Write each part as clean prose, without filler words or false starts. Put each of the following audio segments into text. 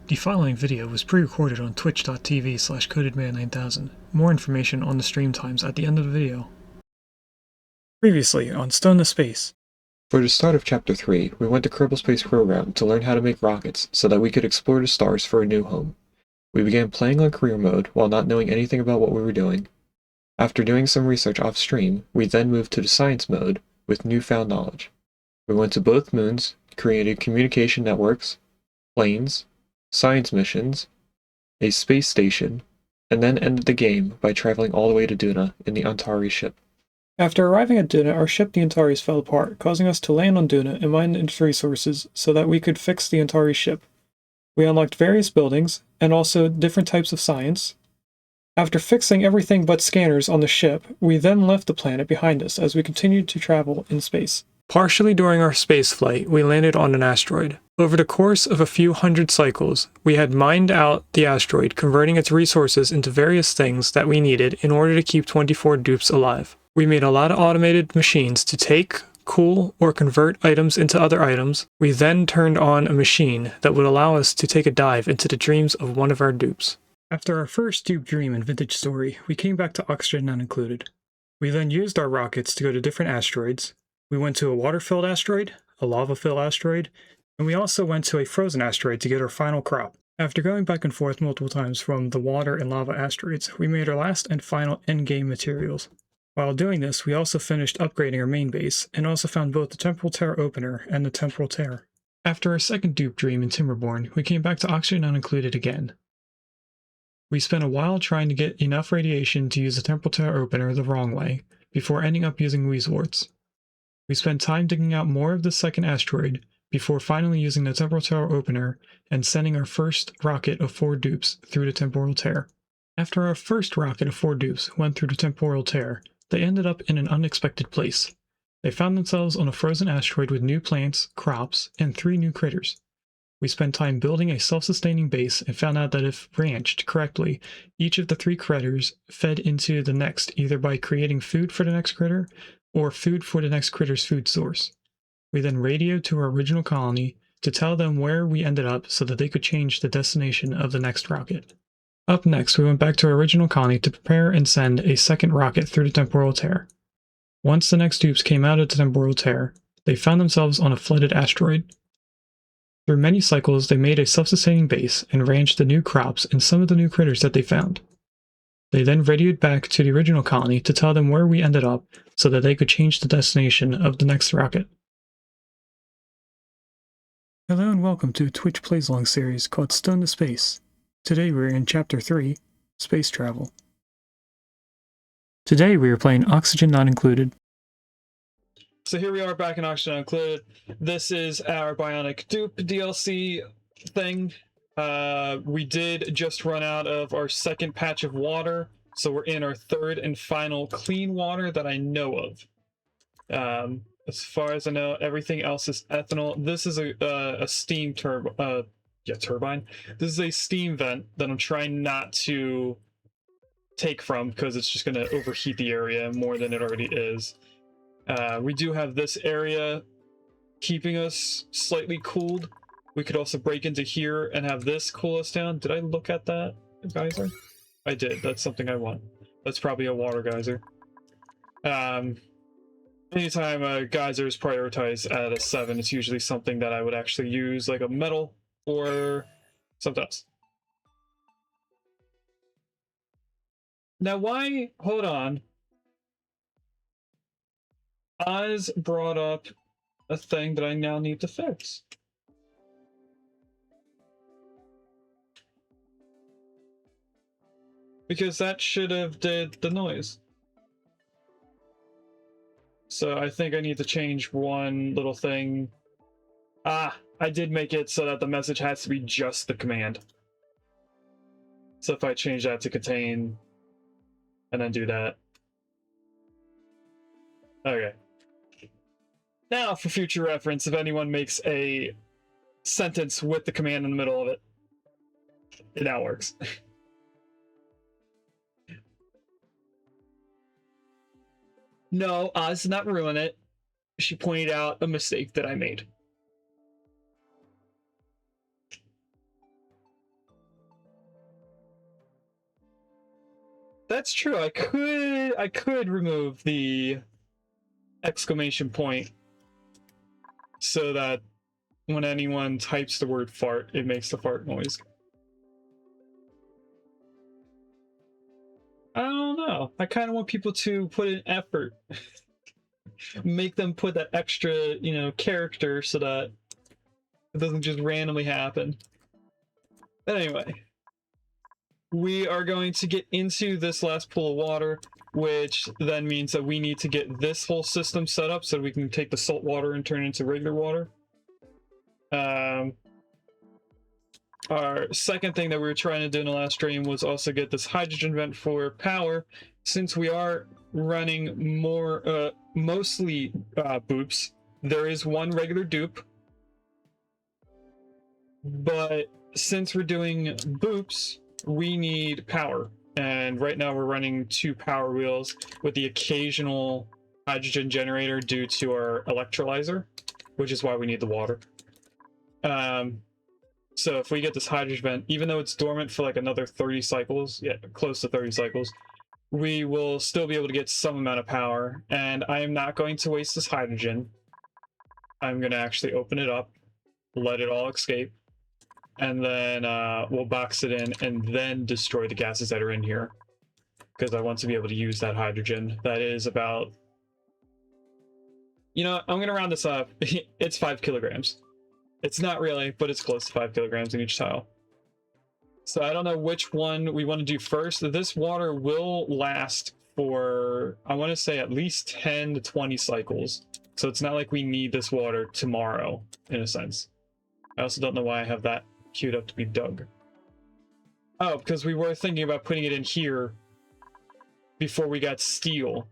The following video was pre-recorded on twitch.tv/codedman9000. More information on the stream times at the end of the video. Previously on Stone to Space. For the start of Chapter 3, we went to Kerbal Space Program to learn how to make rockets so that we could explore the stars for a new home. We began playing on career mode while not knowing anything about what we were doing. After doing some research off-stream, we then moved to the science mode with newfound knowledge. We went to both moons, created communication networks, planes, science missions, a space station, and then ended the game by traveling all the way to Duna in the Antari ship. After arriving at Duna, our ship the Antares fell apart, causing us to land on Duna and mine its resources so that we could fix the Antari ship. We unlocked various buildings, and also different types of science. After fixing everything but scanners on the ship, we then left the planet behind us as we continued to travel in space. Partially during our space flight, we landed on an asteroid. Over the course of a few hundred cycles, we had mined out the asteroid, converting its resources into various things that we needed in order to keep 24 dupes alive. We made a lot of automated machines to take, cool, or convert items into other items. We then turned on a machine that would allow us to take a dive into the dreams of one of our dupes. After our first dupe dream in Vintage Story, we came back to Oxygen Not Included. We then used our rockets to go to different asteroids. We went to a water-filled asteroid, a lava-filled asteroid, and we also went to a frozen asteroid to get our final crop. After going back and forth multiple times from the water and lava asteroids, we made our last and final endgame materials. While doing this, we also finished upgrading our main base, and also found both the Temporal Tear Opener and the Temporal Tear. After our second dupe dream in Timberborn, we came back to Oxygen Not Included again. We spent a while trying to get enough radiation to use the Temporal Tear Opener the wrong way, before ending up using Weaselworts. We spent time digging out more of the second asteroid, before finally using the Temporal Tear Opener and sending our first rocket of 4 dupes through the Temporal Tear. After our first rocket of 4 dupes went through the Temporal Tear, they ended up in an unexpected place. They found themselves on a frozen asteroid with new plants, crops, and 3 new critters. We spent time building a self-sustaining base and found out that if ranched correctly, each of the 3 critters fed into the next either by creating food for the next critter or food for the next critter's food source. We then radioed to our original colony to tell them where we ended up so that they could change the destination of the next rocket. Up next, we went back to our original colony to prepare and send a second rocket through the Temporal Tear. Once the next dupes came out of the Temporal Tear, they found themselves on a flooded asteroid. Through many cycles, they made a self-sustaining base and ranched the new crops and some of the new critters that they found. They then radioed back to the original colony to tell them where we ended up so that they could change the destination of the next rocket. Hello and welcome to a Twitch Plays Along series called Stone to Space. Today we're in Chapter 3, Space Travel. Today we are playing Oxygen Not Included. So here we are back in Oxygen Not Included. This is our Bionic Dupe DLC thing. We did just run out of our second patch of water, so we're in our third and final clean water that I know of. As far as I know, everything else is ethanol. This is a steam turbine. This is a steam vent that I'm trying not to take from because it's just going to overheat the area more than it already is. We do have this area keeping us slightly cooled. We could also break into here and have this cool us down. Did I look at that geyser? I did. That's something I want. That's probably a water geyser. Anytime a geyser is prioritized at a 7, it's usually something that I would actually use, like a metal or something else. Now why, hold on. Oz brought up a thing that I now need to fix. Because that should have did the noise. So I think I need to change one little thing. I did make it so that the message has to be just the command. So if I change that to contain and then do that. Okay. Now for future reference, if anyone makes a sentence with the command in the middle of it, it now works. No, Oz did not ruin it. She pointed out a mistake that I made. That's true. I could remove the exclamation point so that when anyone types the word fart, it makes the fart noise. I don't know. I kind of want people to put in effort. Make them put that extra, you know, character so that it doesn't just randomly happen. But anyway, we are going to get into this last pool of water, which then means that we need to get this whole system set up so we can take the salt water and turn it into regular water. Our second thing that we were trying to do in the last stream was also get this hydrogen vent for power, since we are running more, mostly boops. There is one regular dupe, but since we're doing boops, we need power. And right now we're running 2 power wheels with the occasional hydrogen generator due to our electrolyzer, which is why we need the water. So if we get this hydrogen vent, even though it's dormant for like another 30 cycles, yeah, close to 30 cycles, we will still be able to get some amount of power. And I am not going to waste this hydrogen. I'm going to actually open it up, let it all escape, and then we'll box it in and then destroy the gases that are in here, because I want to be able to use that hydrogen. That is about, you know, I'm going to round this up. It's 5 kilograms. It's not really, but it's close to 5 kilograms in each tile. So I don't know which one we want to do first. This water will last for, I want to say, at least 10 to 20 cycles. So it's not like we need this water tomorrow, in a sense. I also don't know why I have that queued up to be dug. Oh, because we were thinking about putting it in here before we got steel.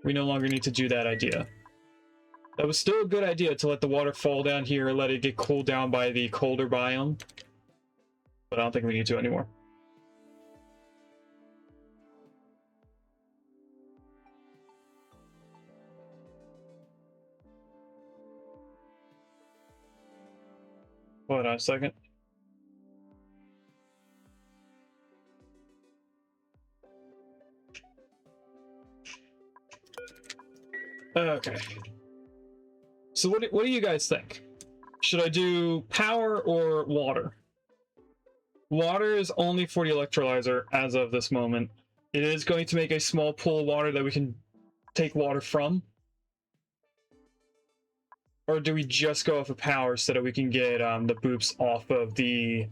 We no longer need to do that idea. That was still a good idea to let the water fall down here, let it get cooled down by the colder biome. But I don't think we need to anymore. Hold on a second. Okay. So what do you guys think? Should I do power or water? Water is only for the electrolyzer as of this moment. It is going to make a small pool of water that we can take water from. Or do we just go off of power so that we can get the boops off of the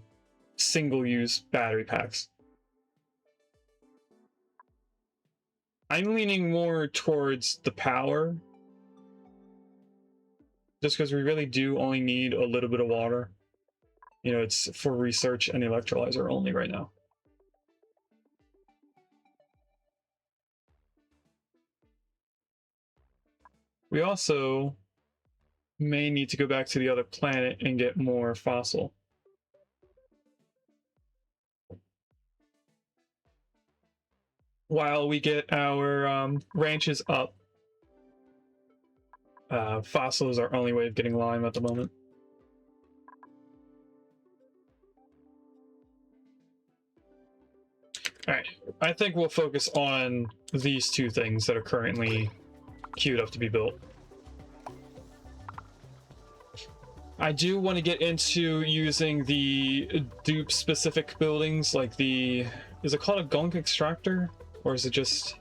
single-use battery packs? I'm leaning more towards the power, just because we really do only need a little bit of water. You know, it's for research and electrolyzer only right now. We also may need to go back to the other planet and get more fossil. While we get our ranches up, fossil is our only way of getting lime at the moment. Alright, I think we'll focus on these 2 things that are currently queued up to be built. I do want to get into using the dupe specific buildings, like the, is it called a gunk extractor? Or is it just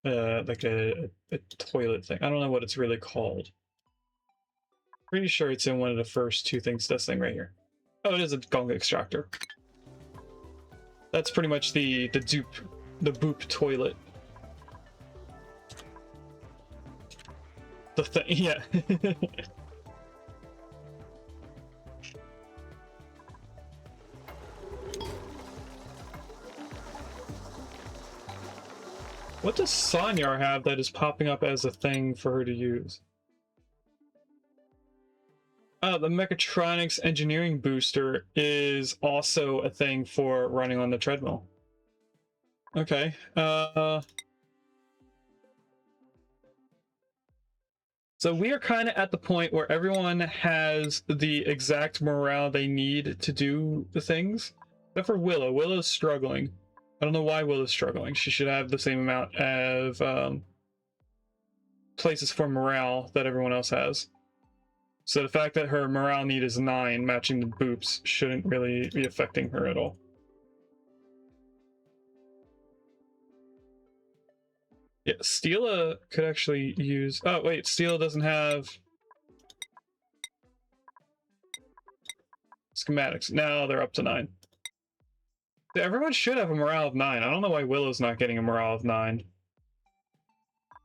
like a toilet thing? I don't know what it's really called. Pretty sure it's in one of the first 2 things, this thing right here. Oh, it is a gunk extractor. That's pretty much the boop toilet. The thing, yeah. What does Sanyar have that is popping up as a thing for her to use? The mechatronics engineering booster is also a thing for running on the treadmill. Okay. So we are kind of at the point where everyone has the exact morale they need to do the things. Except for Willow. Willow's struggling. I don't know why Willow's struggling. She should have the same amount of places for morale that everyone else has. So the fact that her morale need is 9, matching the boops, shouldn't really be affecting her at all. Yeah, Steela could actually use... Oh, wait, Steela doesn't have... schematics. Now they're up to 9. Everyone should have a morale of 9. I don't know why Willow's not getting a morale of 9.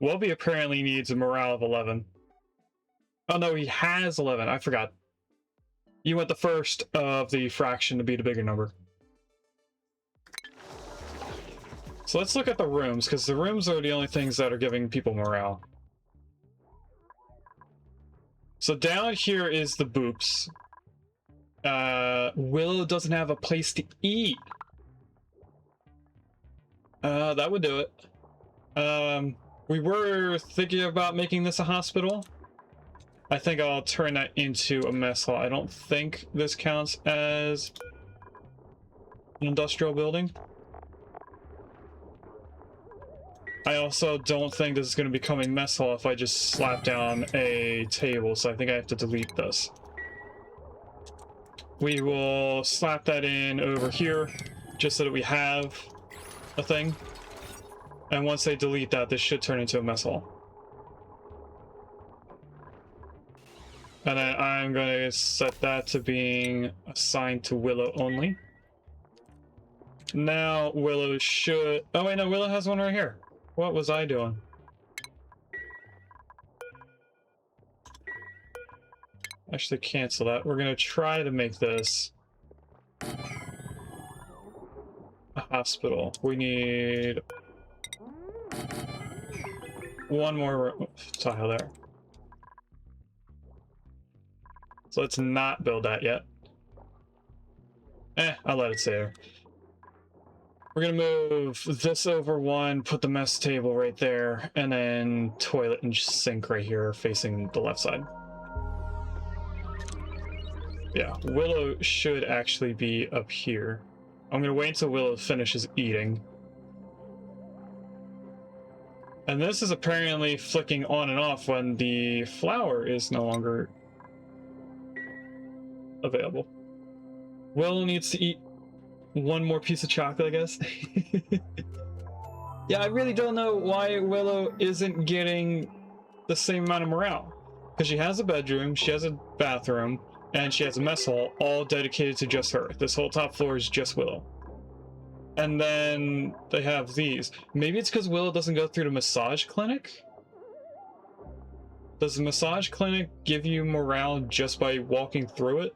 Welby apparently needs a morale of 11. Oh no, he has 11. I forgot. You want the first of the fraction to be the bigger number. So let's look at the rooms, because the rooms are the only things that are giving people morale. So down here is the boops. Willow doesn't have a place to eat. That would do it. We were thinking about making this a hospital. I think I'll turn that into a mess hall. I don't think this counts as an industrial building. I also don't think this is going to become a mess hall if I just slap down a table, so I think I have to delete this. We will slap that in over here, just so that we have a thing. And once they delete that, this should turn into a mess hall. And then I'm going to set that to being assigned to Willow only. Now Willow should... Oh wait, no, Willow has one right here. What was I doing? Actually, cancel that. We're going to try to make this a hospital. We need one more tile there. So let's not build that yet. I'll let it stay there. We're gonna move this over one, put the mess table right there, and then toilet and sink right here facing the left side. Yeah, Willow should actually be up here. I'm gonna wait until Willow finishes eating. And this is apparently flicking on and off when the flour is no longer available. Willow needs to eat one more piece of chocolate, I guess. Yeah, I really don't know why Willow isn't getting the same amount of morale. Because she has a bedroom, she has a bathroom, and she has a mess hall, all dedicated to just her. This whole top floor is just Willow. And then they have these. Maybe it's because Willow doesn't go through the massage clinic? Does the massage clinic give you morale just by walking through it?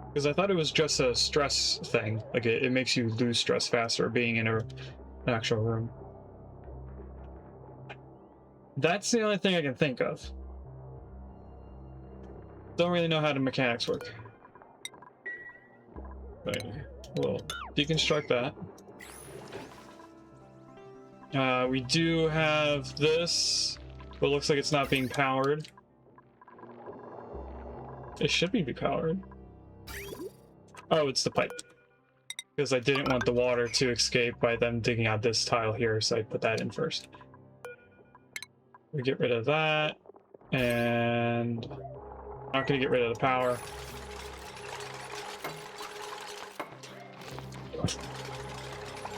Because I thought it was just a stress thing. Like, it makes you lose stress faster being in an actual room. That's the only thing I can think of. Don't really know how the mechanics work. But we'll deconstruct that. We do have this, but it looks like it's not being powered. It should be powered. Oh, it's the pipe. Because I didn't want the water to escape by them digging out this tile here, so I put that in first. We get rid of that, and not gonna get rid of the power.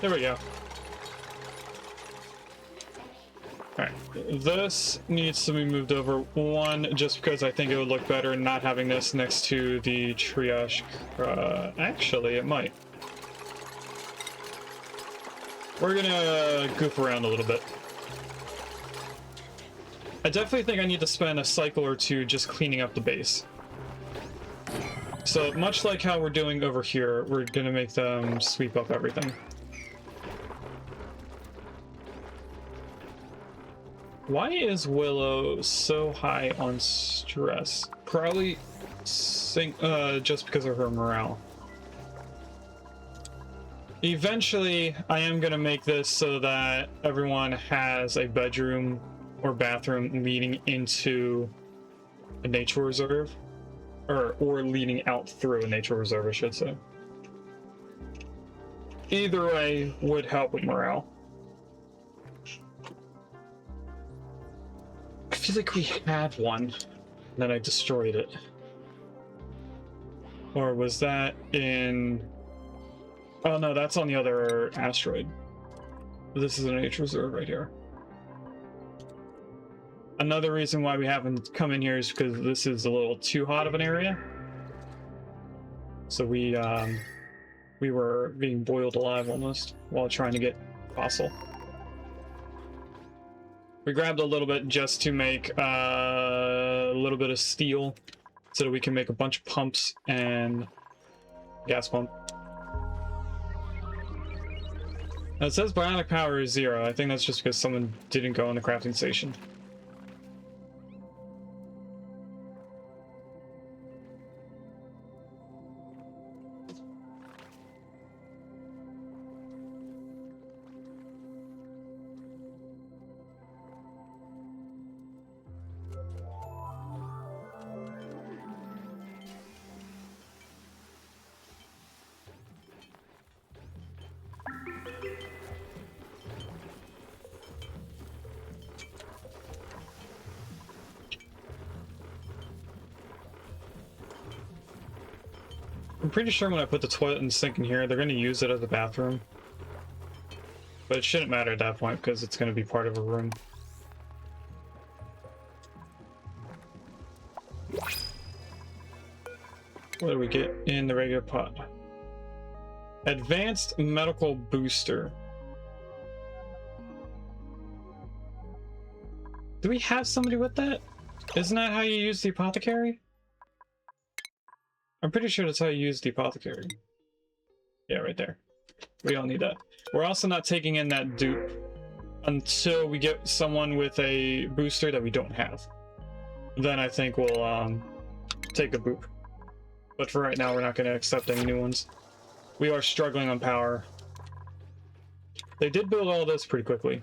There we go. Alright, this needs to be moved over one, just because I think it would look better not having this next to the triage. Actually, it might. We're gonna goof around a little bit. I definitely think I need to spend a cycle or two just cleaning up the base. So much like how we're doing over here, we're gonna make them sweep up everything. Why is Willow so high on stress? Probably just because of her morale. Eventually, I am going to make this so that everyone has a bedroom or bathroom leading into a nature reserve. or leading out through a nature reserve, I should say. Either way would help with morale. I feel like we had one, and then I destroyed it. Or was that in... Oh no, that's on the other asteroid. This is a nature reserve right here. Another reason why we haven't come in here is because this is a little too hot of an area. So we were being boiled alive almost while trying to get fossil. We grabbed a little bit just to make a little bit of steel so that we can make a bunch of pumps and gas pump. Now it says bionic power is 0. I think that's just because someone didn't go in the crafting station. I'm pretty sure when I put the toilet and sink in here, they're going to use it as a bathroom. But it shouldn't matter at that point because it's going to be part of a room. What do we get in the regular pot? Advanced medical booster. Do we have somebody with that? Isn't that how you use the apothecary? I'm pretty sure that's how you use the apothecary. Yeah, right there. We don't need that. We're also not taking in that dupe until we get someone with a booster that we don't have. Then I think we'll take a boop. But for right now, we're not going to accept any new ones. We are struggling on power. They did build all this pretty quickly.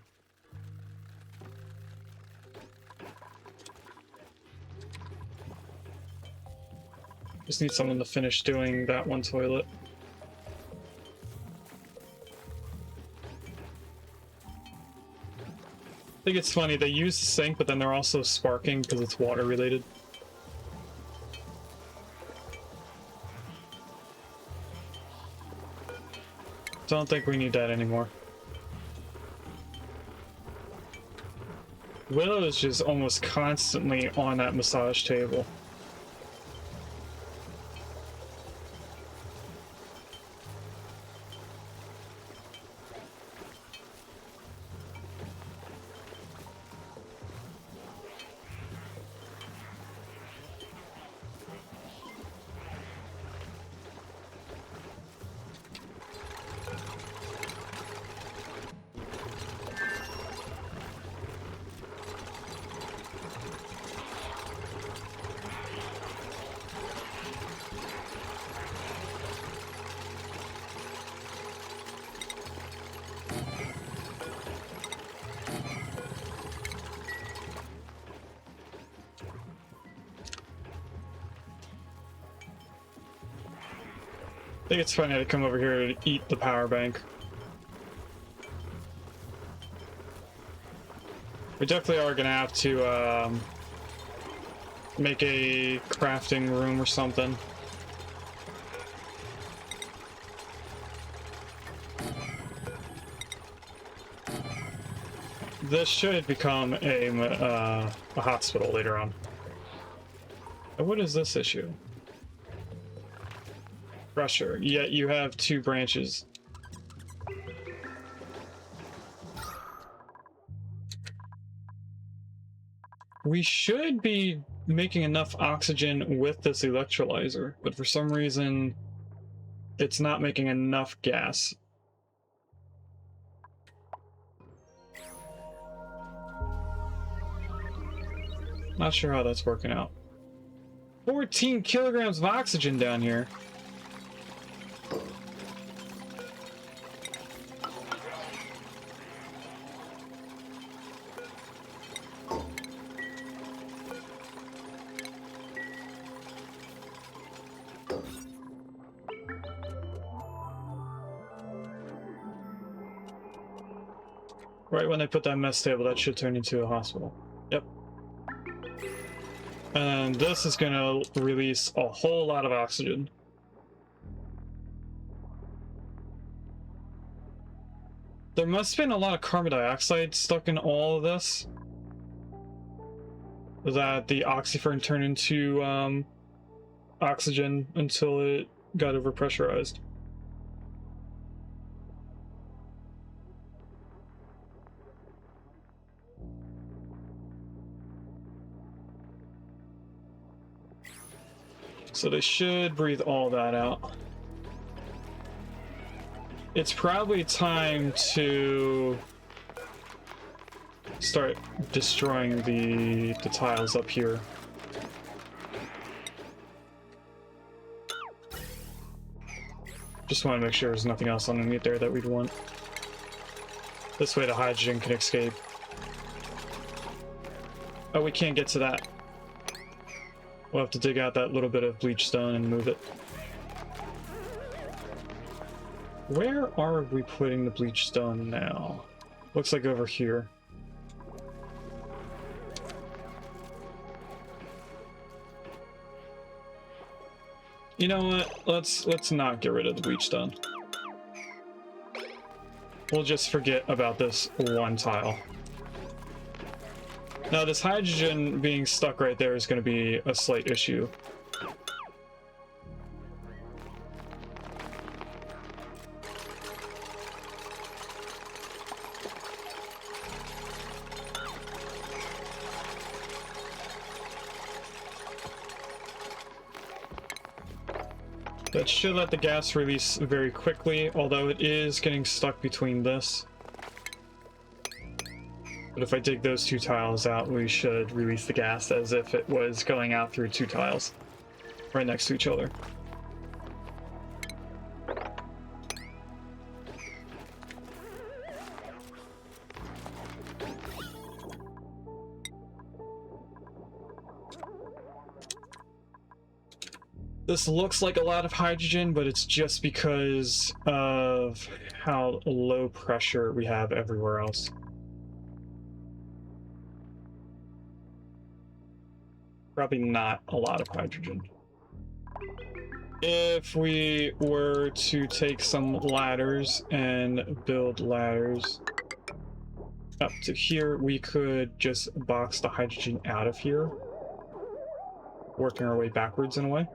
Just need someone to finish doing that one toilet. I think it's funny, they use the sink, but then they're also sparking because it's water related. Don't think we need that anymore. Willow is just almost constantly on that massage table. I think it's funny to come over here to eat the power bank. We definitely are gonna have to make a crafting room or something. This should become a hospital later on. And what is this issue? Crusher, yet you have 2 branches. We should be making enough oxygen with this electrolyzer, but for some reason it's not making enough gas. Not sure how that's working out. 14 kilograms of oxygen down here. Right when I put that mess table, that should turn into a hospital. Yep. And this is gonna release a whole lot of oxygen. There must have been a lot of carbon dioxide stuck in all of this, that the oxyfern turned into oxygen until it got overpressurized. So they should breathe all that out. It's probably time to start destroying the tiles up here. Just want to make sure there's nothing else underneath there that we'd want. This way the hydrogen can escape. Oh, we can't get to that. We'll have to dig out that little bit of bleach stone and move it. Where are we putting the bleach stone now? Looks like over here. You know what? Let's not get rid of the bleach stone. We'll just forget about this one tile. Now, this hydrogen being stuck right there is going to be a slight issue. That should let the gas release very quickly, although it is getting stuck between this. But if I dig those two tiles out, we should release the gas as if it was going out through two tiles right next to each other. This looks like a lot of hydrogen, but it's just because of how low pressure we have everywhere else. Probably not a lot of hydrogen. If we were to take some ladders and build ladders up to here, we could just box the hydrogen out of here, working our way backwards in a way.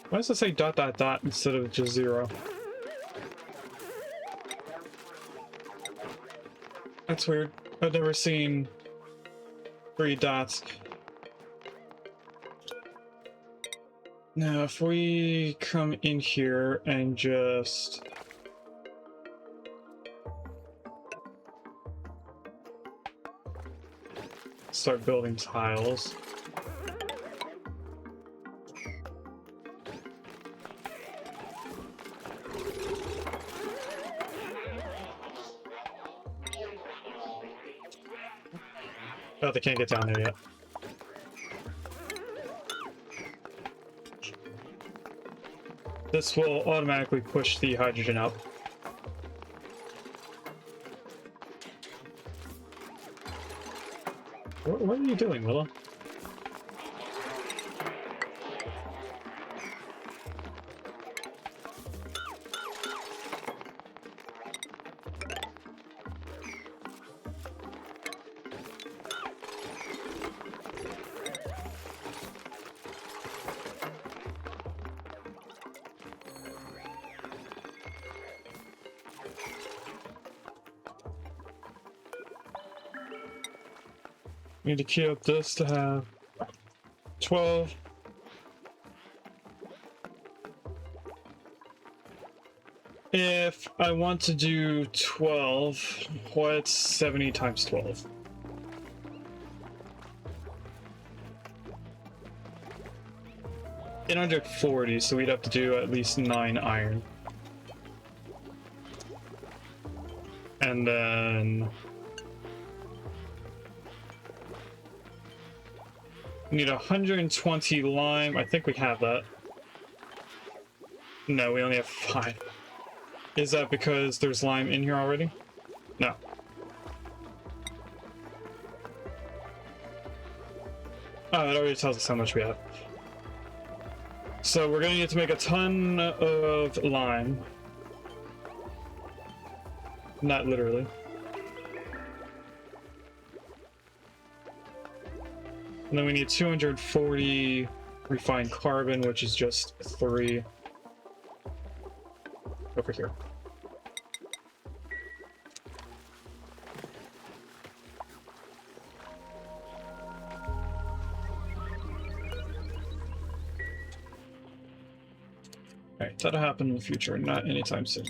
Why does it say ... instead of just 0? That's weird. I've never seen 3 dots. Now, if we come in here and just... start building tiles. Oh, they can't get down there yet. This will automatically push the hydrogen up. What are you doing, Willow? We need to queue up this to have 12. If I want to do 12, what's 70 times 12? In under 40, so we'd have to do at least 9 iron. And then we need 120 lime. I think we have that. No, we only have 5. Is that because there's lime in here already? No. Oh, it already tells us how much we have. So we're gonna need to make a ton of lime. Not literally. And then we need 240 refined carbon, which is just 3. Over here. Alright, that'll happen in the future, not anytime soon.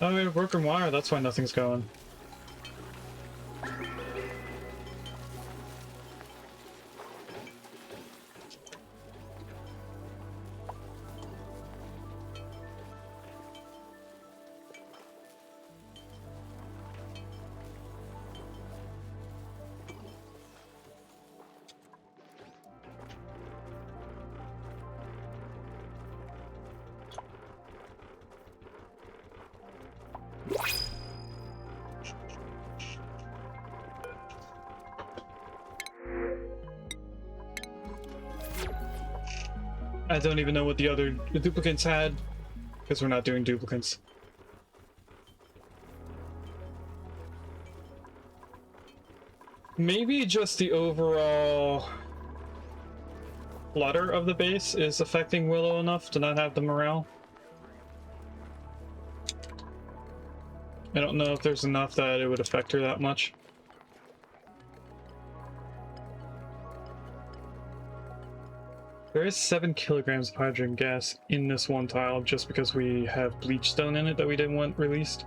Oh, we have a broken wire, that's why nothing's going. I don't even know what the other duplicants had, because we're not doing duplicants. Maybe just the overall clutter of the base is affecting Willow enough to not have the morale. I don't know if there's enough that it would affect her that much. There is 7 kilograms of hydrogen gas in this one tile just because we have bleach stone in it that we didn't want released.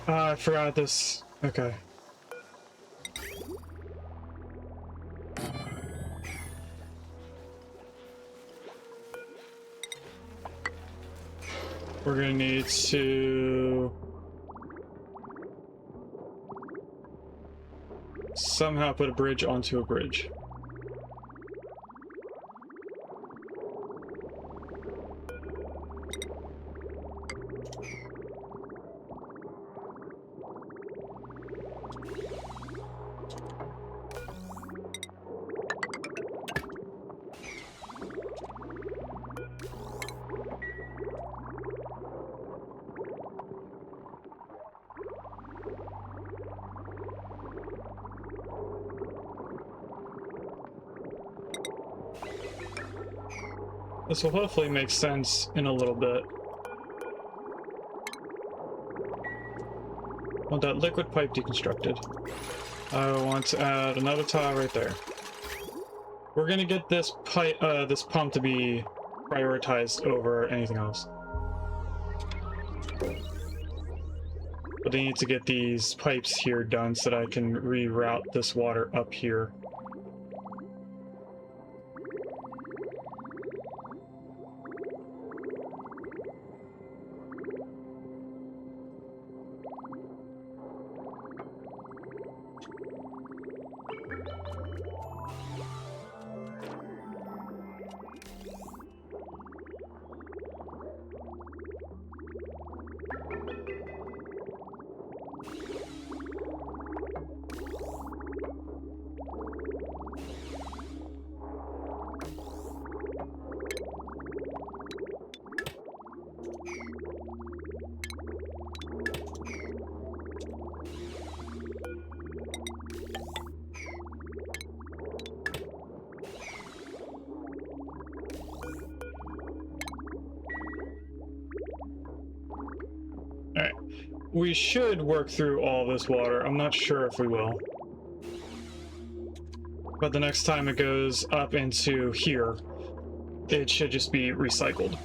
I forgot this. Okay. We're gonna need to somehow put a bridge onto a bridge. This will hopefully make sense in a little bit. Want that liquid pipe deconstructed. I want to add another tile right there. We're gonna get this pipe, this pump to be prioritized over anything else. But they need to get these pipes here done so that I can reroute this water up here. We should work through all this water. I'm not sure if we will. But the next time it goes up into here, it should just be recycled.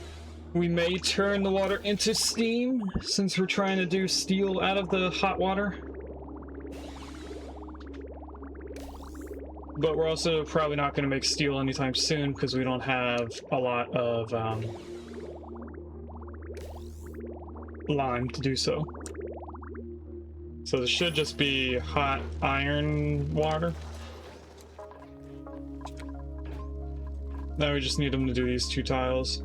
We may turn the water into steam since we're trying to do steel out of the hot water. But we're also probably not going to make steel anytime soon because we don't have a lot of lime to do so. So this should just be hot iron water. Now we just need them to do these 2 tiles.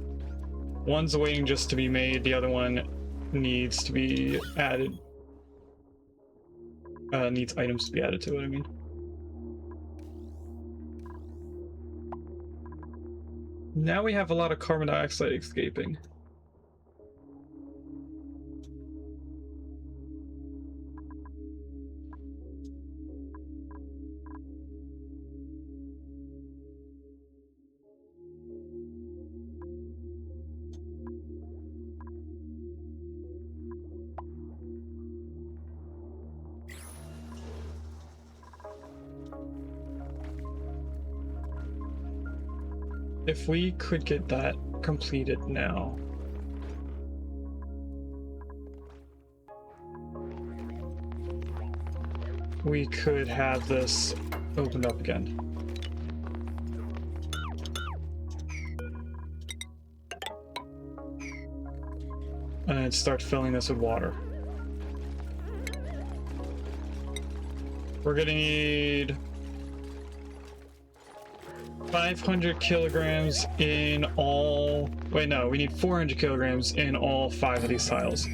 One's waiting just to be made, the other one needs to be added. Needs items to be added to it, I mean. Now we have a lot of carbon dioxide escaping. If we could get that completed now. We could have this opened up again. And then start filling this with water. We're gonna need 500 kilograms in all... Wait, no, we need 400 kilograms in all 5 of these tiles.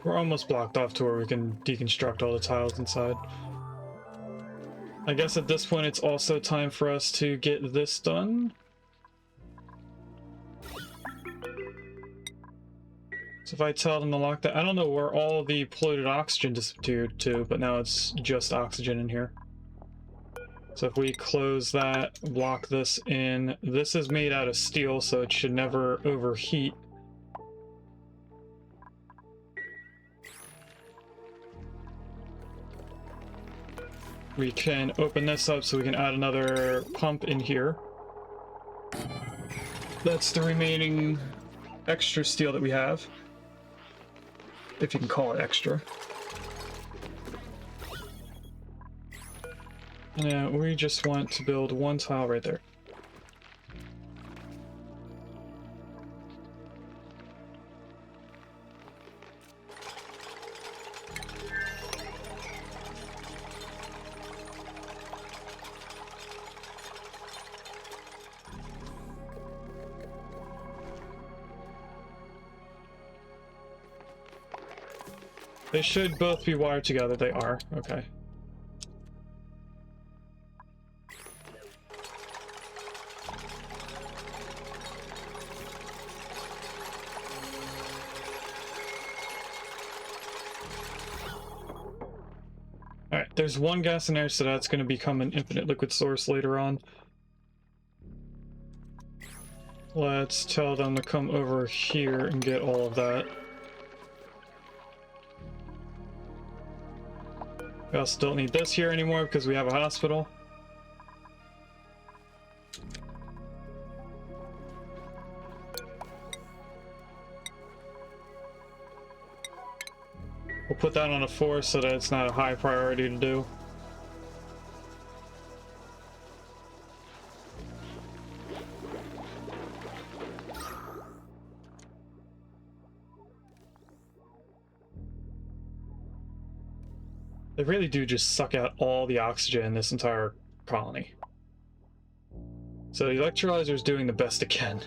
We're almost blocked off to where we can deconstruct all the tiles inside. I guess at this point it's also time for us to get this done. So if I tell them to lock that, I don't know where all the polluted oxygen disappeared to, but now it's just oxygen in here. So if we close that, block this in, this is made out of steel, so it should never overheat. We can open this up so we can add another pump in here. That's the remaining extra steel that we have. If you can call it extra. And we just want to build 1 tile right there. They should both be wired together. They are. Okay. Alright, there's 1 gas in there, so that's going to become an infinite liquid source later on. Let's tell them to come over here and get all of that. We also don't need this here anymore because we have a hospital. We'll put that on a 4 so that it's not a high priority to do. They really do just suck out all the oxygen in this entire colony. So the electrolyzer is doing the best it can.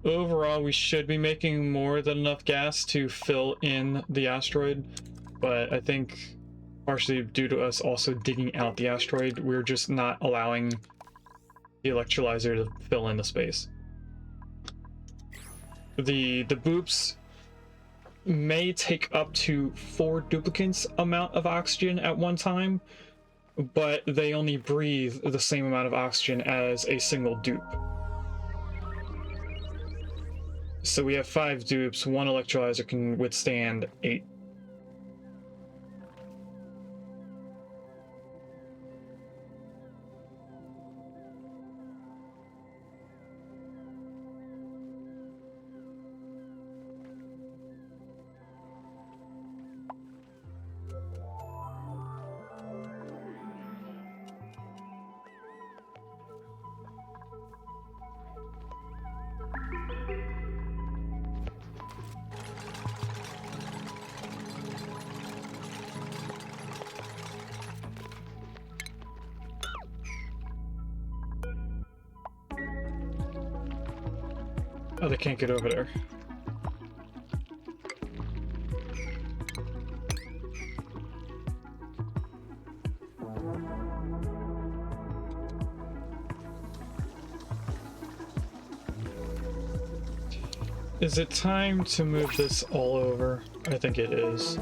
Overall, we should be making more than enough gas to fill in the asteroid, but I think partially due to us also digging out the asteroid, we're just not allowing the electrolyzer to fill in the space. The boops may take up to 4 duplicants amount of oxygen at one time, but they only breathe the same amount of oxygen as a single dupe. So we have 5 dupes, 1 electrolyzer can withstand 8. Oh, they can't get over there. Is it time to move this all over? I think it is.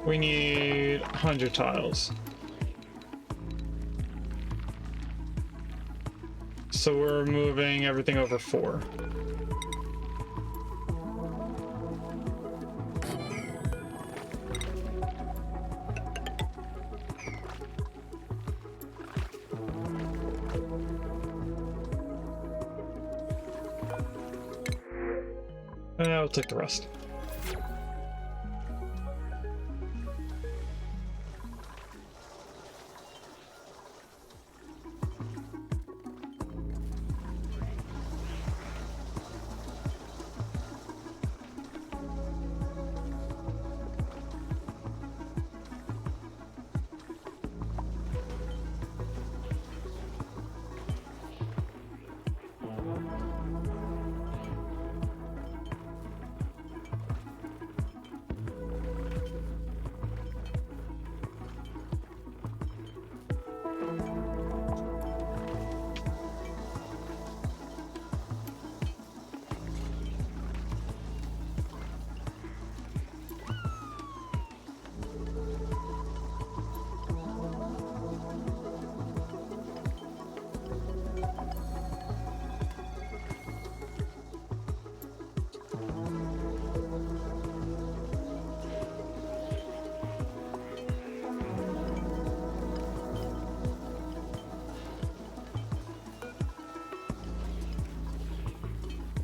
We need 100 tiles. So we're moving everything over 4. And now we'll take the rest.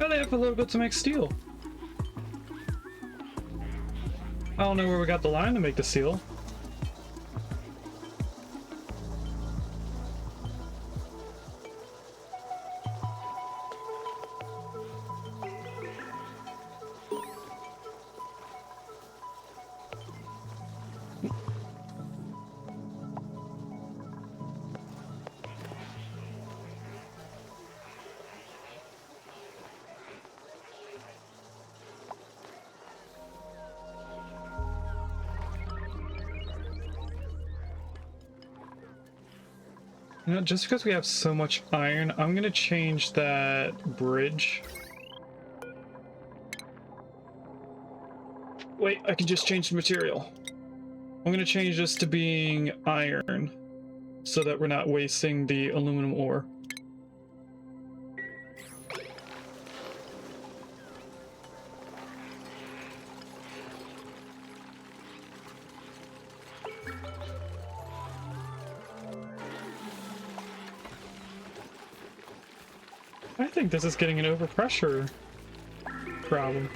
Oh, they have a little bit to make steel. I don't know where we got the line to make the steel. You know, just because we have so much iron, I'm gonna change that bridge. Wait, I can just change the material. I'm gonna change this to being iron so that we're not wasting the aluminum ore. I think this is getting an overpressure problem.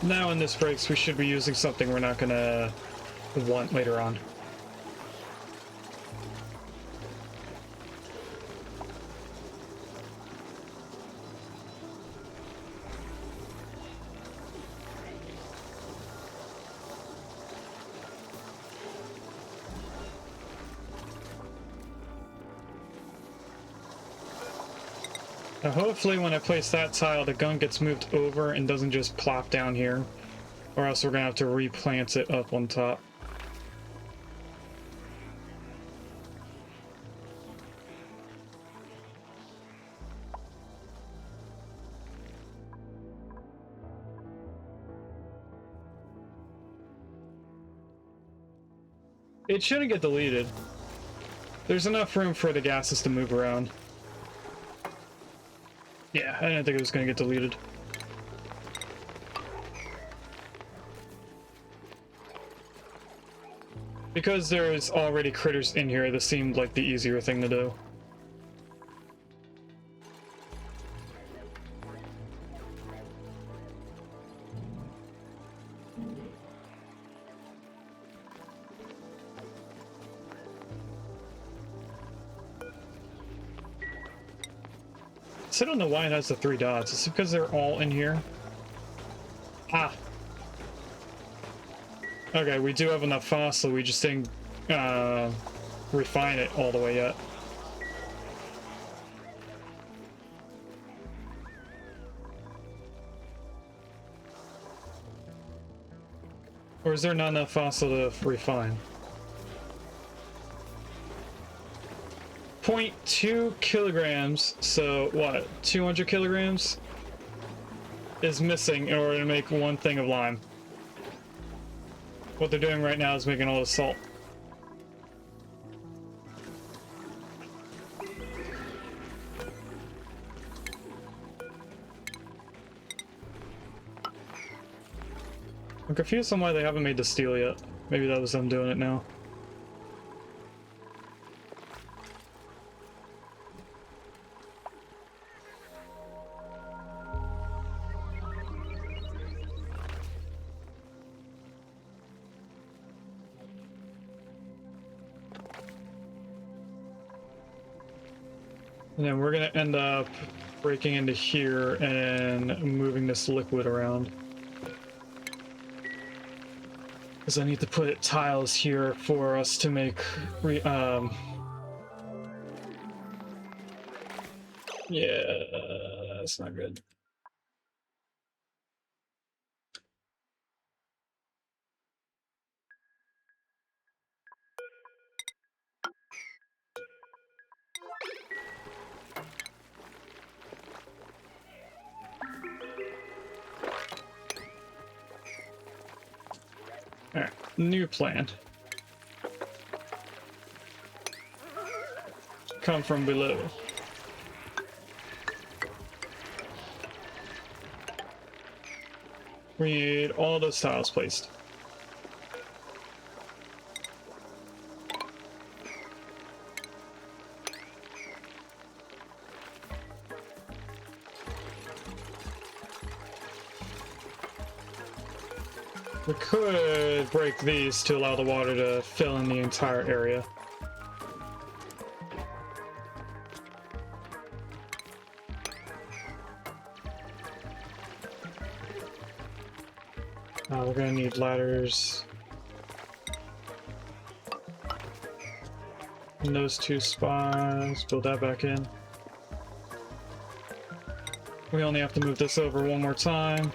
Now when this breaks, we should be using something we're not gonna want later on. Now hopefully when I place that tile, the gun gets moved over and doesn't just plop down here, or else we're gonna have to replant it up on top. It shouldn't get deleted. There's enough room for the gases to move around. Yeah, I didn't think it was going to get deleted. Because there's already critters in here, this seemed like the easier thing to do. I don't know why it has the 3 dots. It's because they're all in here. Ah. Okay, we do have enough fossil. We just didn't refine it all the way yet. Or is there not enough fossil to refine? 0.2 kilograms, so what, 200 kilograms is missing in order to make 1 thing of lime. What they're doing right now is making all the salt. I'm confused on why they haven't made the steel yet. Maybe that was them doing it now. And then we're gonna end up breaking into here and moving this liquid around. Because I need to put tiles here for us to make yeah, that's not good. Alright, new plan. Come from below. We need all those tiles placed. We could break these to allow the water to fill in the entire area. We're gonna need ladders in those 2 spots. Build that back in. We only have to move this over 1 more time.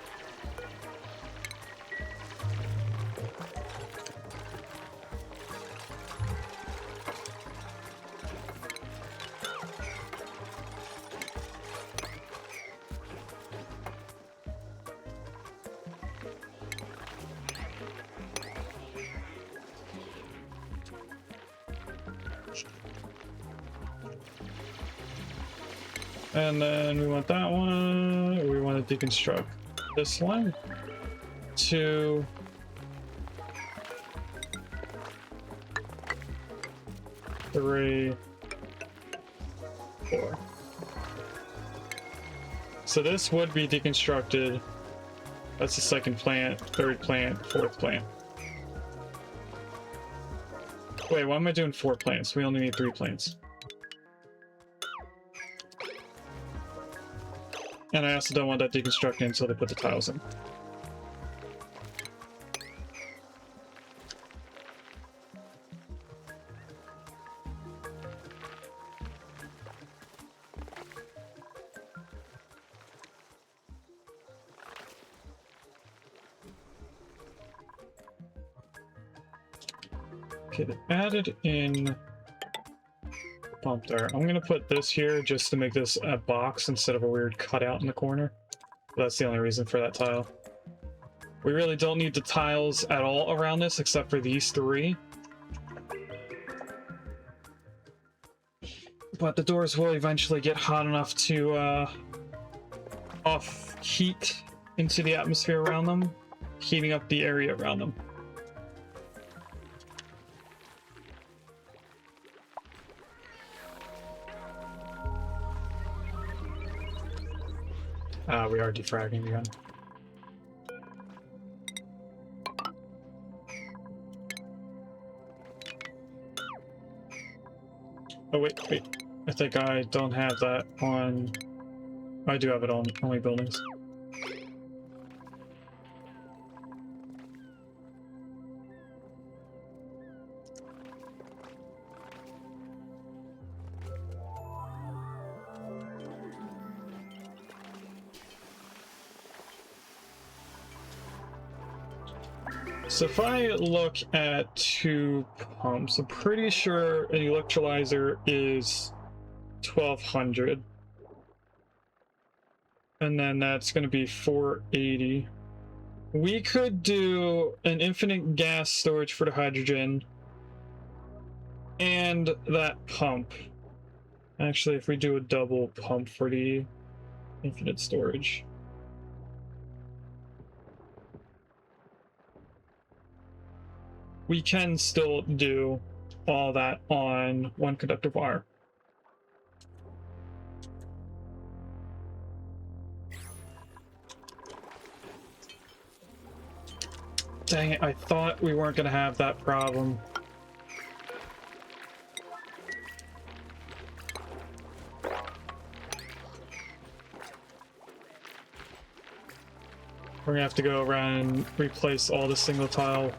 And then we want that one. We want to deconstruct this one. 2. 3. 4. So this would be deconstructed That's the second plant, third plant, fourth plant. Wait, why am I doing 4 plants? We only need 3 plants. And I also don't want that deconstructing until they put the tiles in. Okay, they added in pump there. I'm gonna put this here just to make this a box instead of a weird cutout in the corner. That's the only reason for that tile. We really don't need the tiles at all around this except for these 3. But the doors will eventually get hot enough to off heat into the atmosphere around them, heating up the area around them. We are defragging again. Oh wait. I think I don't have that on... I do have it on only buildings. So if I look at 2 pumps, I'm pretty sure an electrolyzer is 1200. And then that's going to be 480. We could do an infinite gas storage for the hydrogen and that pump. Actually, if we do a double pump for the infinite storage. We can still do all that on 1 conductive wire. Dang it, I thought we weren't going to have that problem. We're going to have to go around and replace all the single tile.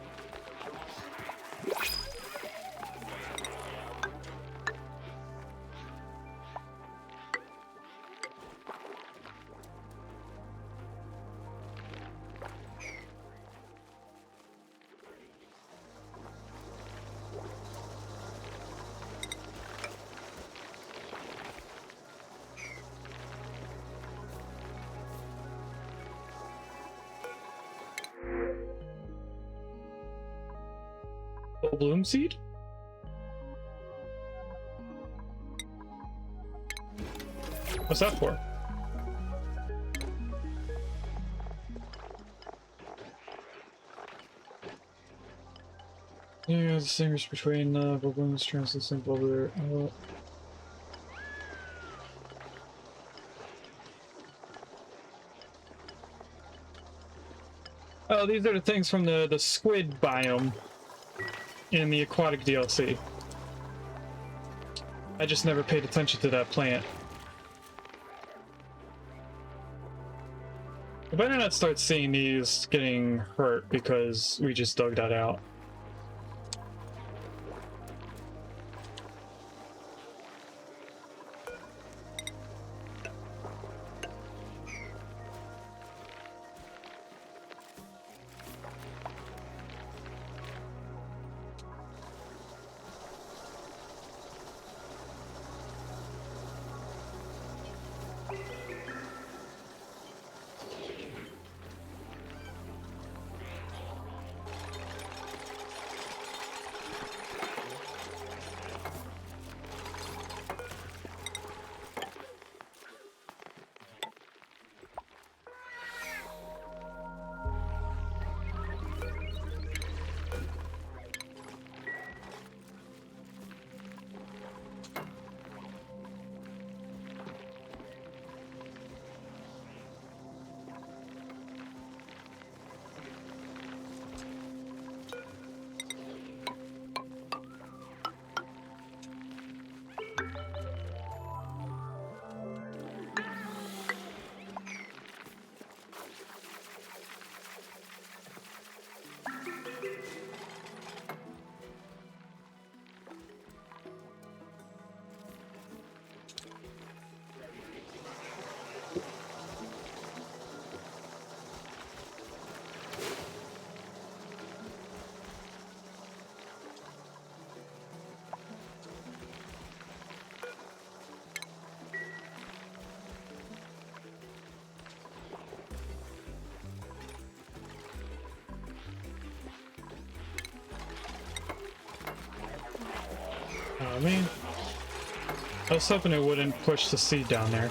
Bloom seed? What's that for? Yeah, distinguish between balloons, translucent, bubbler. Oh, these are the things from the squid biome in the aquatic DLC. I just never paid attention to that plant. I better not start seeing these getting hurt because we just dug that out. I mean, I was hoping it wouldn't push the seed down there.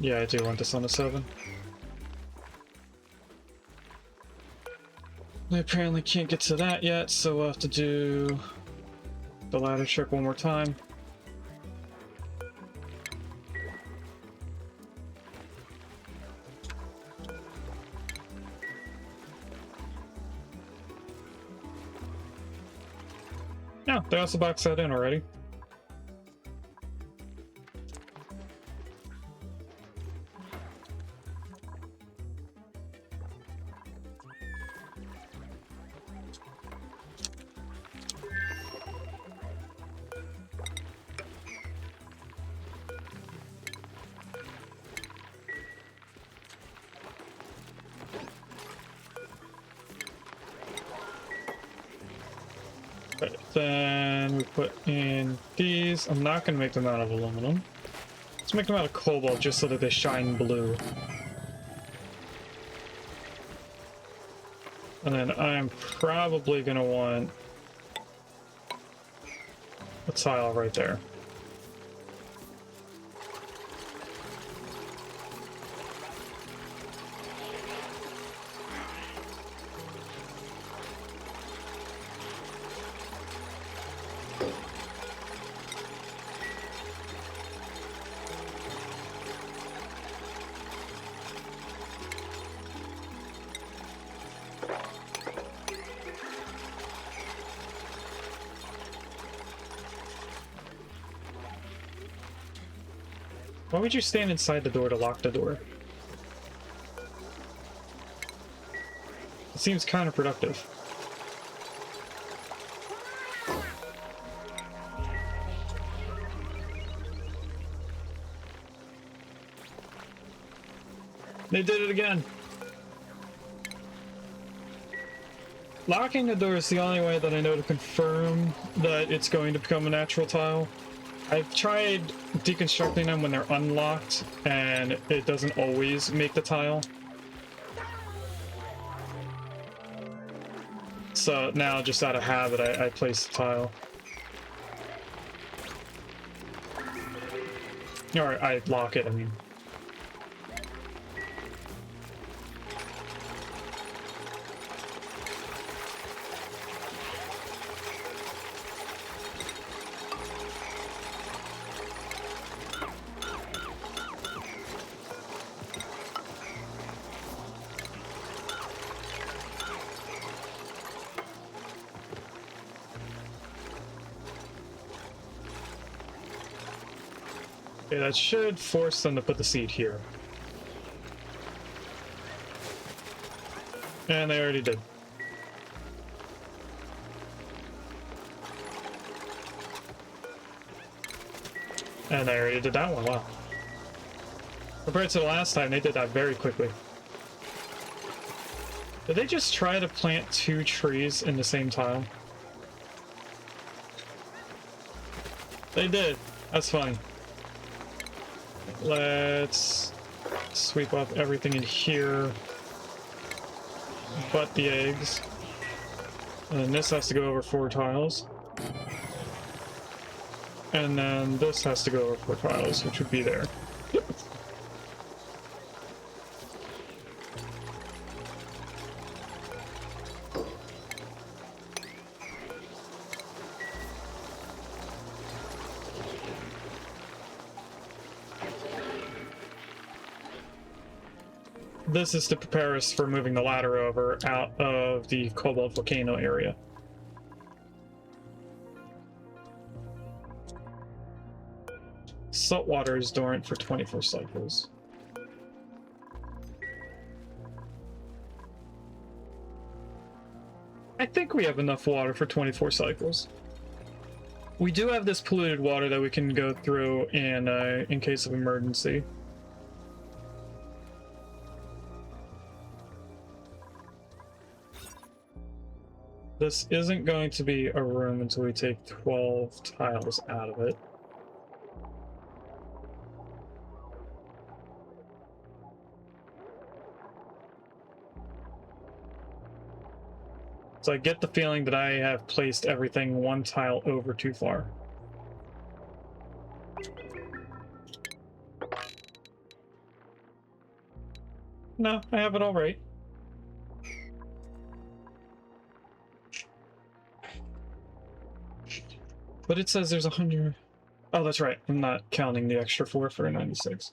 Yeah, I do want this on a 7. I apparently can't get to that yet, so we'll have to do the ladder trick one more time. Yeah, they also boxed that in already. Right, then we put in these. I'm not going to make them out of aluminum. Let's make them out of cobalt just so that they shine blue. And then I'm probably going to want a tile right there. Why would you stand inside the door to lock the door? It seems counterproductive. They did it again. Locking the door is the only way that I know to confirm that it's going to become a natural tile. I've tried deconstructing them when they're unlocked, and it doesn't always make the tile. So now, just out of habit, I place the tile. Or I lock it, I mean. Okay, that should force them to put the seed here. And they already did. And they already did that one, wow. Compared to the last time, they did that very quickly. Did they just try to plant 2 trees in the same tile? They did. That's funny. Let's sweep up everything in here but the eggs. And then this has to go over 4 tiles. And then this has to go over 4 tiles, which would be there. This is to prepare us for moving the ladder over out of the Cobalt Volcano area. Salt water is dormant for 24 cycles. I think we have enough water for 24 cycles. We do have this polluted water that we can go through in case of emergency. this isn't going to be a room until we take 12 tiles out of it. So I get the feeling that I have placed everything one tile over too far. No, I have it all right. But it says there's 100. Oh, that's right. I'm not counting the extra 4 for a 96.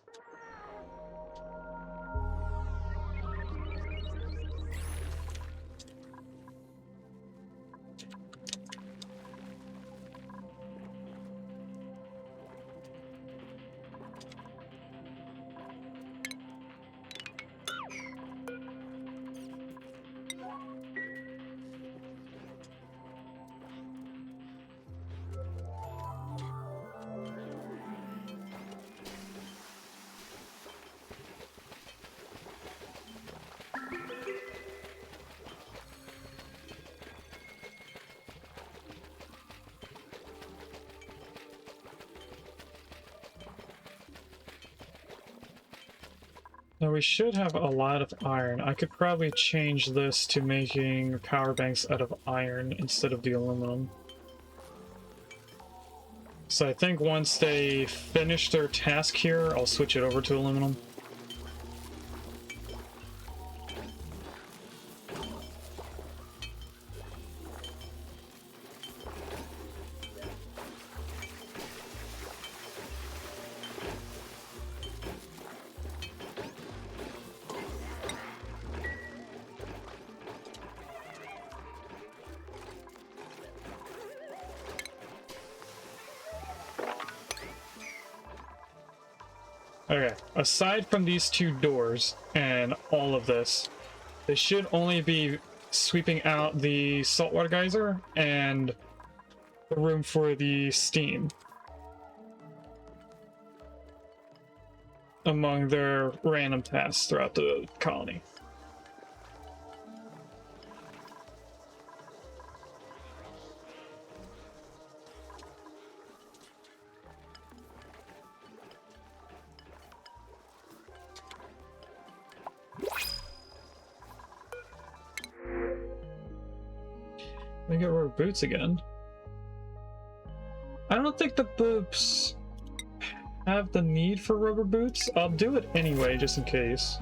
Now we should have a lot of iron. I could probably change this to making power banks out of iron instead of the aluminum. So I think once they finish their task here, I'll switch it over to aluminum. Okay, aside from these 2 doors and all of this, they should only be sweeping out the saltwater geyser and the room for the steam among their random tasks throughout the colony. I get rubber boots again. I don't think the boops have the need for rubber boots. I'll do it anyway, just in case.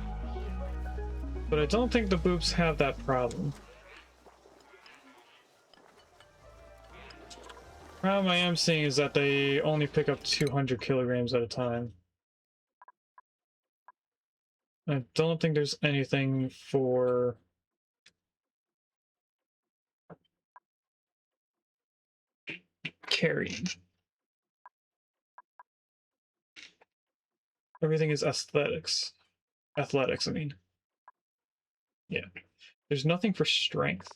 But I don't think the boops have that problem. Problem I am seeing is that they only pick up 200 kilograms at a time. I don't think there's anything for carrying. Everything is aesthetics. Athletics, I mean. Yeah. There's nothing for strength.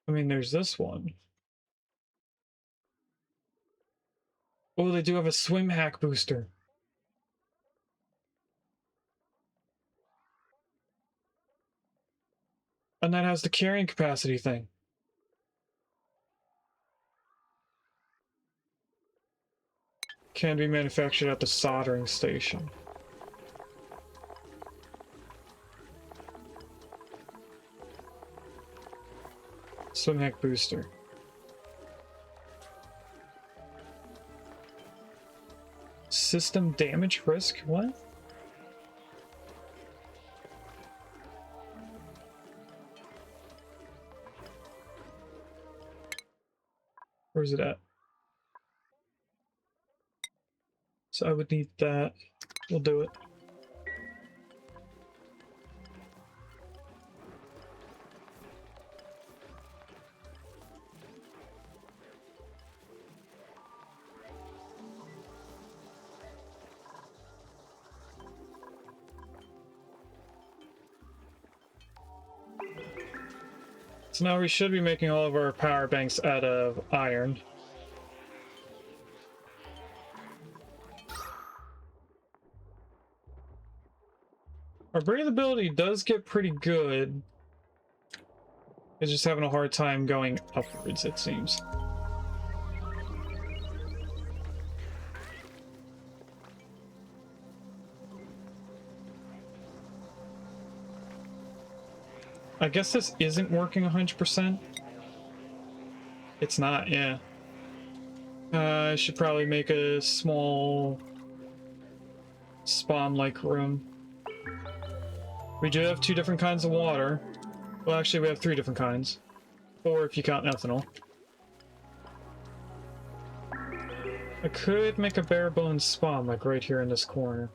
I mean, there's this one. Oh, they do have a swim hack booster. And that has the carrying capacity thing. Can be manufactured at the soldering station. Swim hack booster. System damage risk? What? Where's it at? So I would need that. We'll do it. So now we should be making all of our power banks out of iron. Our breathability does get pretty good. It's just having a hard time going upwards, it seems. I guess this isn't working 100%. It's not, yeah. I should probably make a small spawn-like room. We do have 2 different kinds of water. Well, actually, we have 3 different kinds. 4 if you count ethanol. I could make a bare bones spawn, like right here in this corner.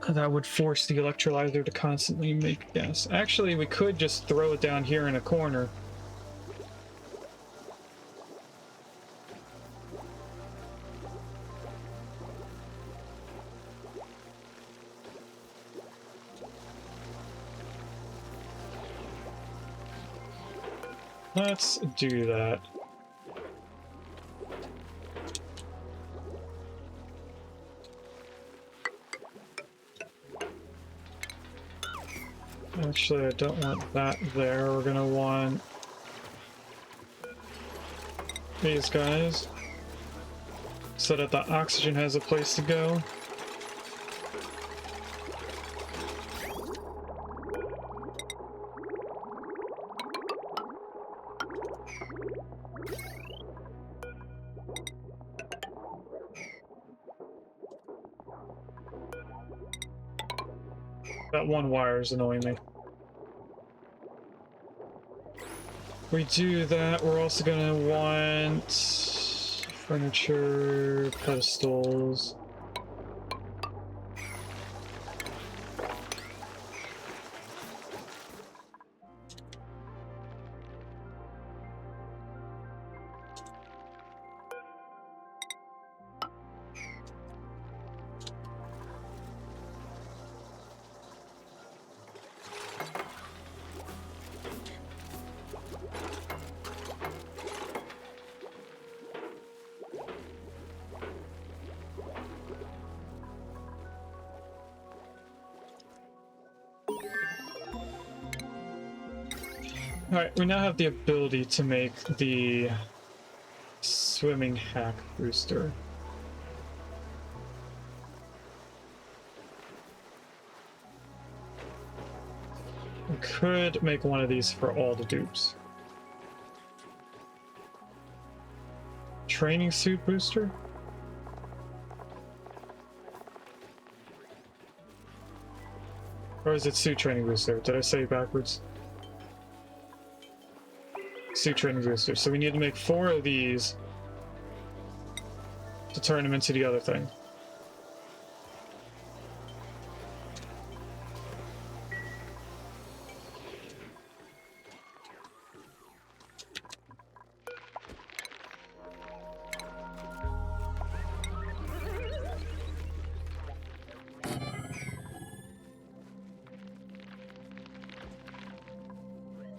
That would force the electrolyzer to constantly make gas. Actually, we could just throw it down here in a corner. Let's do that. Actually, I don't want that there. We're gonna want these guys so that the oxygen has a place to go. That one wire is annoying me. We do that, we're also gonna want furniture, pedestals. Alright, we now have the ability to make the swimming hack booster. We could make one of these for all the dupes. Training suit booster? Or is it suit training booster? Did I say it backwards? Suit training booster. So we need to make 4 of these to turn them into the other thing.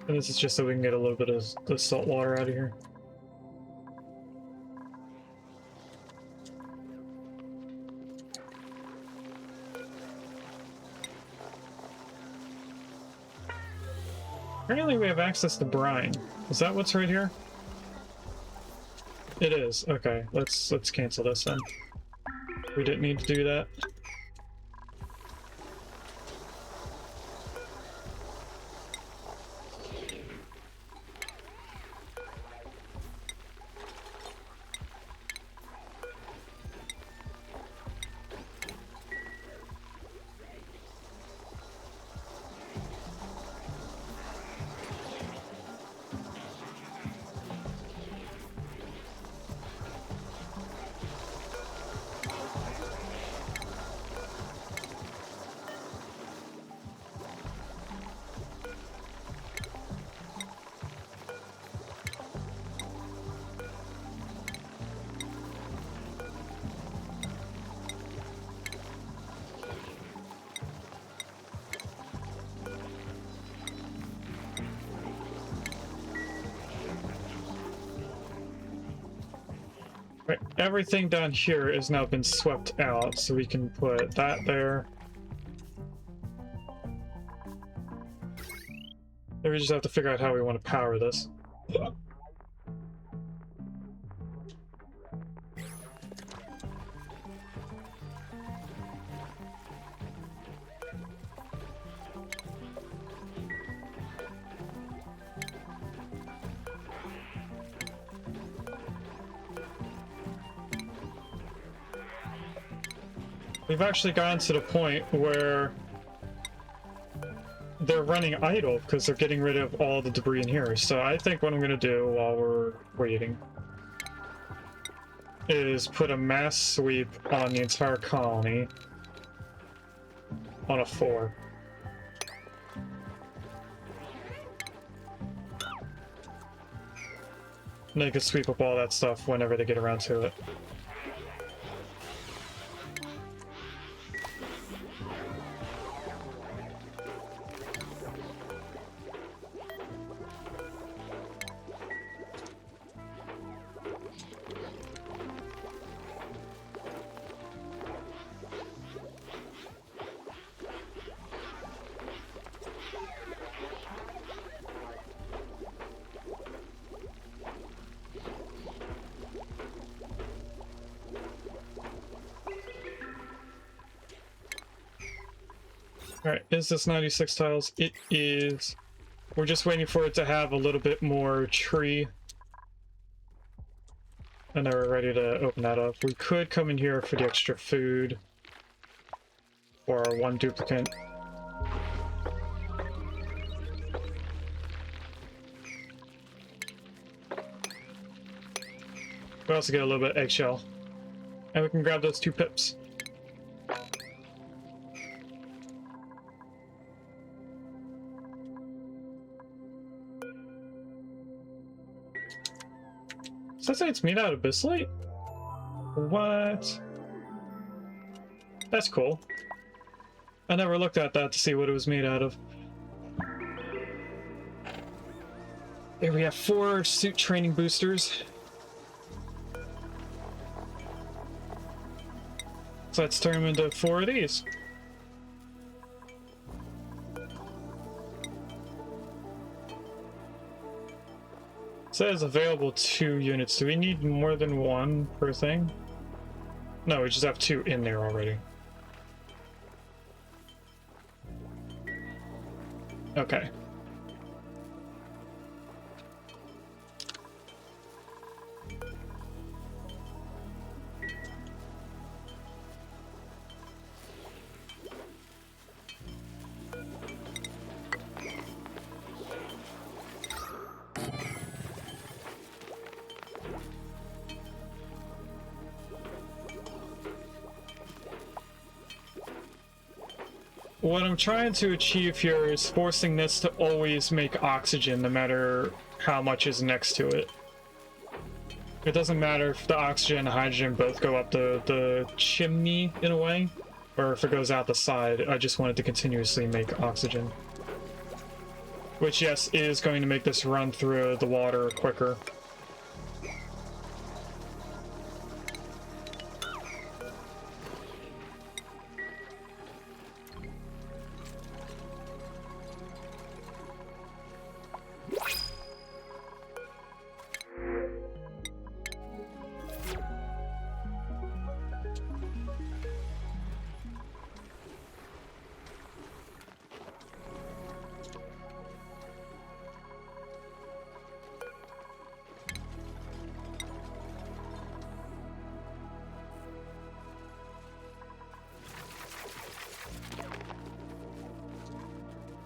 And this is just so we can get a little bit of the salt water out of here. Apparently we have access to brine. Is that what's right here? It is. Okay, let's cancel this then. We didn't need to do that. everything down here has now been swept out, so we can put that there. Then we just have to figure out how we want to power this. We've actually gotten to the point where they're running idle because they're getting rid of all the debris in here. So I think what I'm going to do while we're waiting is put a mass sweep on the entire colony on a 4. And they can sweep up all that stuff whenever they get around to it. Alright, is this 96 tiles? It is. We're just waiting for it to have a little bit more tree. And then we're ready to open that up. We could come in here for the extra food. Or our 1 duplicate. We also get a little bit of eggshell. And we can grab those 2 pips. Does that say it's made out of bislite? What? That's cool. I never looked at that to see what it was made out of. There we have 4 suit training boosters. So let's turn them into 4 of these. It says available 2 units. Do we need more than 1 per thing? No, we just have 2 in there already. Okay. What I'm trying to achieve here is forcing this to always make oxygen, no matter how much is next to it. It doesn't matter if the oxygen and hydrogen both go up the chimney, in a way, or if it goes out the side. I just want it to continuously make oxygen. Which, yes, is going to make this run through the water quicker.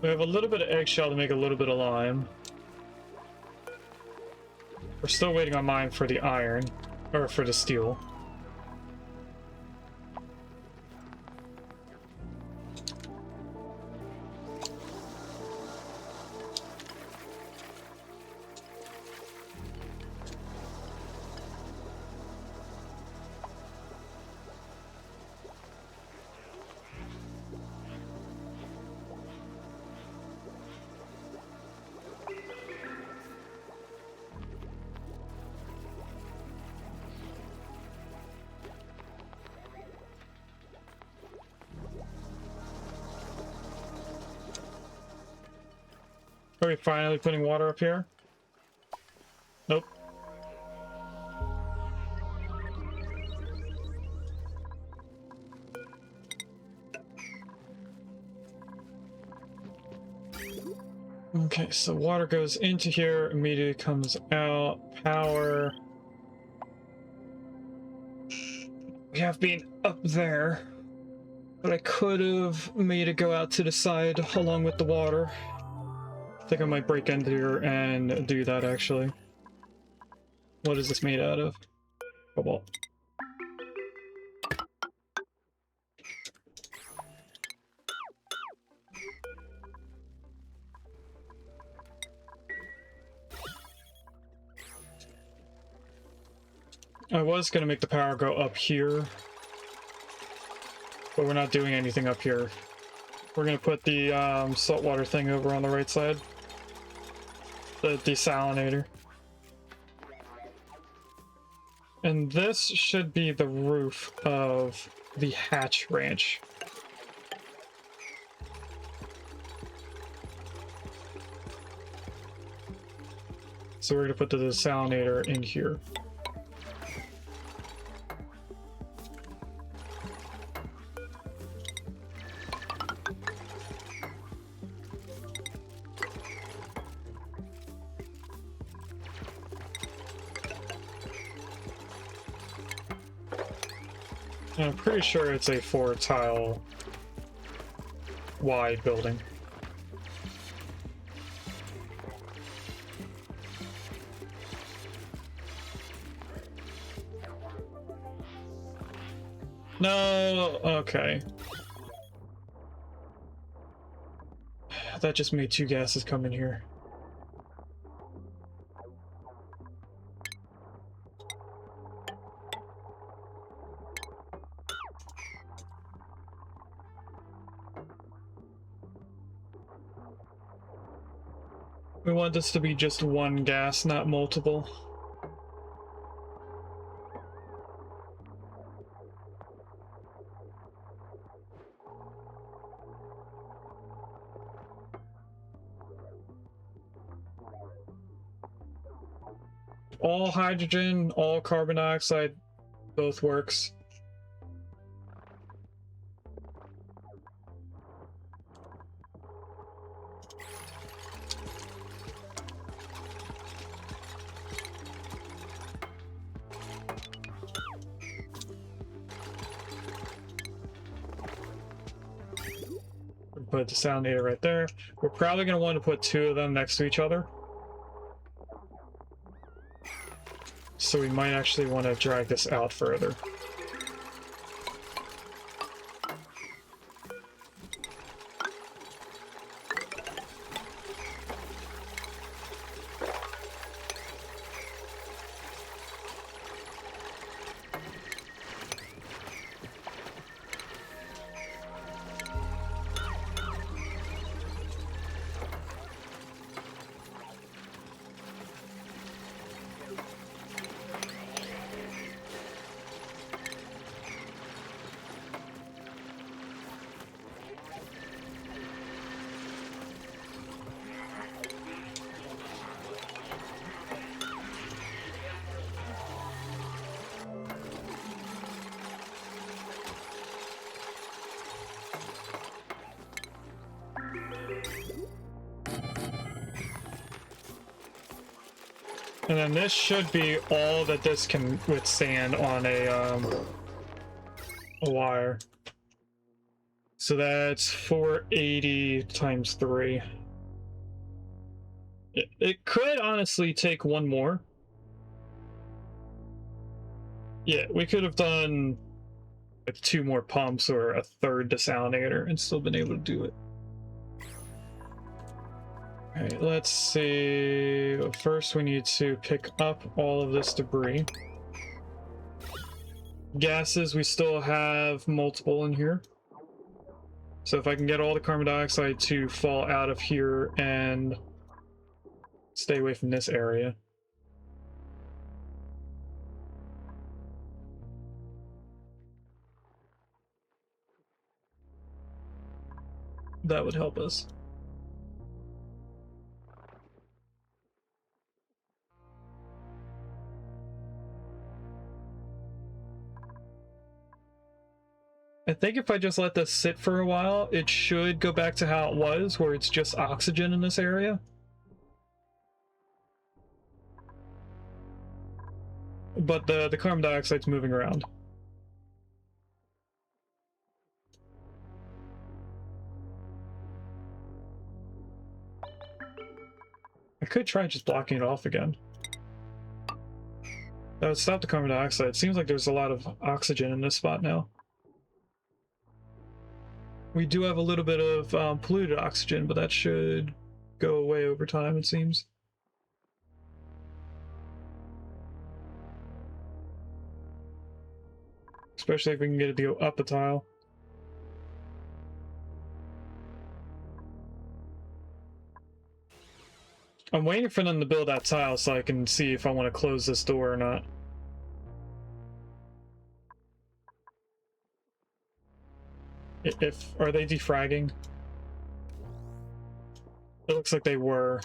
We have a little bit of eggshell to make a little bit of lime. We're still waiting on mine for the iron, or for the steel. Are we finally putting water up here? Nope. Okay, so water goes into here, immediately comes out. Power. We have been up there, but I could have made it go out to the side along with the water. I think I might break into here and do that actually. What is this made out of? Cobalt. I was gonna make the power go up here, but we're not doing anything up here. We're gonna put the saltwater thing over on the right side. The desalinator. And this should be the roof of the hatch ranch. So we're gonna put the desalinator in here. And I'm pretty sure it's a 4-tile wide building. No, okay. That just made 2 gases come in here. We want this to be just 1 gas, not multiple. All hydrogen, all carbon dioxide, both works. Put the desalinator right there. We're probably going to want to put 2 of them next to each other. So we might actually want to drag this out further. And then this should be all that this can withstand on a wire. So that's 480 times 3. It could honestly take 1 more. Yeah, we could have done like 2 more pumps or a 3rd desalinator and still been able to do it. Alright, let's see. First, we need to pick up all of this debris. Gases, we still have multiple in here. So if I can get all the carbon dioxide to fall out of here and stay away from this area. That would help us. I think if I just let this sit for a while, it should go back to how it was, where it's just oxygen in this area. But the carbon dioxide's moving around. I could try just blocking it off again. That would stop the carbon dioxide. It seems like there's a lot of oxygen in this spot now. We do have a little bit of polluted oxygen, but that should go away over time, it seems. Especially if we can get it to go up a tile. I'm waiting for them to build that tile so I can see if I want to close this door or not. Are they defragging? It looks like they were.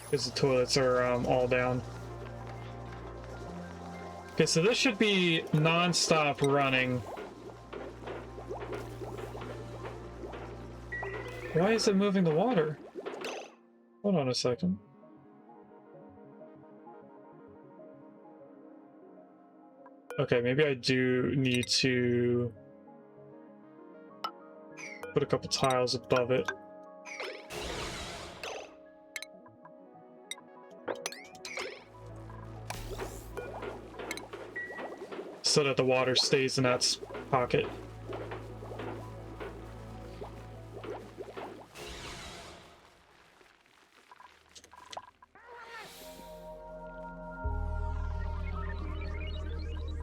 Because the toilets are all down. Okay, so this should be non-stop running. Why is it moving the water? Hold on a second. Okay, maybe I do need to put a couple tiles above it. So that the water stays in that pocket.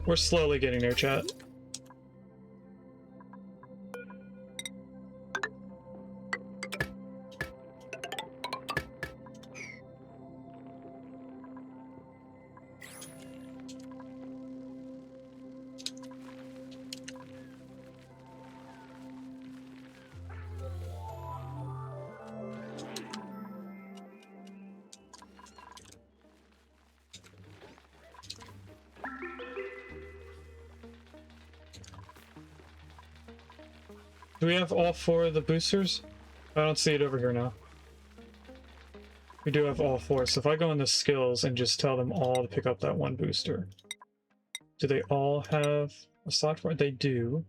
We're slowly getting there, chat. Do we have all 4 of the boosters? I don't see it over here now. We do have all 4, so if I go into skills and just tell them all to pick up that 1 booster. Do they all have a slot for it? They do.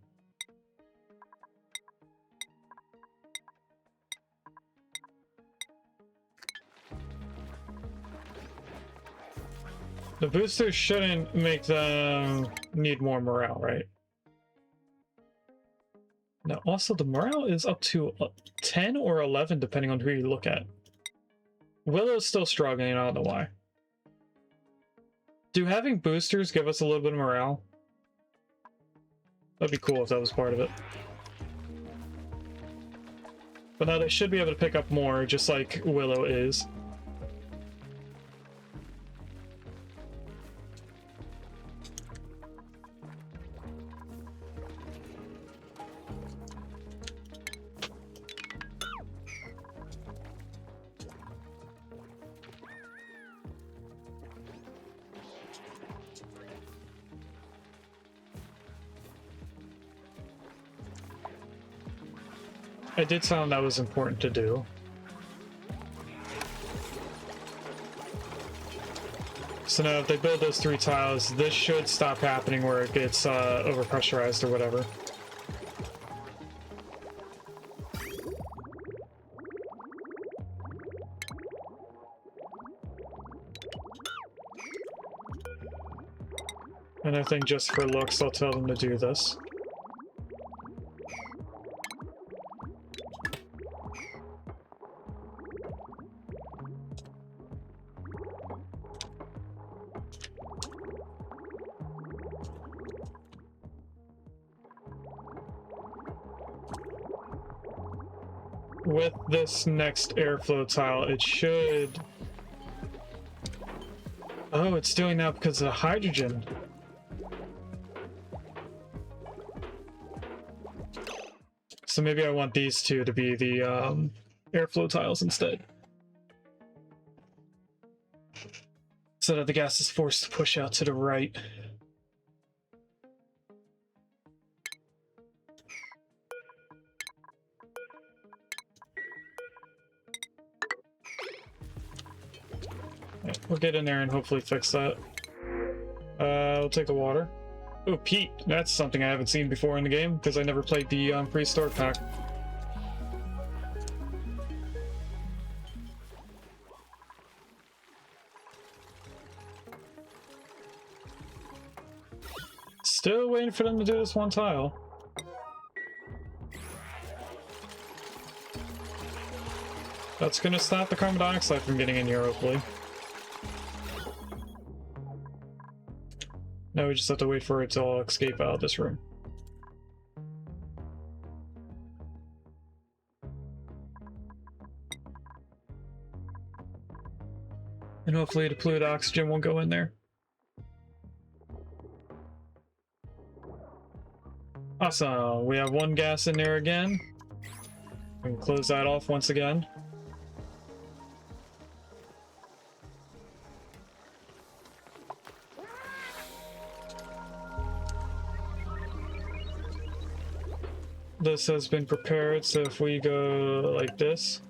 The boosters shouldn't make them need more morale, right? Now, also, the morale is up to 10 or 11, depending on who you look at. Willow's still struggling, I don't know why. Do having boosters give us a little bit of morale? That'd be cool if that was part of it. But now they should be able to pick up more, just like Willow is. I did sound that was important to do. So now if they build those 3 tiles, this should stop happening where it gets overpressurized or whatever. And I think just for looks, I'll tell them to do this. With this next airflow tile, it should... Oh, it's doing that because of the hydrogen. So maybe I want these 2 to be the airflow tiles instead. So that the gas is forced to push out to the right. We'll get in there and hopefully fix that. We'll take the water. Oh, peat. That's something I haven't seen before in the game because I never played the prehistoric pack. Still waiting for them to do this one tile. That's gonna stop the carbon dioxide from getting in here, hopefully. Now we just have to wait for it to all escape out of this room. And hopefully the polluted oxygen won't go in there. Awesome, we have one gas in there again. We can close that off once again. This has been prepared, so if we go like this,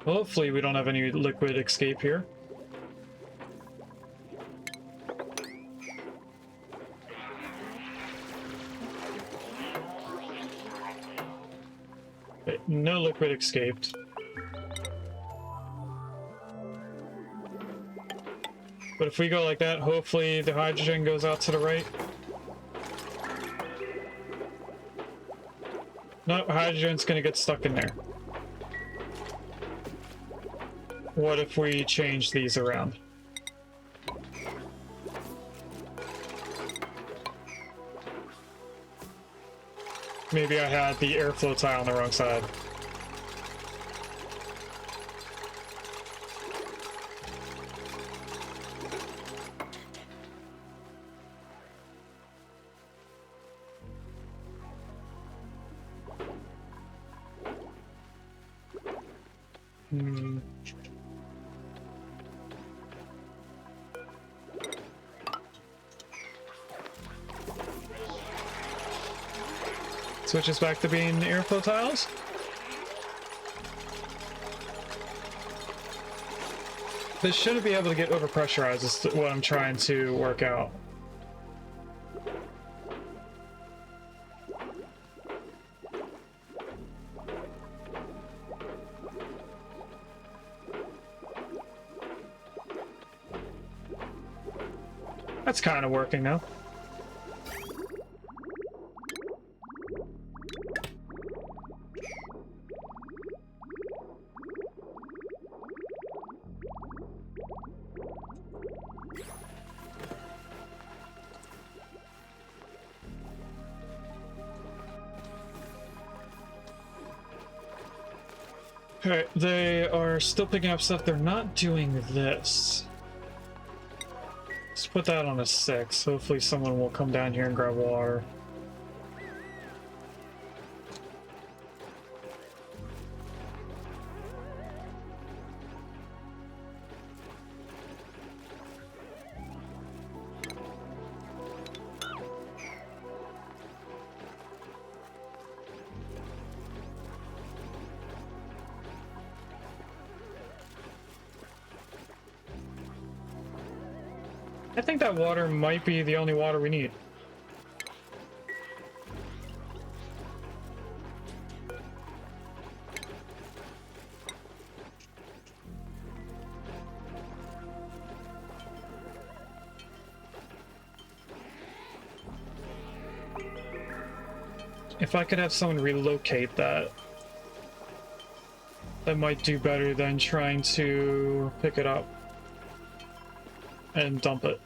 hopefully we don't have any liquid escape here. Okay, no liquid escaped. But if we go like that, hopefully the hydrogen goes out to the right. No, hydrogen's gonna get stuck in there. What if we change these around? Maybe I had the airflow tile on the wrong side. Switches back to being airflow tiles. This shouldn't be able to get overpressurized, is what I'm trying to work out. That's kind of working now. Alright, they are still picking up stuff. They're not doing this. Let's put that on a 6. Hopefully someone will come down here and grab water. I think that water might be the only water we need. If I could have someone relocate that, that might do better than trying to pick it up and dump it.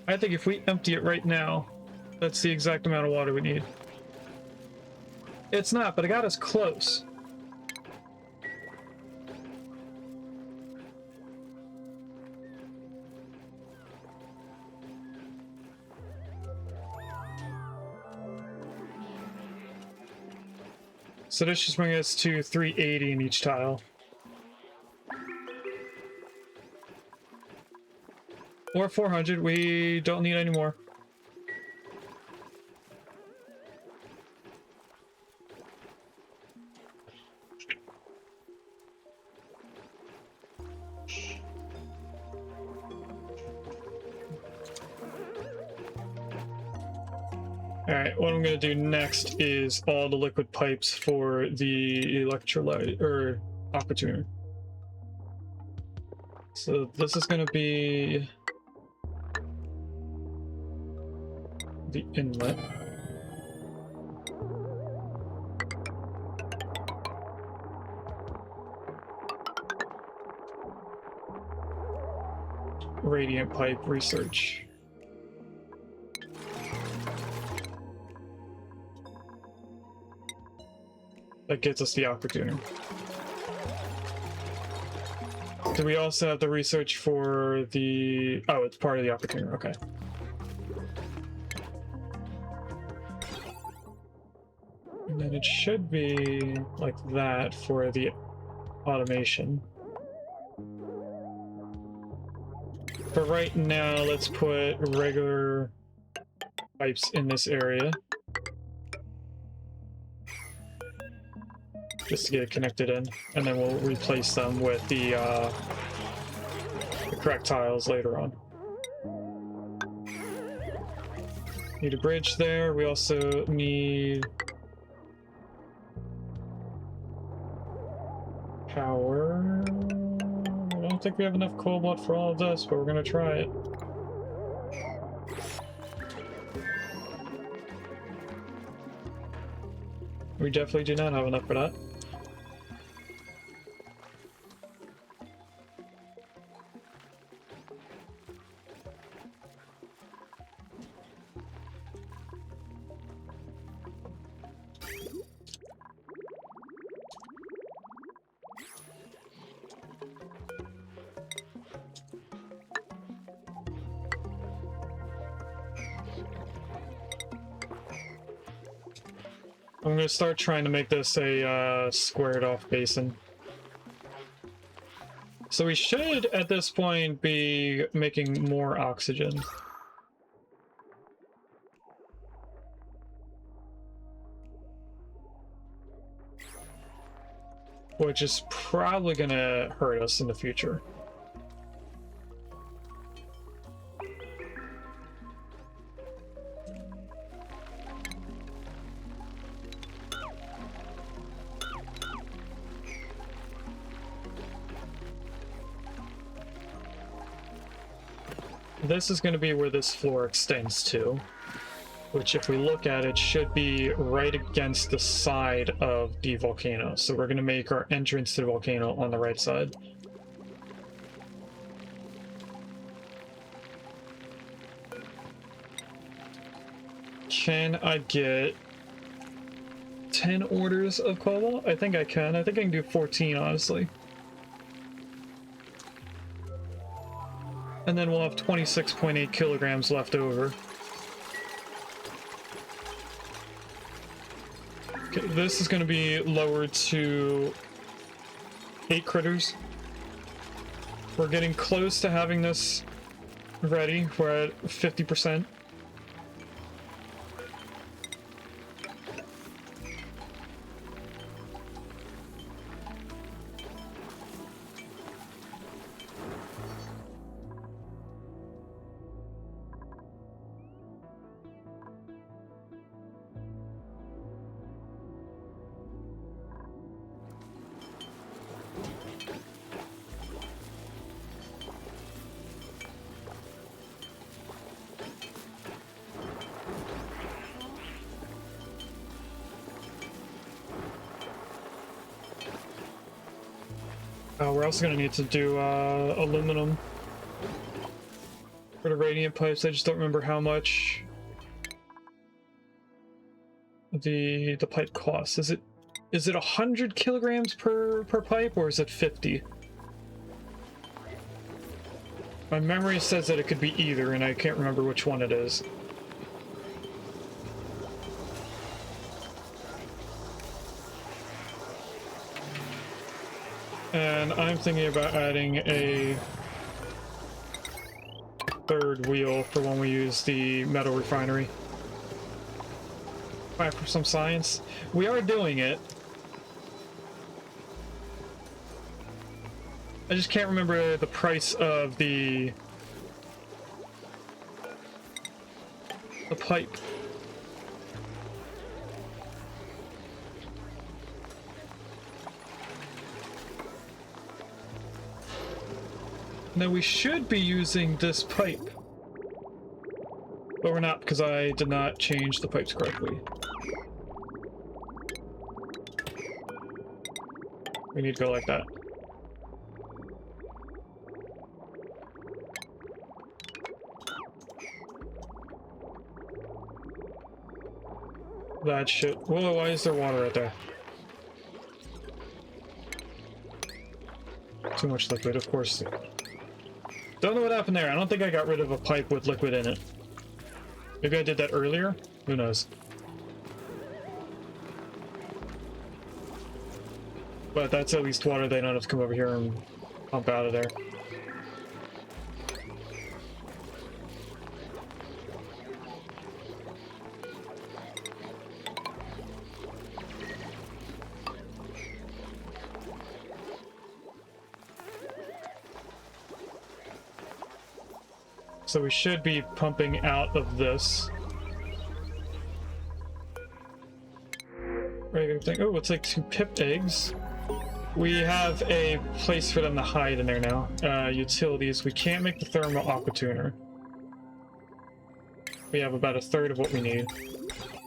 I think if we empty it right now, that's the exact amount of water we need. It's not, but it got us close. So this just brings us to 380 in each tile. Or 400. We don't need any more. Alright, what I'm going to do next is all the liquid pipes for the electrolyte, or aqua tuner. So this is going to be the inlet. Radiant pipe research. That gets us the aqua tuner. Do we also have the research for the... Oh, it's part of the aqua tuner, okay. And then it should be like that for the automation. For right now, let's put regular pipes in this area. Just to get it connected in, and then we'll replace them with the correct tiles later on. Need a bridge there. We also need power. I don't think we have enough cobalt for all of this, but we're gonna try it. We definitely do not have enough for that. I'm gonna start trying to make this a squared off basin. So we should, at this point, be making more oxygen. Which is probably gonna hurt us in the future. This is going to be where this floor extends to, which if we look at it should be right against the side of the volcano. So we're going to make our entrance to the volcano on the right side. Can I get 10 orders of cobalt? I think I can. I think I can do 14, honestly. And then we'll have 26.8 kilograms left over. Okay, this is going to be lowered to 8 critters. We're getting close to having this ready. We're at 50%. We're also going to need to do aluminum for the radiant pipes. I just don't remember how much the pipe costs. Is it 100 kilograms per pipe, or is it 50? My memory says that it could be either, and I can't remember which one it is. And I'm thinking about adding a third wheel for when we use the metal refinery. Back for some science. We are doing it. I just can't remember the price of the pipe. Now we should be using this pipe, but we're not because I did not change the pipes correctly. We need to go like that. That shit. Whoa, why is there water right there? Too much liquid, of course. Don't know what happened there. I don't think I got rid of a pipe with liquid in it. Maybe I did that earlier? Who knows? But that's at least water they don't have to come over here and pump out of there. So we should be pumping out of this. Regular thing. Oh, it's like 2 pip eggs. We have a place for them to hide in there now. Utilities. We can't make the thermal aqua tuner. We have about a third of what we need.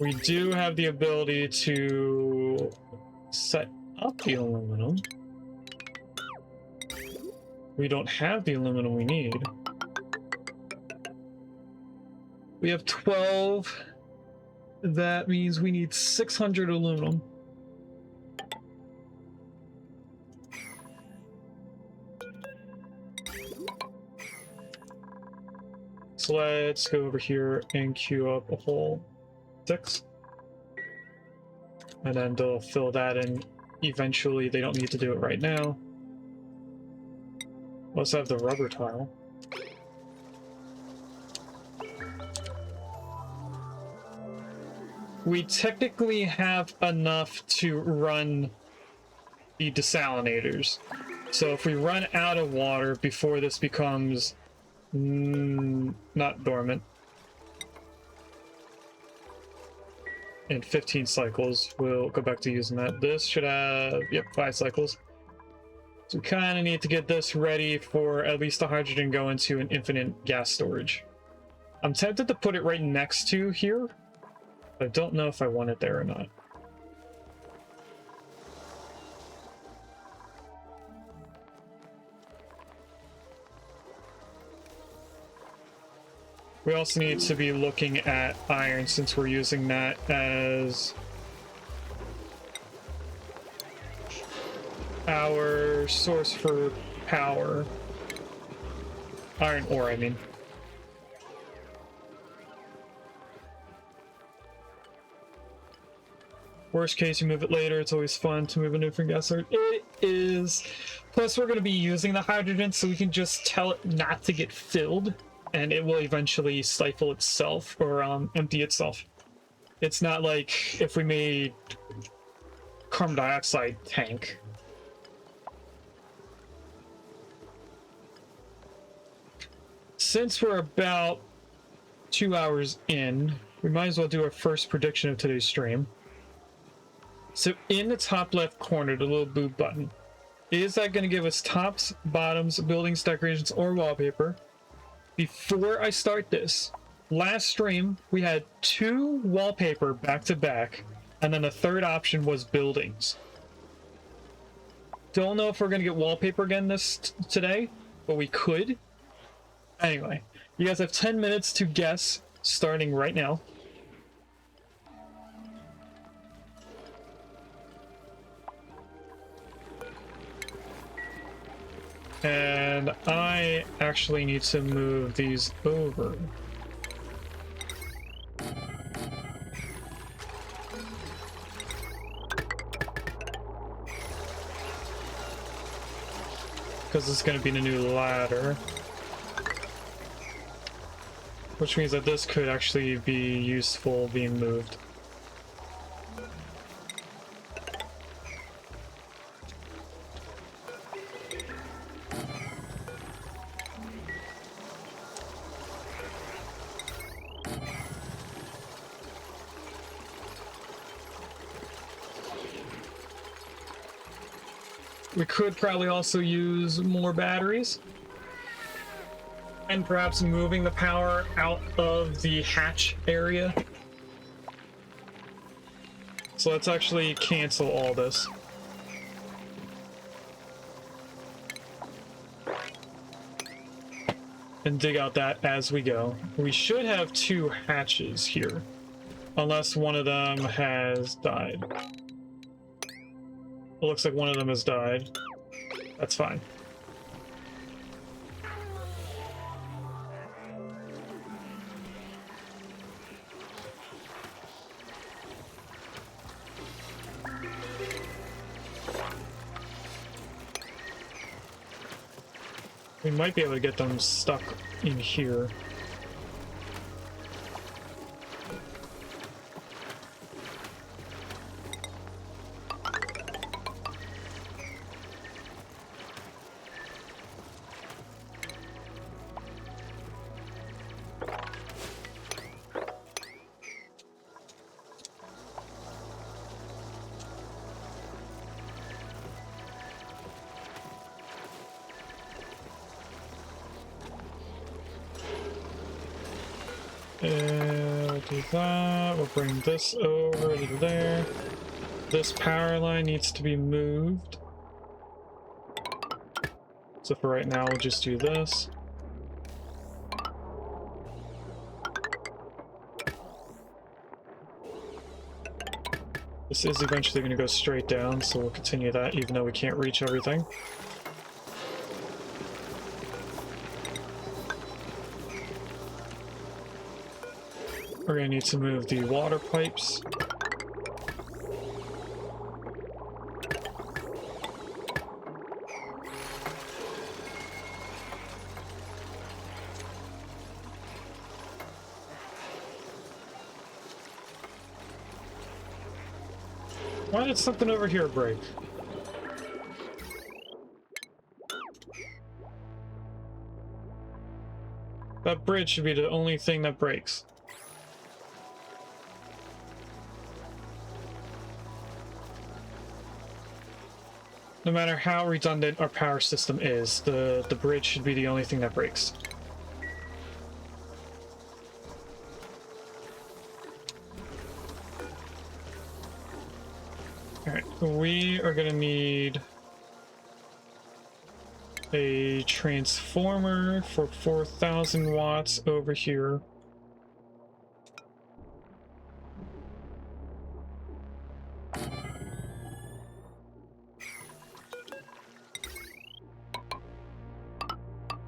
We do have the ability to set up the aluminum. We don't have the aluminum we need. We have 12. That means we need 600 aluminum. So let's go over here and queue up a whole 6. And then they'll fill that in eventually. They don't need to do it right now. Let's have the rubber tile. We technically have enough to run the desalinators. So if we run out of water before this becomes not dormant in 15 cycles, we'll go back to using that. This should have, yep, 5 cycles. So we kind of need to get this ready for at least the hydrogen go into an infinite gas storage. I'm tempted to put it right next to here. I don't know if I want it there or not. We also need to be looking at iron since we're using that as our source for power. Iron ore, I mean. Worst case, you move it later. It's always fun to move a different gas source. It is. Plus, we're going to be using the hydrogen, so we can just tell it not to get filled, and it will eventually stifle itself or empty itself. It's not like if we made carbon dioxide tank. Since we're about 2 hours in, we might as well do our first prediction of today's stream. So in the top left corner, the little boob button, is that going to give us tops, bottoms, buildings, decorations, or wallpaper? Before I start this, last stream, we had 2 wallpaper back to back, and then the third option was buildings. Don't know if we're going to get wallpaper again today, but we could. Anyway, you guys have 10 minutes to guess, starting right now. And I actually need to move these over. Because it's going to be the new ladder. which means that this could actually be useful being moved. We could probably also use more batteries. And perhaps moving the power out of the hatch area. So let's actually cancel all this. And dig out that as we go. We should have 2 hatches here. Unless one of them has died. It looks like one of them has died. That's fine. We might be able to get them stuck in here. We'll do that. We'll bring this over to there. This power line needs to be moved. So for right now, we'll just do this. This is eventually going to go straight down, so we'll continue that even though we can't reach everything. We're going to need to move the water pipes. Why did something over here break? That bridge should be the only thing that breaks. No matter how redundant our power system is, the bridge should be the only thing that breaks. Alright, we are gonna need a transformer for 4,000 watts over here.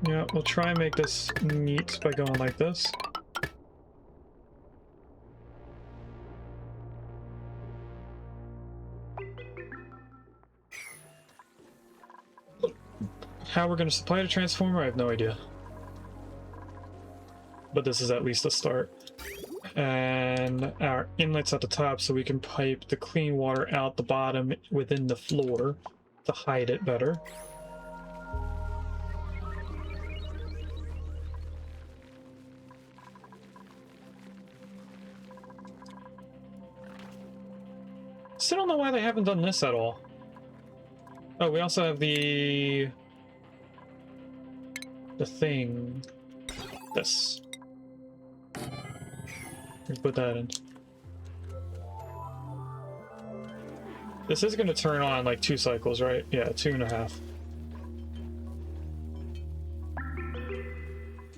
Yeah, we'll try and make this neat by going like this. How we're going to supply the transformer, I have no idea. But this is at least a start. And our inlets at the top so we can pipe the clean water out the bottom within the floor to hide it better. Still don't know why they haven't done this at all. Oh, we also have the thing. This. We put that in. This is going to turn on like 2 cycles, right? Yeah, 2.5.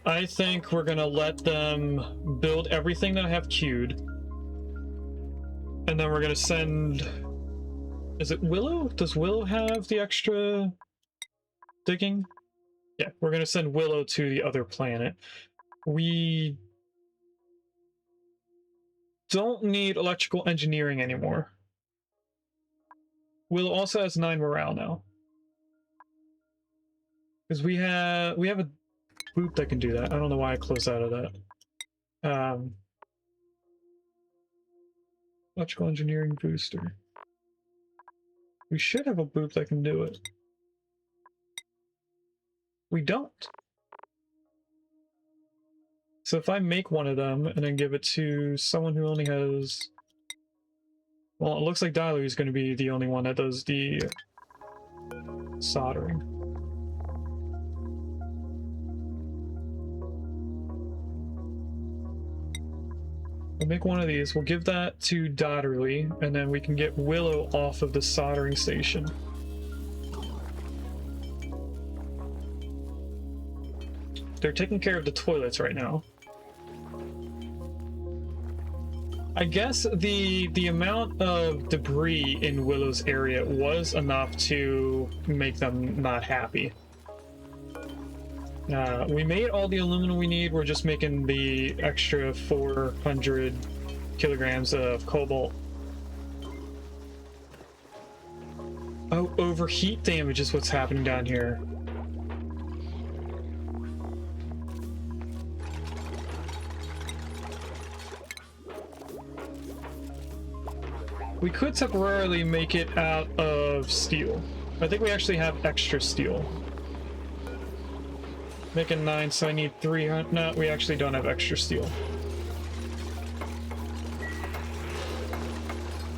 I think we're going to let them build everything that I have queued. And then we're going to send... Is it Willow? Does Willow have the extra digging? Yeah, we're going to send Willow to the other planet. We don't need electrical engineering anymore. Willow also has 9 morale now. Because we have a boot that can do that. I don't know why I closed out of that. Electrical engineering booster. We should have a boop that can do it. We don't. So if I make one of them and then give it to someone who only has... Well, it looks like Dalu is going to be the only one that does the soldering. We'll make one of these. We'll give that to Dotterly, and then we can get Willow off of the soldering station. They're taking care of the toilets right now. I guess the amount of debris in Willow's area was enough to make them not happy. We made all the aluminum we need. We're just making the extra 400 kilograms of cobalt. Oh, overheat damage is what's happening down here. We could temporarily make it out of steel. I think we actually have extra steel. Making 9, so I need 300. No, we actually don't have extra steel.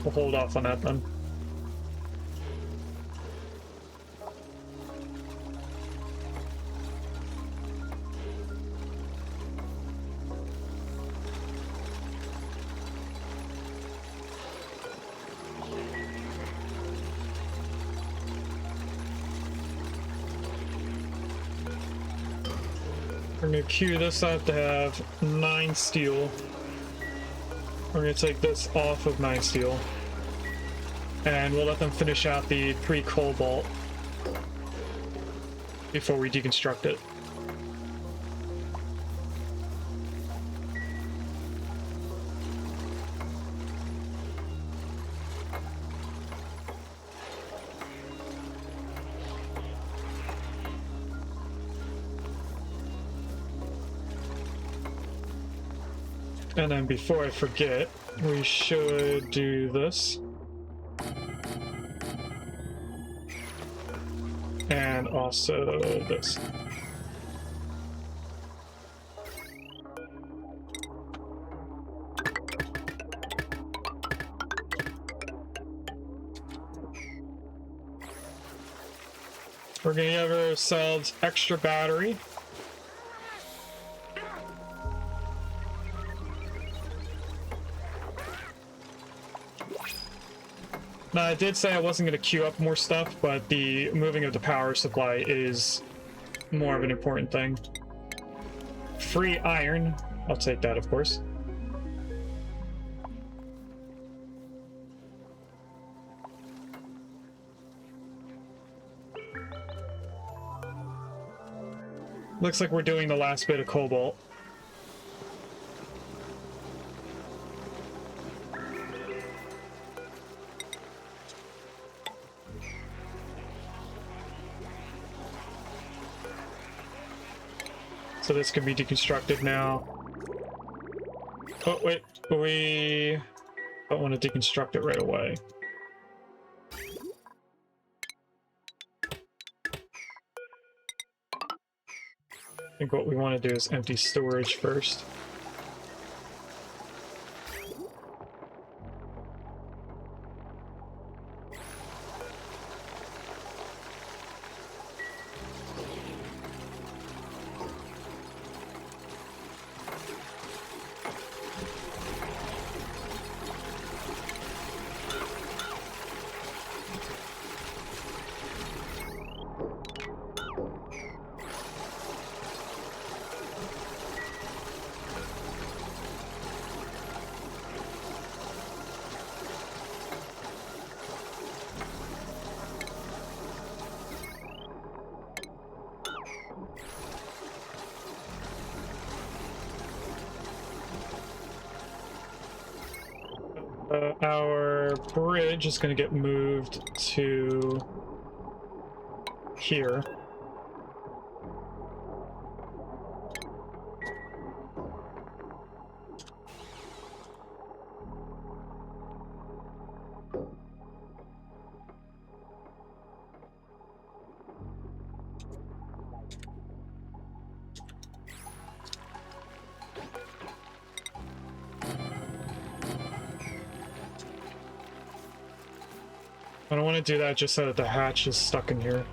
We'll hold off on that then. We're going to queue this up to have 9 steel. We're going to take this off of 9 steel. And we'll let them finish out the 3 cobalt before we deconstruct it. And then before I forget, we should do this. And also this. We're gonna give ourselves extra battery. Now, I did say I wasn't going to queue up more stuff, but the moving of the power supply is more of an important thing. Free iron. I'll take that, of course. Looks like we're doing the last bit of cobalt. So this can be deconstructed now. Oh, wait. We don't want to deconstruct it right away. I think what we want to do is empty storage first. Our bridge is going to get moved to here. don't want to do that just so that the hatch is stuck in here.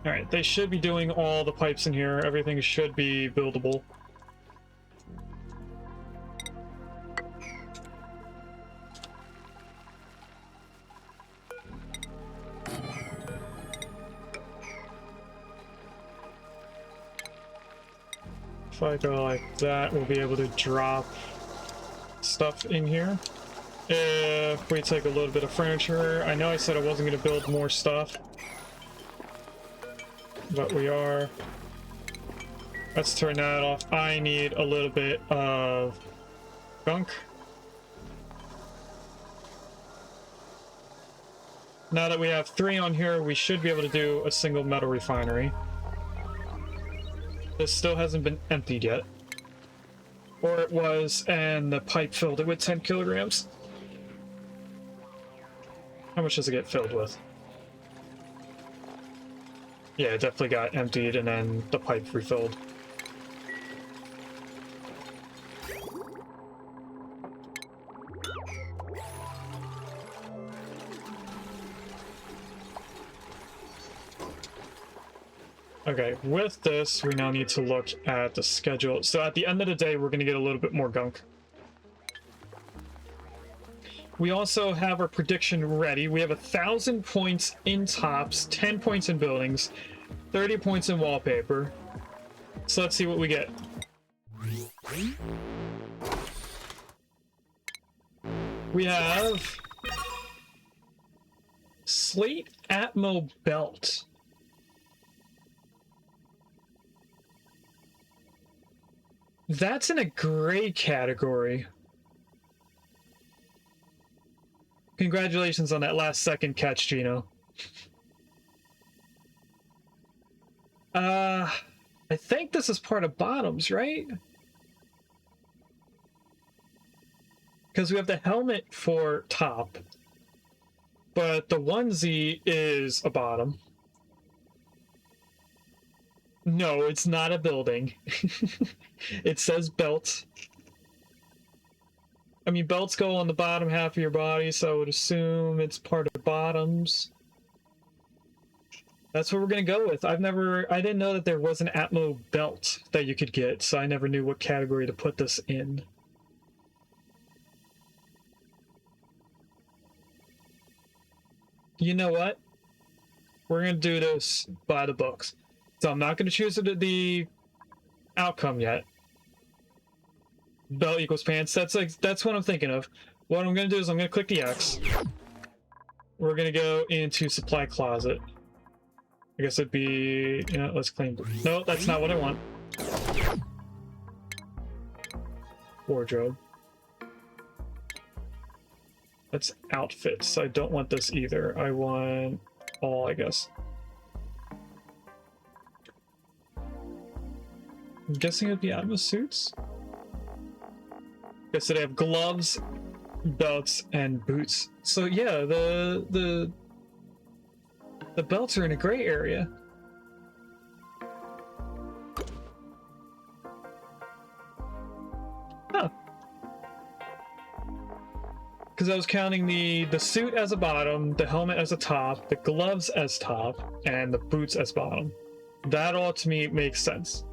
Alright, they should be doing all the pipes in here. Everything should be buildable. If I go like that, we'll be able to drop stuff in here. If we take a little bit of furniture, I know I said I wasn't going to build more stuff, but we are. Let's turn that off. I need a little bit of gunk. Now that we have 3 on here, we should be able to do a single metal refinery. This still hasn't been emptied yet. Or it was, and the pipe filled it with 10 kilograms. How much does it get filled with? Yeah, it definitely got emptied and then the pipe refilled. Okay, with this, we now need to look at the schedule. So at the end of the day, we're going to get a little bit more gunk. We also have our prediction ready. We have 1,000 points in tops, 10 points in buildings, 30 points in wallpaper. So let's see what we get. We have Slate Atmo Belt. That's in a gray category. Congratulations on that last second catch, Gino. I think this is part of bottoms, right? Because we have the helmet for top, but the onesie is a bottom. No, it's not a building. It says belt. I mean, belts go on the bottom half of your body, so I would assume it's part of bottoms. That's what we're gonna go with. I didn't know that there was an Atmo belt that you could get, so I never knew what category to put this in. You know what? We're gonna do this by the books. So I'm not gonna choose the outcome yet. Belt equals pants. That's what I'm thinking of. What I'm gonna do is I'm gonna click the X. We're gonna go into supply closet. I guess it'd be, you know, let's claim. No, that's not what I want. Wardrobe. That's outfits. I don't want this either. I want all, I guess. I'm guessing it'd be Atmos suits. Okay, so they have gloves, belts, and boots. So yeah, the belts are in a gray area. Huh. Because I was counting the suit as a bottom, the helmet as a top, the gloves as top, and the boots as bottom. That all to me makes sense.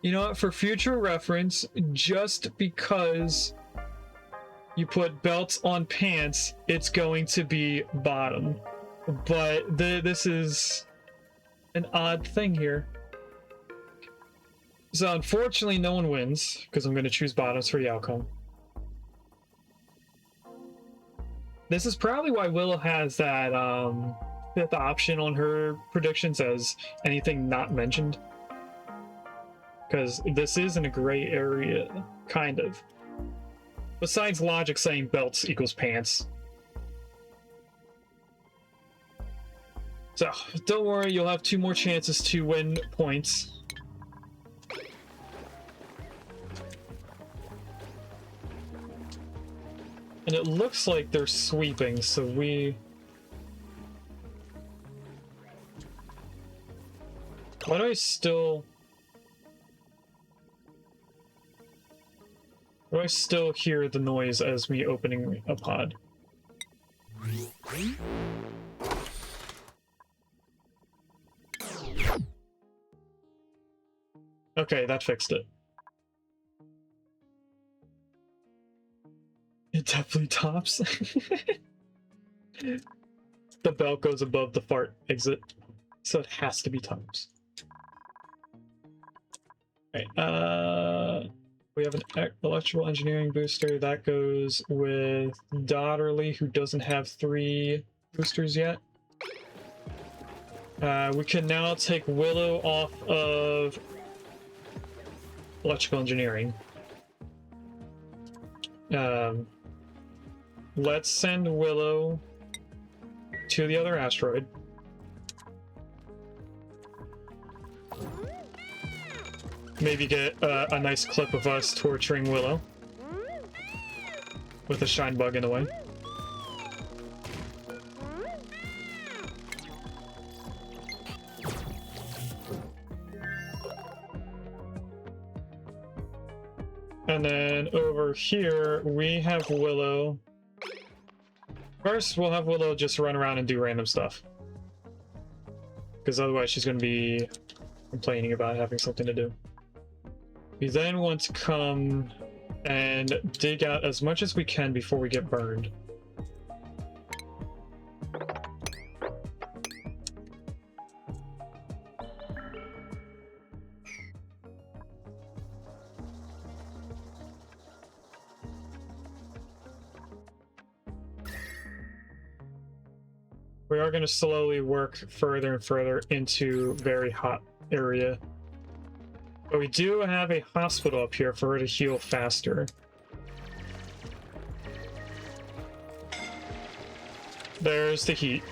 You know what, for future reference, just because you put belts on pants, it's going to be bottom. But this is an odd thing here. So unfortunately, no one wins, because I'm going to choose bottoms for the outcome. This is probably why Willow has that fifth option on her predictions as anything not mentioned. Because this is in a gray area, kind of. Besides logic saying belts equals pants. So, don't worry, you'll have 2 more chances to win points. And it looks like they're sweeping, so we... Why do I still... Do I still hear the noise as me opening a pod? Okay, that fixed it. It definitely tops. The belt goes above the fart exit, so it has to be tops. Right, we have an electrical engineering booster that goes with Dotterly, who doesn't have 3 boosters yet. We can now take Willow off of electrical engineering. Let's send Willow to the other asteroid. Maybe get a nice clip of us torturing Willow with a shine bug in the way. And then over here, we have Willow. First, we'll have Willow just run around and do random stuff. Because otherwise she's going to be complaining about having something to do. We then want to come and dig out as much as we can before we get burned. We are going to slowly work further and further into very hot area. But we do have a hospital up here for her to heal faster. There's the heat.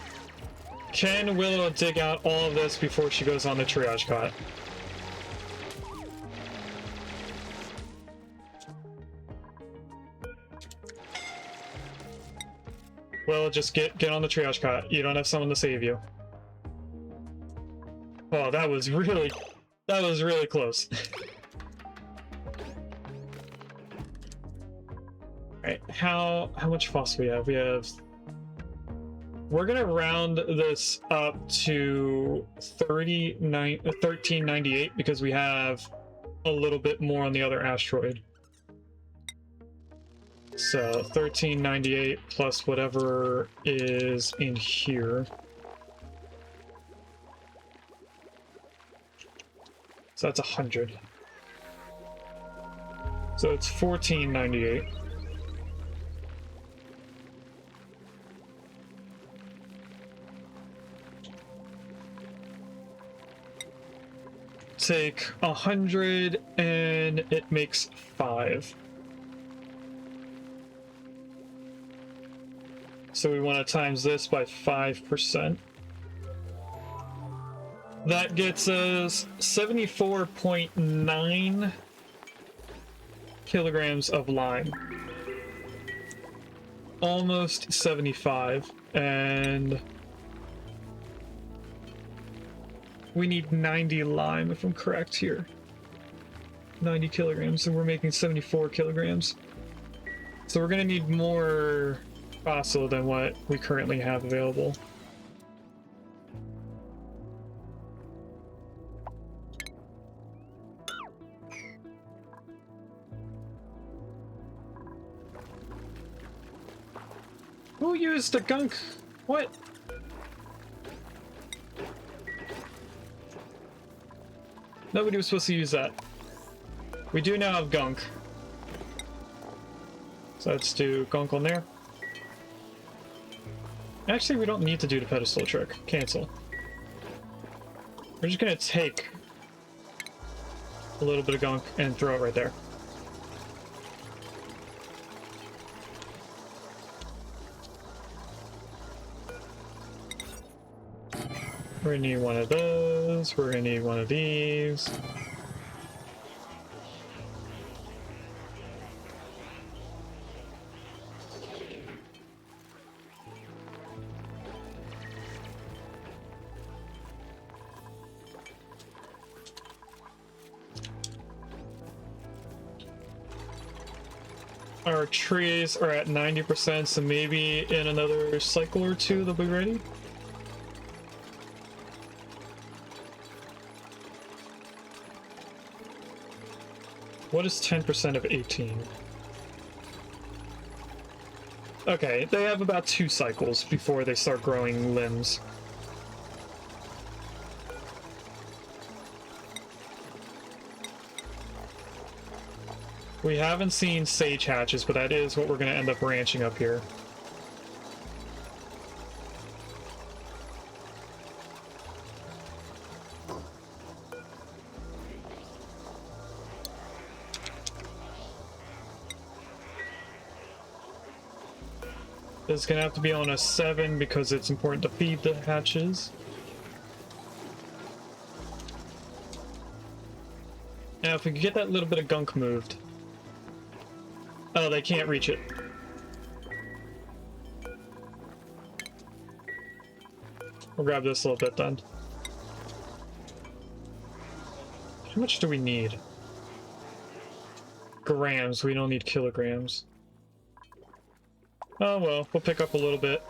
Can Willow dig out all of this before she goes on the triage cot? Well, just get on the triage cot. You don't have someone to save you. Oh, that was really close. Alright, how much phos do we have? We're gonna round this up to 1398 because we have a little bit more on the other asteroid. So 1398 plus whatever is in here. So that's 100. So it's 1498. Take 100 and it makes 5. So we want to times this by 5%. That gets us 74.9 kilograms of lime. Almost 75. And we need 90 lime if I'm correct here. 90 kilograms, and we're making 74 kilograms. So we're gonna need more fossil than what we currently have available. Who used the gunk? What? Nobody was supposed to use that. We do now have gunk. So let's do gunk on there. Actually, we don't need to do the pedestal trick. Cancel. We're just gonna take a little bit of gunk and throw it right there. We're gonna need one of those. We're gonna need one of these. Our trees are at 90%, so maybe in another cycle or two they'll be ready. What is 10% of 18? Okay, they have about 2 cycles before they start growing limbs. We haven't seen sage hatches, but that is what we're going to end up ranching up here. It's going to have to be on a 7 because it's important to feed the hatches. Now, if we could get that little bit of gunk moved. Oh, they can't reach it. We'll grab this a little bit then. How much do we need? Grams. We don't need kilograms. Oh well, we'll pick up a little bit.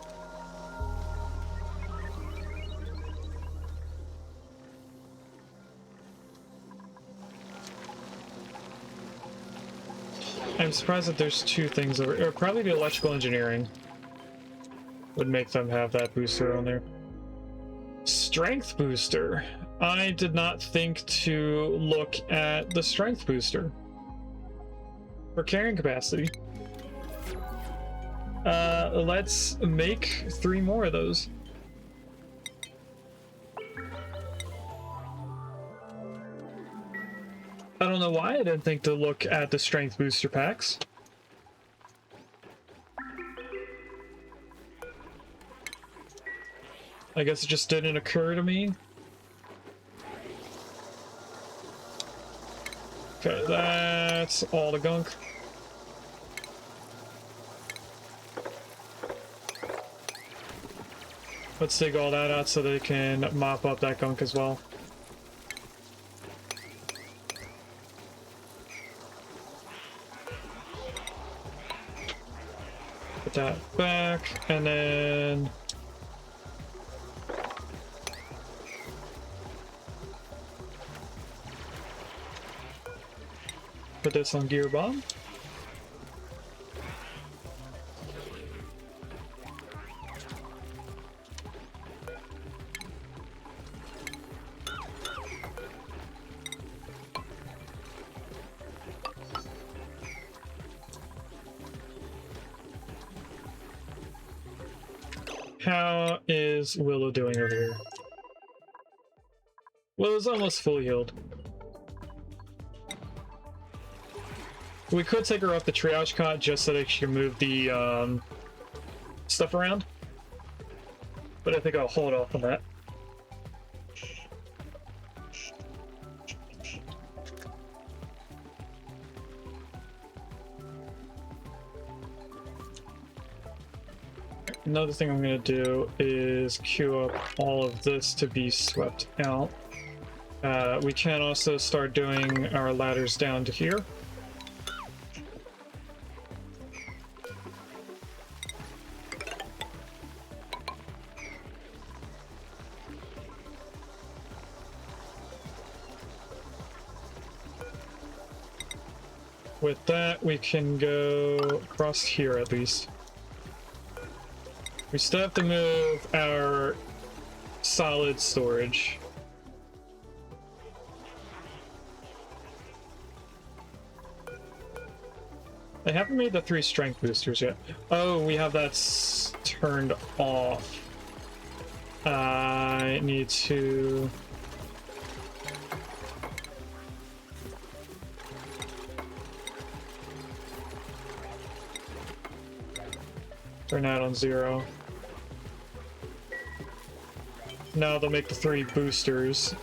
I'm surprised that there's 2 things over, or probably the electrical engineering would make them have that booster on there. Strength booster. I did not think to look at the strength booster for carrying capacity. Let's make 3 more of those. I don't know why I didn't think to look at the strength booster packs. I guess it just didn't occur to me. Okay, that's all the gunk. Let's dig all that out so they can mop up that gunk as well. Put that back, and then put this on gear bomb. How is Willow doing over here? Willow's almost fully healed. We could take her up the triage cot just so that she can move the stuff around, but I think I'll hold off on that. Another thing I'm going to do is queue up all of this to be swept out. We can also start doing our ladders down to here. With that, we can go across here at least. We still have to move our solid storage. They haven't made the 3 strength boosters yet. Oh, we have that turned off. I need to... turn that on 0. Now they'll make the 3 boosters.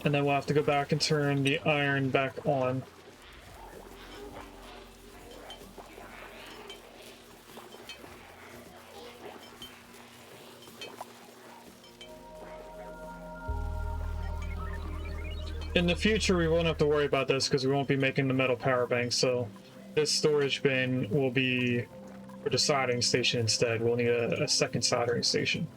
And then we'll have to go back and turn the iron back on. In the future, we won't have to worry about this because we won't be making the metal power bank, so this storage bin will be for the soldering station instead. We'll need a second soldering station.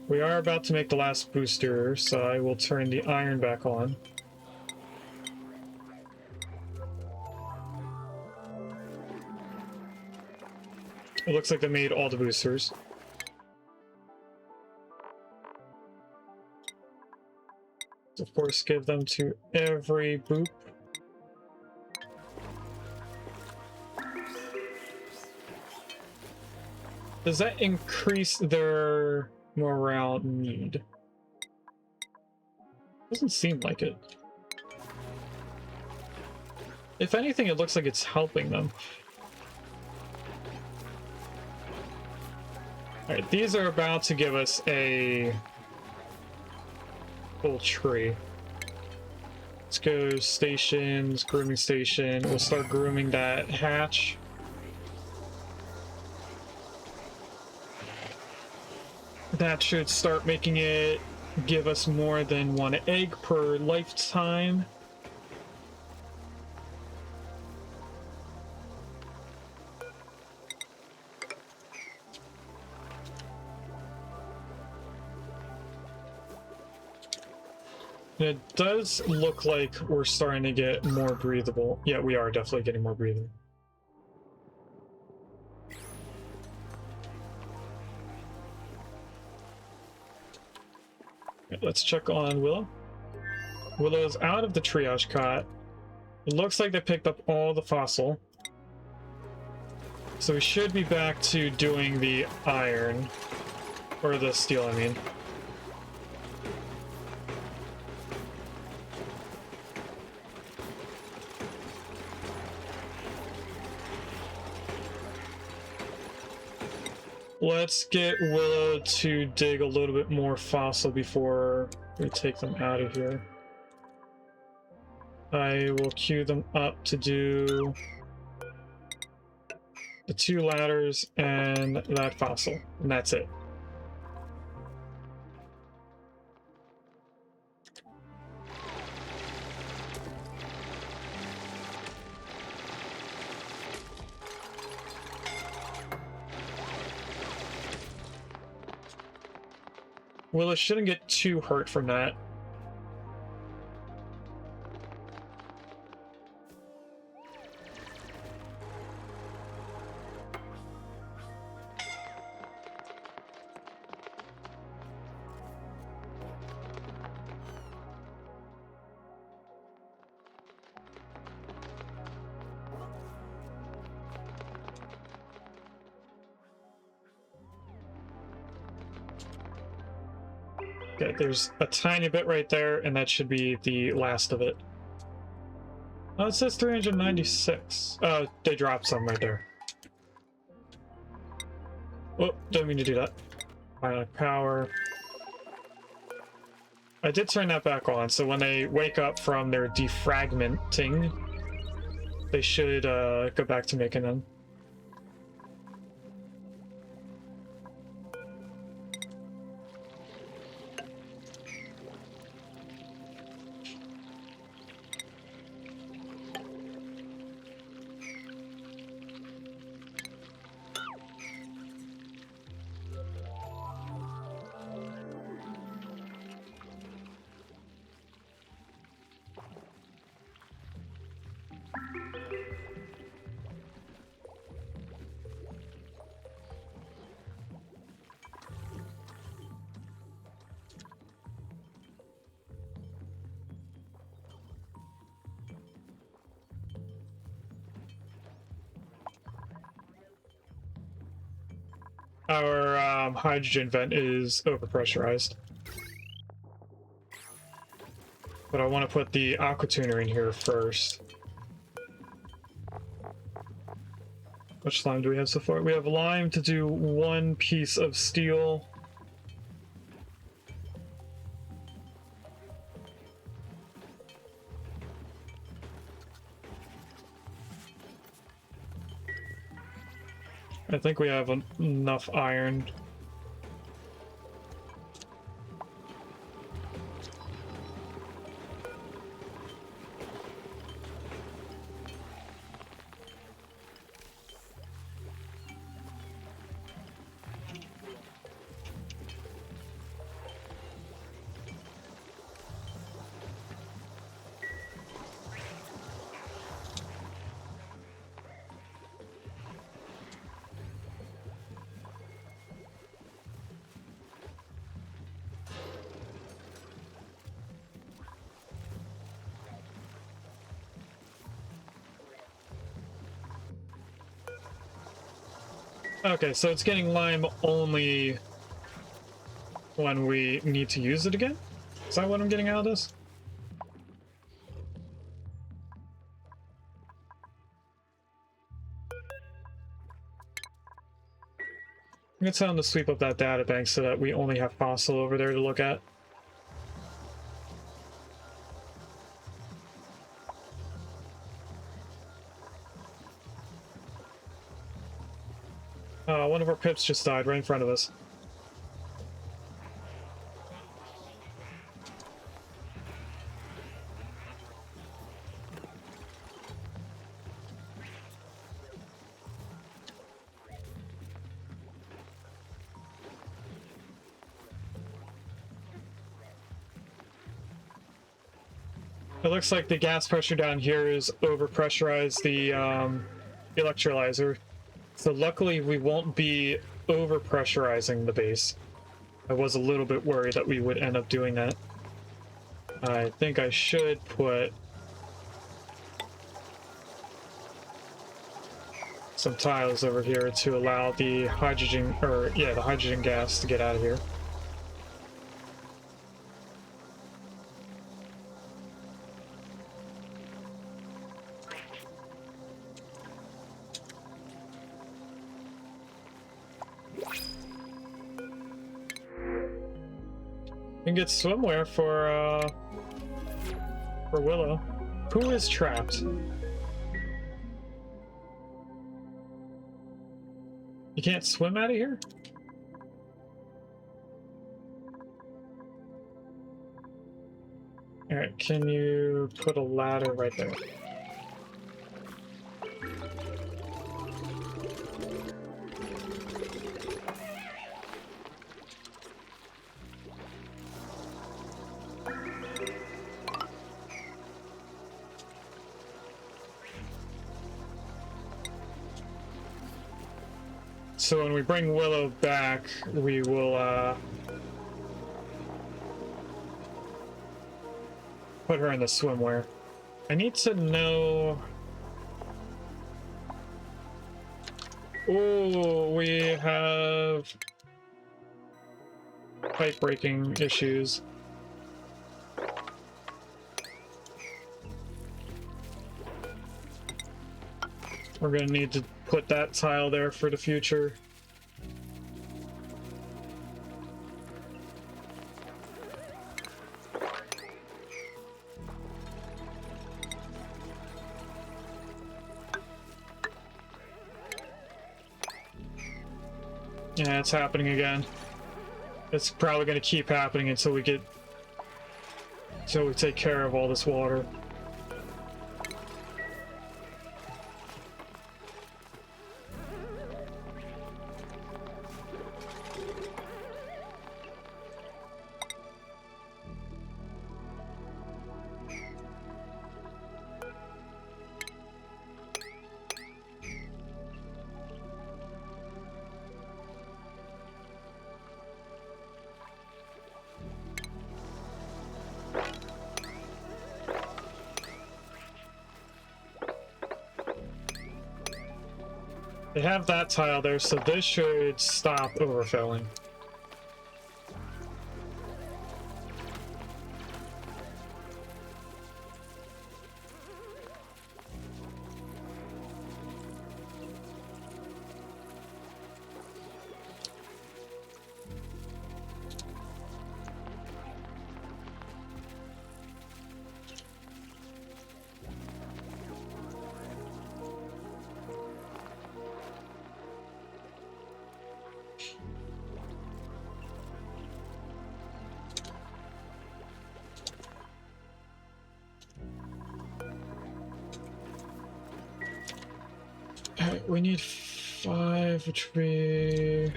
We are about to make the last booster, so I will turn the iron back on. It looks like they made all the boosters. Of course, give them to every boop. Does that increase their morale need? Doesn't seem like it. If anything, it looks like it's helping them. Alright, these are about to give us a full tree. Let's go stations, grooming station. We'll start grooming that hatch. That should start making it give us more than 1 egg per lifetime. It does look like we're starting to get more breathable. Yeah, we are definitely getting more breathable. Okay, let's check on Willow. Willow's out of the triage cot. It looks like they picked up all the fossil. So we should be back to doing the iron. Or the steel, I mean. Let's get Willow to dig a little bit more fossil before we take them out of here. I will queue them up to do the 2 ladders and that fossil, and that's it. Willow shouldn't get too hurt from that. Okay, there's a tiny bit right there, and that should be the last of it. Oh, it says 396. Oh, they dropped some right there. Oh, didn't mean to do that. Bionic power. I did turn that back on, so when they wake up from their defragmenting, they should go back to making them. Our hydrogen vent is overpressurized. But I want to put the aqua tuner in here first. much lime do we have so far? We have lime to do 1 piece of steel. I think we have enough iron. Okay, so it's getting lime only when we need to use it again? Is that what I'm getting out of this? I'm gonna tell him to sweep up that data bank so that we only have fossil over there to look at. One of our pips just died right in front of us. It looks like the gas pressure down here is overpressurized the electrolyzer. So luckily we won't be overpressurizing the base. I was a little bit worried that we would end up doing that. I think I should put some tiles over here to allow the hydrogen, or yeah, the hydrogen gas to get out of here. We can get swimwear for Willow. Who is trapped? You can't swim out of here? Alright, can you put a ladder right there? So when we bring Willow back, we will put her in the swimwear. I need to know... Oh, we have pipe breaking issues. We're gonna need to put that tile there for the future. Yeah, it's happening again. It's probably gonna keep happening until we take care of all this water. They have that tile there, so this should stop overfilling. We need 5, which we...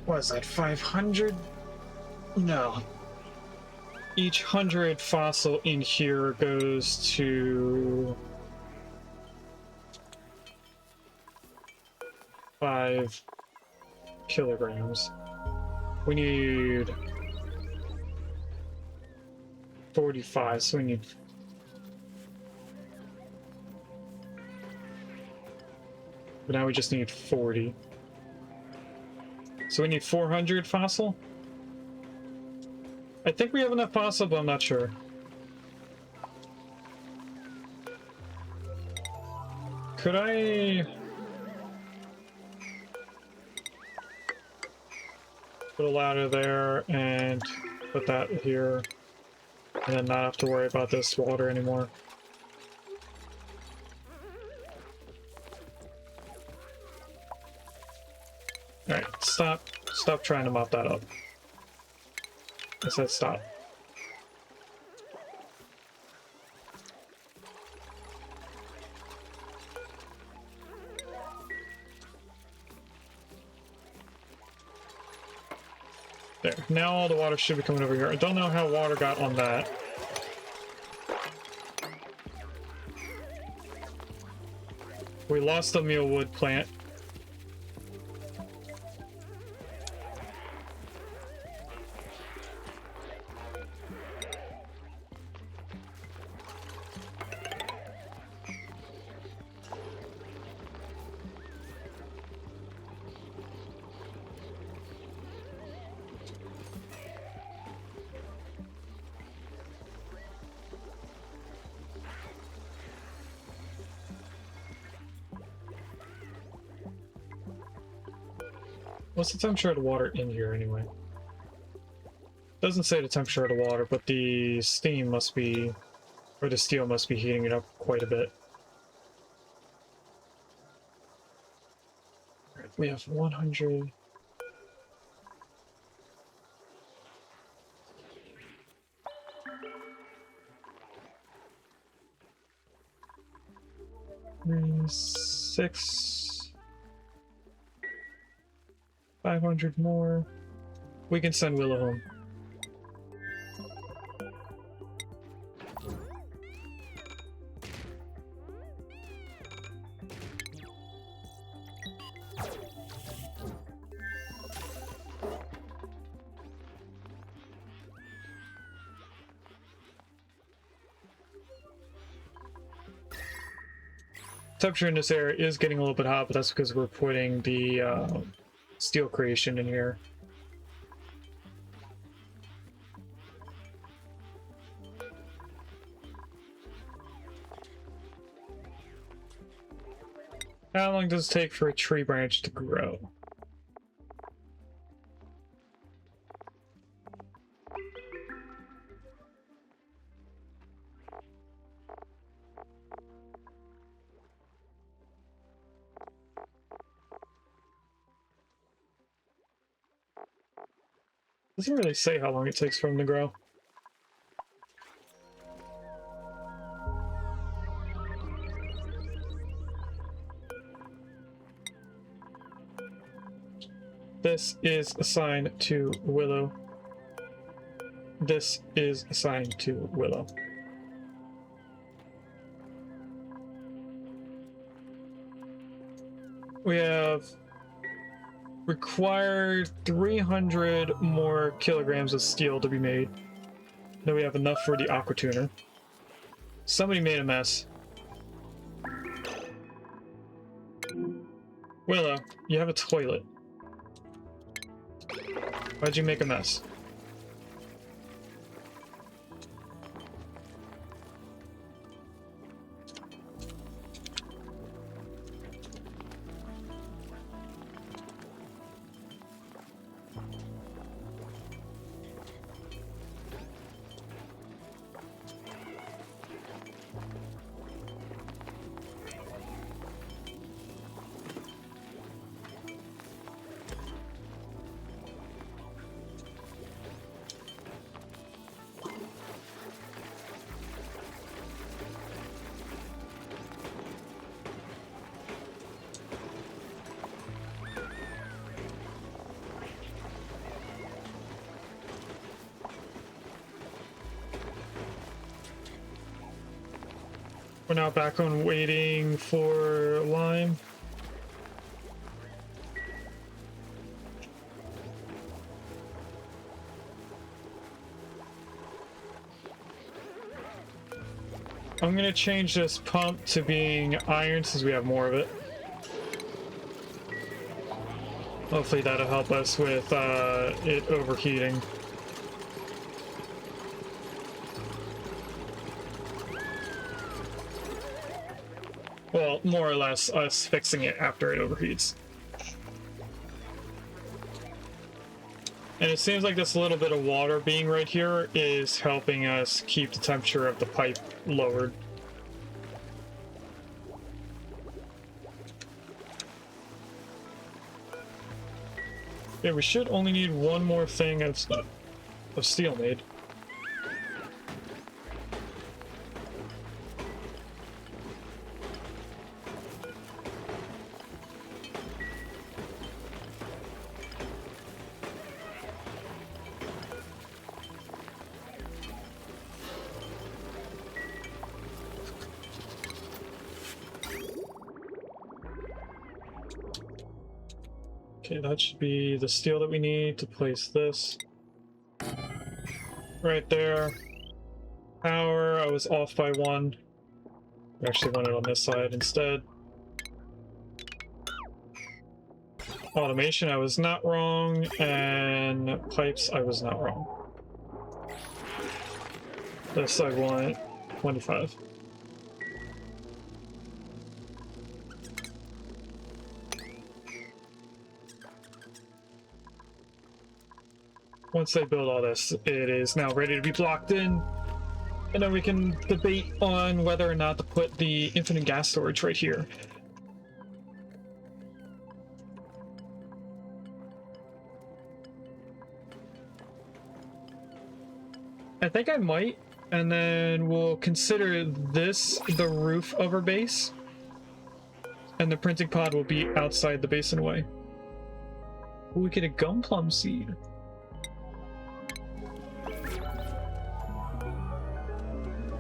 What is that, 500? No. Each 100 fossil in here goes to 5 kilograms. We need 45, so we need... But now we just need 40. So we need 400 fossil? I think we have enough fossil, but I'm not sure. Could I... put a ladder there and put that here, and then not have to worry about this water anymore? Alright, stop trying to mop that up. I said stop. There. Now all the water should be coming over here. I don't know how water got on that. We lost the mealwood plant. What's the temperature of the water in here anyway? Doesn't say the temperature of the water, but the steam must be, or the steel must be heating it up quite a bit. Alright, we have 100. Six. 500 more. We can send Willow home. Temperature in this area is getting a little bit hot, but that's because we're putting the steel creation in here. How long does it take for a tree branch to grow? Doesn't really say how long it takes for them to grow. This is assigned to Willow. This is assigned to Willow. We have required 300 more kilograms of steel to be made. Then we have enough for the aqua tuner. Somebody made a mess. Willow, you have a toilet. Why'd you make a mess? We're now back on waiting for lime. I'm gonna change this pump to being iron since we have more of it. Hopefully that'll help us with it overheating. Well, more or less us fixing it after it overheats. And it seems like this little bit of water being right here is helping us keep the temperature of the pipe lowered. Yeah, we should only need one more thing of steel made. Okay, that should be the steel that we need to place this. Right there. Power, I was off by one. We actually want it on this side instead. Automation, I was not wrong. And pipes, I was not wrong. This I want 25. Once they build all this, it is now ready to be blocked in. And then we can debate on whether or not to put the infinite gas storage right here. I think I might, and then we'll consider this the roof of our base, and the printing pod will be outside the base in a way. We get a gum plum seed.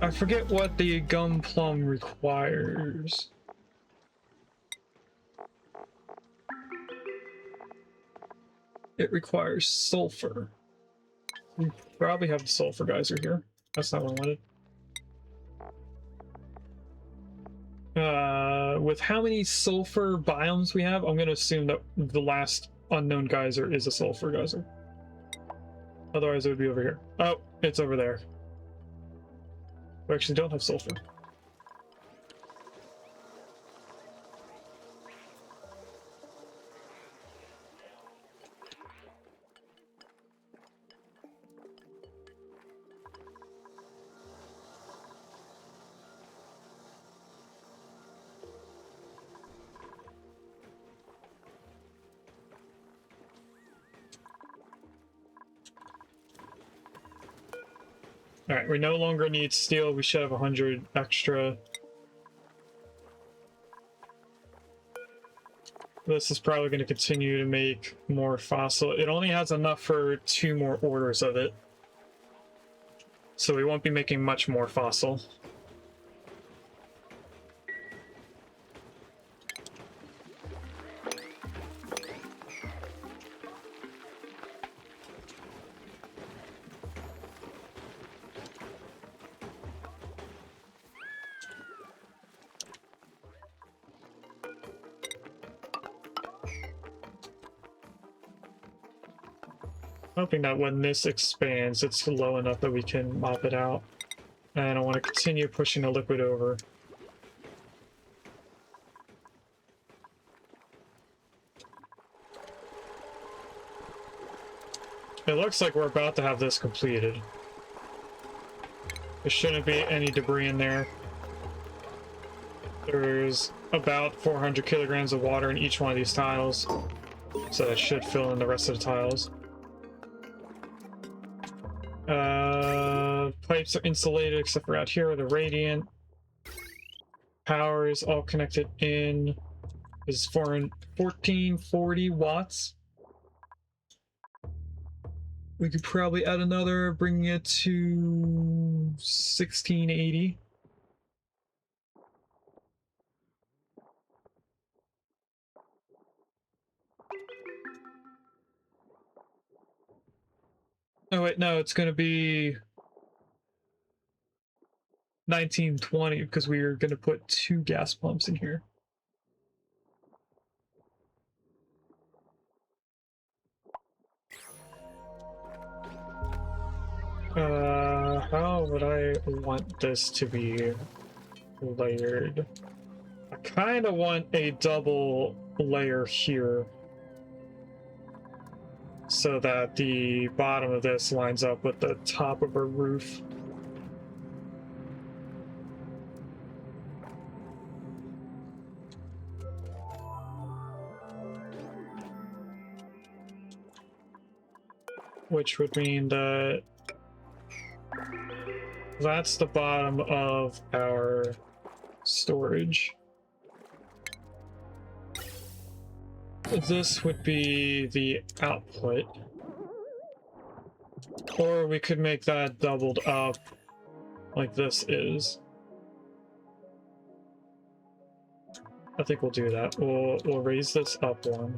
I forget what the gum plum requires. It requires sulfur. We probably have the sulfur geyser here. That's not what I wanted. With how many sulfur biomes we have, I'm going to assume that the last unknown geyser is a sulfur geyser. Otherwise it would be over here. Oh, it's over there. We actually don't have sulfur. Alright, we no longer need steel. We should have 100 extra. This is probably going to continue to make more fossil. It only has enough for 2 more orders of it. So we won't be making much more fossil. Hoping that when this expands, it's low enough that we can mop it out. And I want to continue pushing the liquid over. It looks like we're about to have this completed. There shouldn't be any debris in there. There's about 400 kilograms of water in each one of these tiles. So that should fill in the rest of the tiles. Pipes are insulated except for out here, the radiant. Power is all connected in. This is for 1440 watts. We could probably add another, bringing it to 1680. Oh wait, no, it's gonna be 1920 because we are gonna put 2 gas pumps in here. How would I want this to be layered? I kind of want a double layer here so that the bottom of this lines up with the top of our roof. Which would mean that that's the bottom of our storage. This would be the output. Or we could make that doubled up like this is. I think we'll do that. We'll raise this up one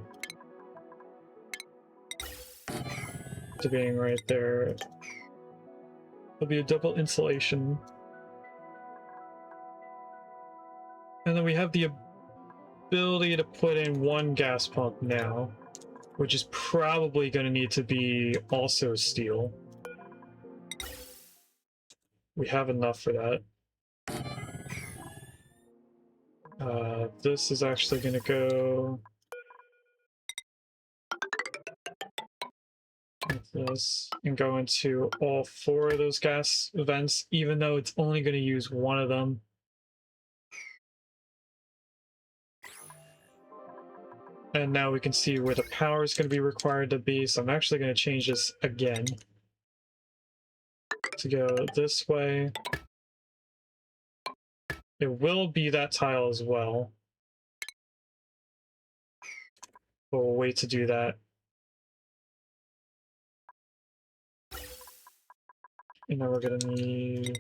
to being right there. There'll be a double insulation. And then we have the ability to put in 1 gas pump now, which is probably going to need to be also steel. We have enough for that. This is actually going to go like this and go into all 4 of those gas vents, even though it's only going to use 1 of them. And now we can see where the power is going to be required to be, so I'm actually going to change this again to go this way. It will be that tile as well, but we'll wait to do that. And then we're going to need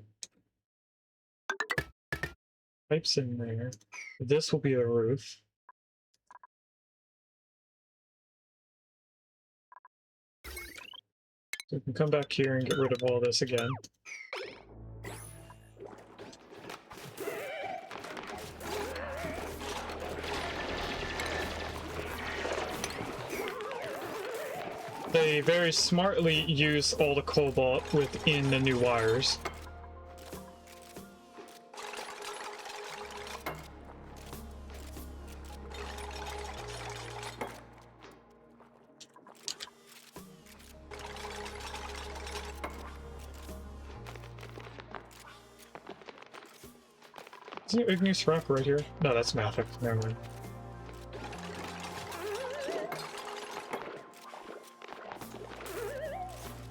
pipes in there. This will be the roof. So we can come back here and get rid of all this again. They very smartly use all the cobalt within the new wires. Isn't it igneous rock right here? No, that's Mafic. Never mind.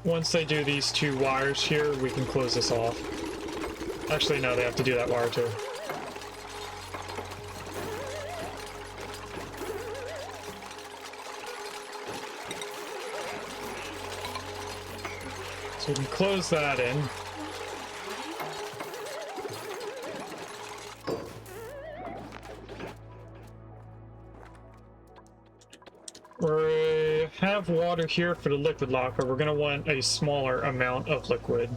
Once they do these 2 wires here, we can close this off. Actually, no, they have to do that wire too. So we can close that in. We have water here for the liquid locker. We're going to want a smaller amount of liquid.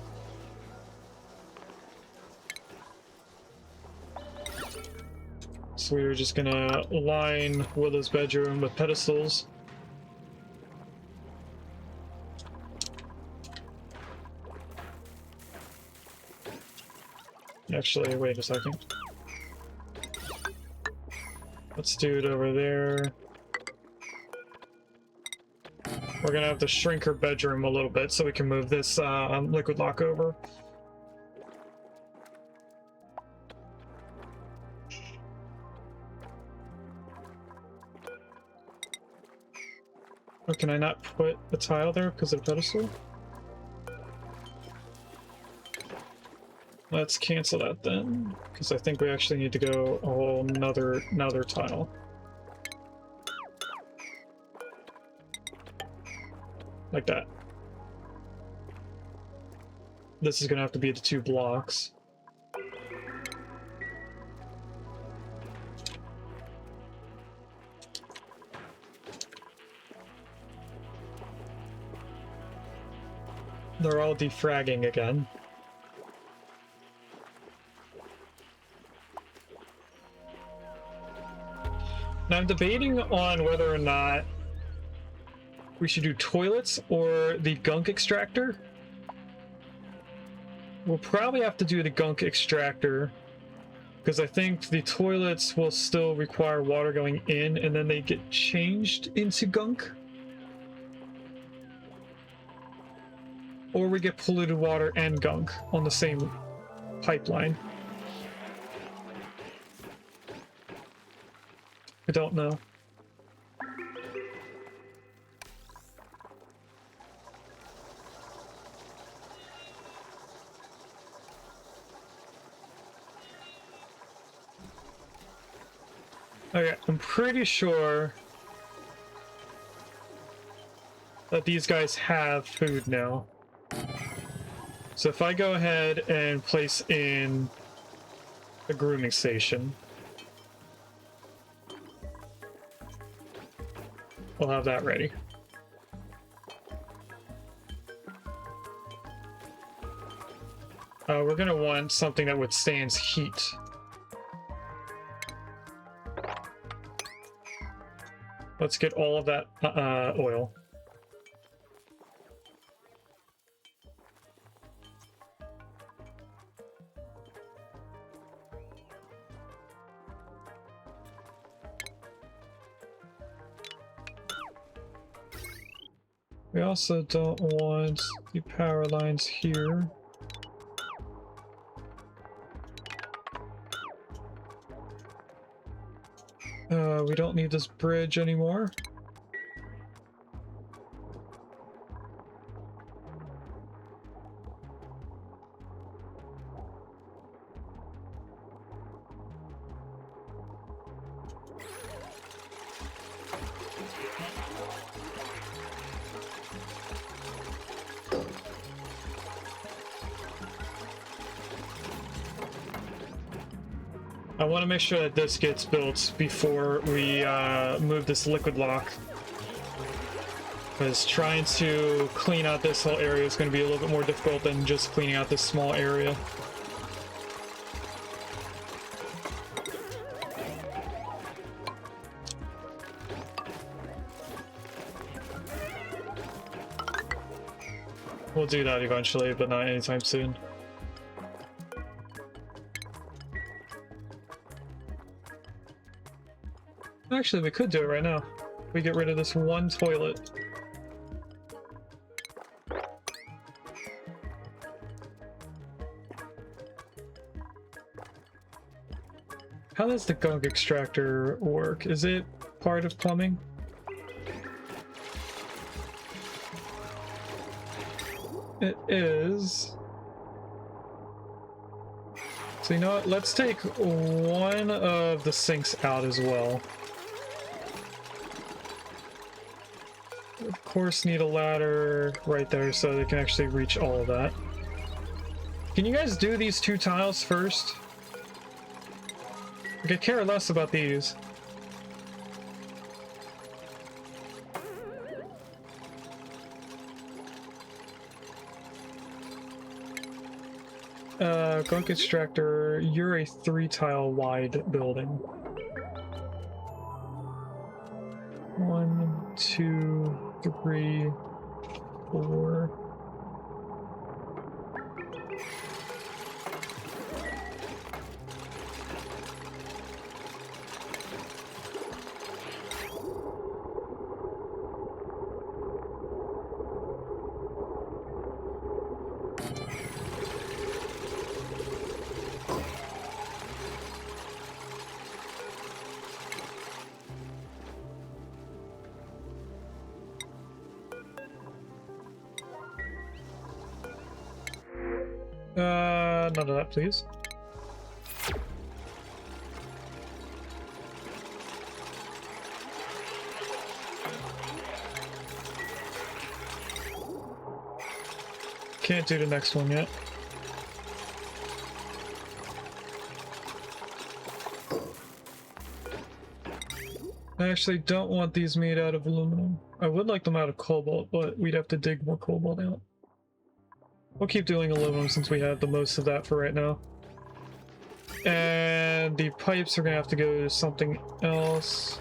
So we're just going to line Willow's bedroom with pedestals. Actually, wait a second. Let's do it over there. We're gonna have to shrink her bedroom a little bit so we can move this liquid lock over. Or can I not put a tile there because of the pedestal? Let's cancel that then, because I think we actually need to go a whole another tile. Like that. This is gonna have to be the 2 blocks. they're all defragging again. Now I'm debating on whether or not we should do toilets or the gunk extractor. We'll probably have to do the gunk extractor because I think the toilets will still require water going in and then they get changed into gunk. Or we get polluted water and gunk on the same pipeline. I don't know. Okay, I'm pretty sure that these guys have food now. So if I go ahead and place in a grooming station, we'll have that ready. We're gonna want something that withstands heat. Let's get all of that oil. We also don't want the power lines here. We don't need this bridge anymore. I want to make sure that this gets built before we move this liquid lock, because trying to clean out this whole area is going to be a little bit more difficult than just cleaning out this small area. We'll do that eventually, but not anytime soon. Actually, we could do it right now. We get rid of this one toilet. How does the gunk extractor work? Is it part of plumbing? It is. So you know what? Let's take one of the sinks out as well. Of course, need a ladder right there so they can actually reach all of that. Can you guys do these two tiles first? I could care less about these. Gunk extractor, you're a 3-tile wide building. 1, 2, 3, 4. None of that, please. Can't do the next one yet. I actually don't want these made out of aluminum. I would like them out of cobalt, but we'd have to dig more cobalt out. We'll keep doing aluminum since we have the most of that for right now. And the pipes are gonna have to go to something else.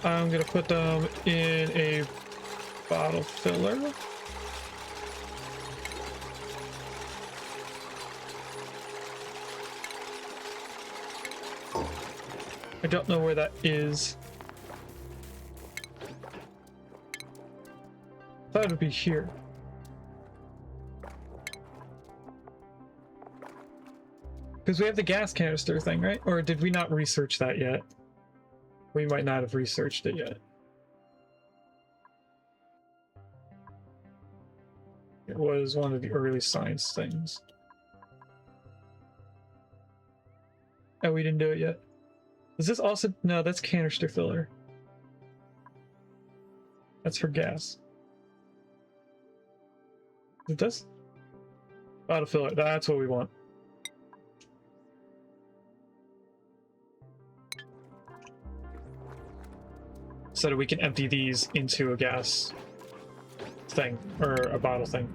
I'm gonna put them in a bottle filler. I don't know where that is. Thought it would be here. Because we have the gas canister thing, right? Or did we not research that yet? We might not have researched it yet. It was one of the early science things. Oh, we didn't do it yet. Is this also... No, that's canister filler. That's for gas. It does? Bottle filler. That's what we want. So that we can empty these into a gas thing, or a bottle thing.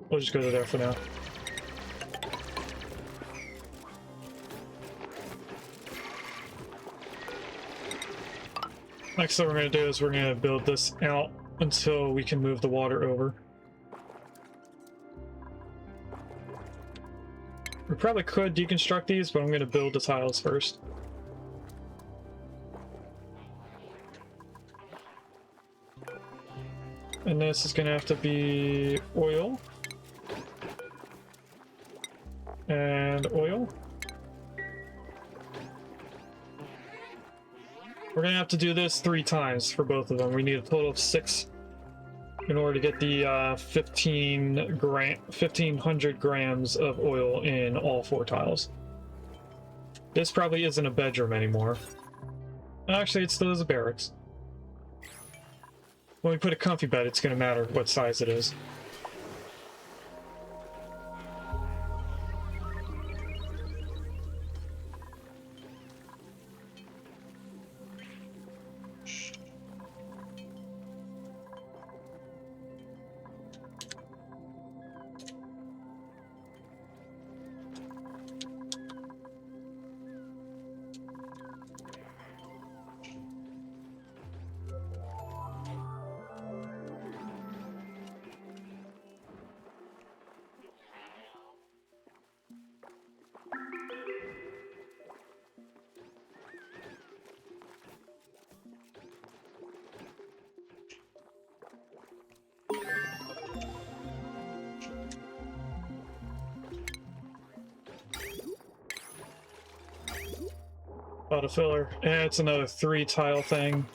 We'll just go to there for now. Next thing we're going to do is we're going to build this out until we can move the water over. We probably could deconstruct these, but I'm going to build the tiles first. And this is going to have to be oil. And oil. We're going to have to do this 3 times for both of them. We need a total of 6 in order to get the 1,500 grams of oil in all 4 tiles. This probably isn't a bedroom anymore. Actually, it still is a barracks. When we put a comfy bed, it's going to matter what size it is. Bottle filler. And it's another 3 tile thing.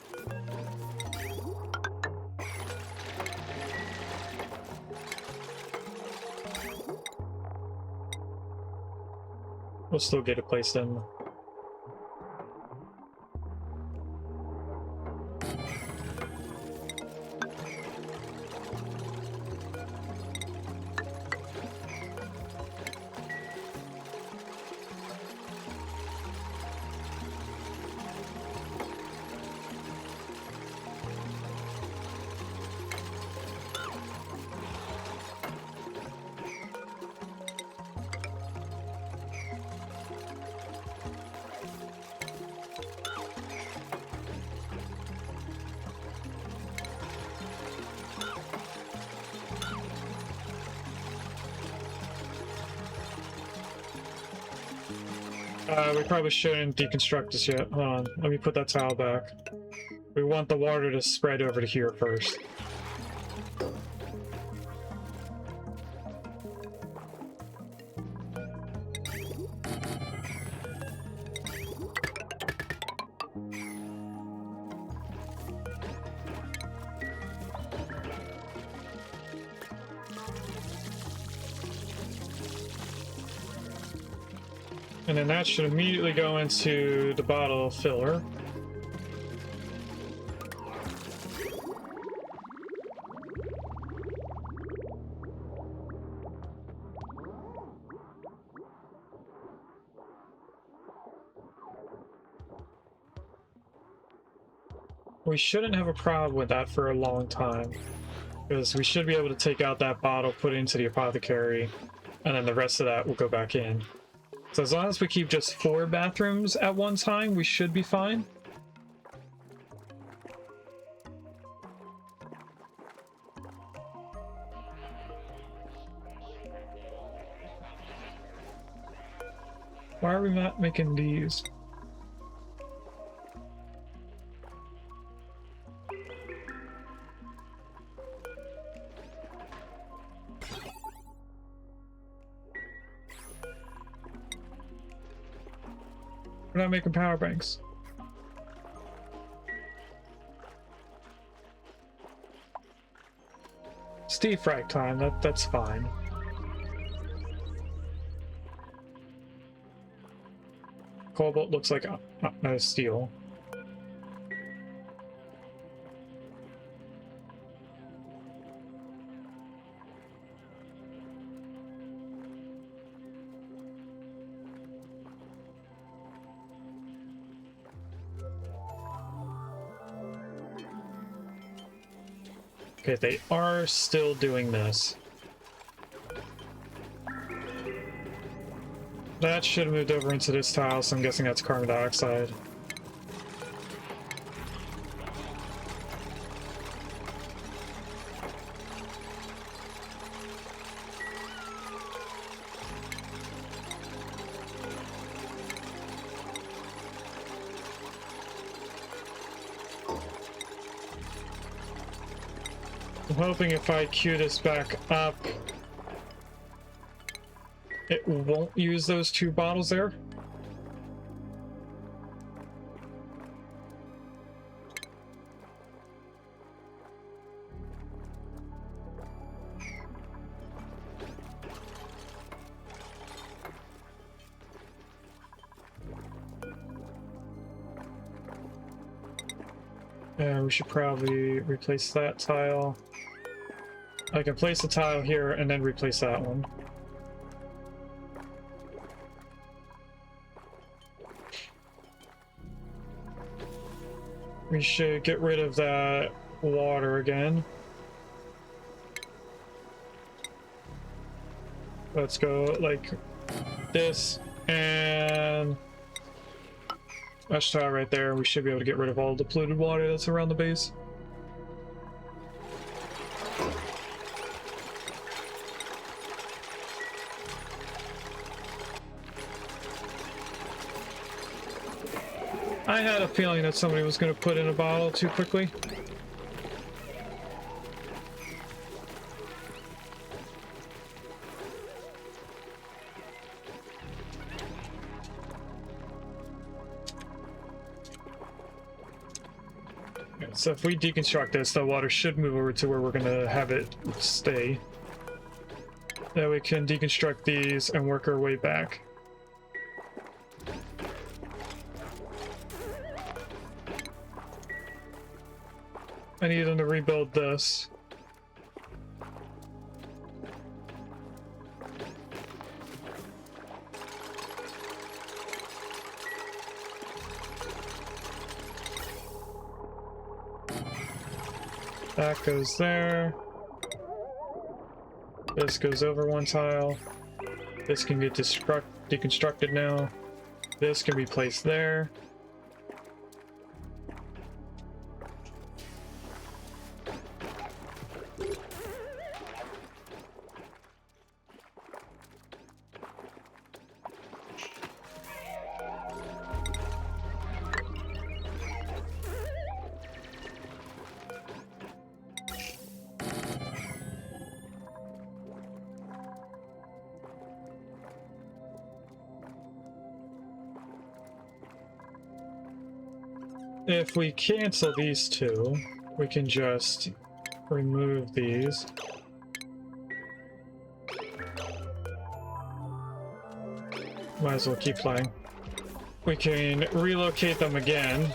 We'll still get it placed in. We probably shouldn't deconstruct this yet. Hold on, let me put that tile back. We want the water to spread over to here first. And then that should immediately go into the bottle filler. We shouldn't have a problem with that for a long time, because we should be able to take out that bottle, put it into the apothecary, and then the rest of that will go back in. So as long as we keep just 4 bathrooms at one time, we should be fine. Why are we not making these? We're not making power banks. It's defrag time, that's fine. Cobalt looks like steel. Okay, they are still doing this. That should have moved over into this tile, so I'm guessing that's carbon dioxide. I'm hoping if I queue this back up, it won't use those 2 bottles there. We should probably replace that tile. I can place the tile here and then replace that one. We should get rid of that water again. Let's go like this and flush tile right there. We should be able to get rid of all the polluted water that's around the base. I had a feeling that somebody was going to put in a bottle too quickly. So if we deconstruct this, the water should move over to where we're going to have it stay. Then we can deconstruct these and work our way back. I need them to rebuild this. That goes there. This goes over 1 tile. This can get deconstructed now. This can be placed there. If we cancel these 2, we can just remove these. Might as well keep playing. We can relocate them again,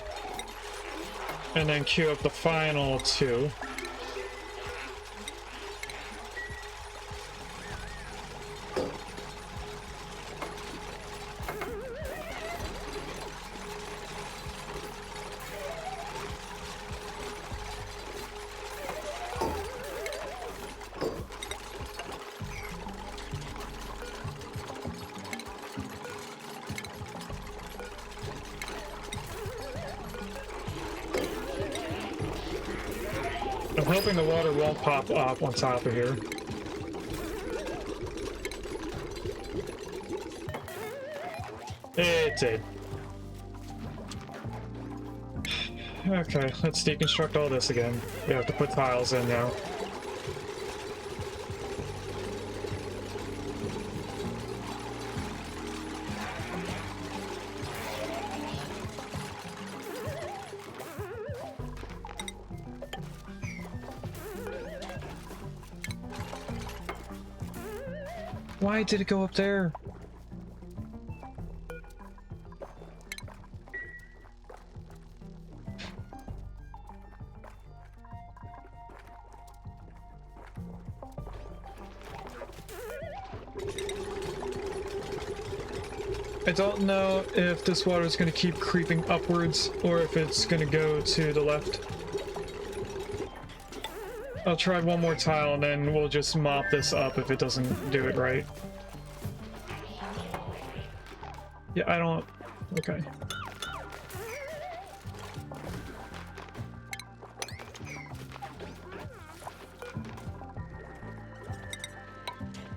and then queue up the final 2. I'm hoping the water won't pop up on top of here. It did. Okay, let's deconstruct all this again. We have to put tiles in now. Why did it go up there? I don't know if this water is going to keep creeping upwards or if it's going to go to the left. I'll try one more tile and then we'll just mop this up if it doesn't do it right. Yeah, I don't... Okay.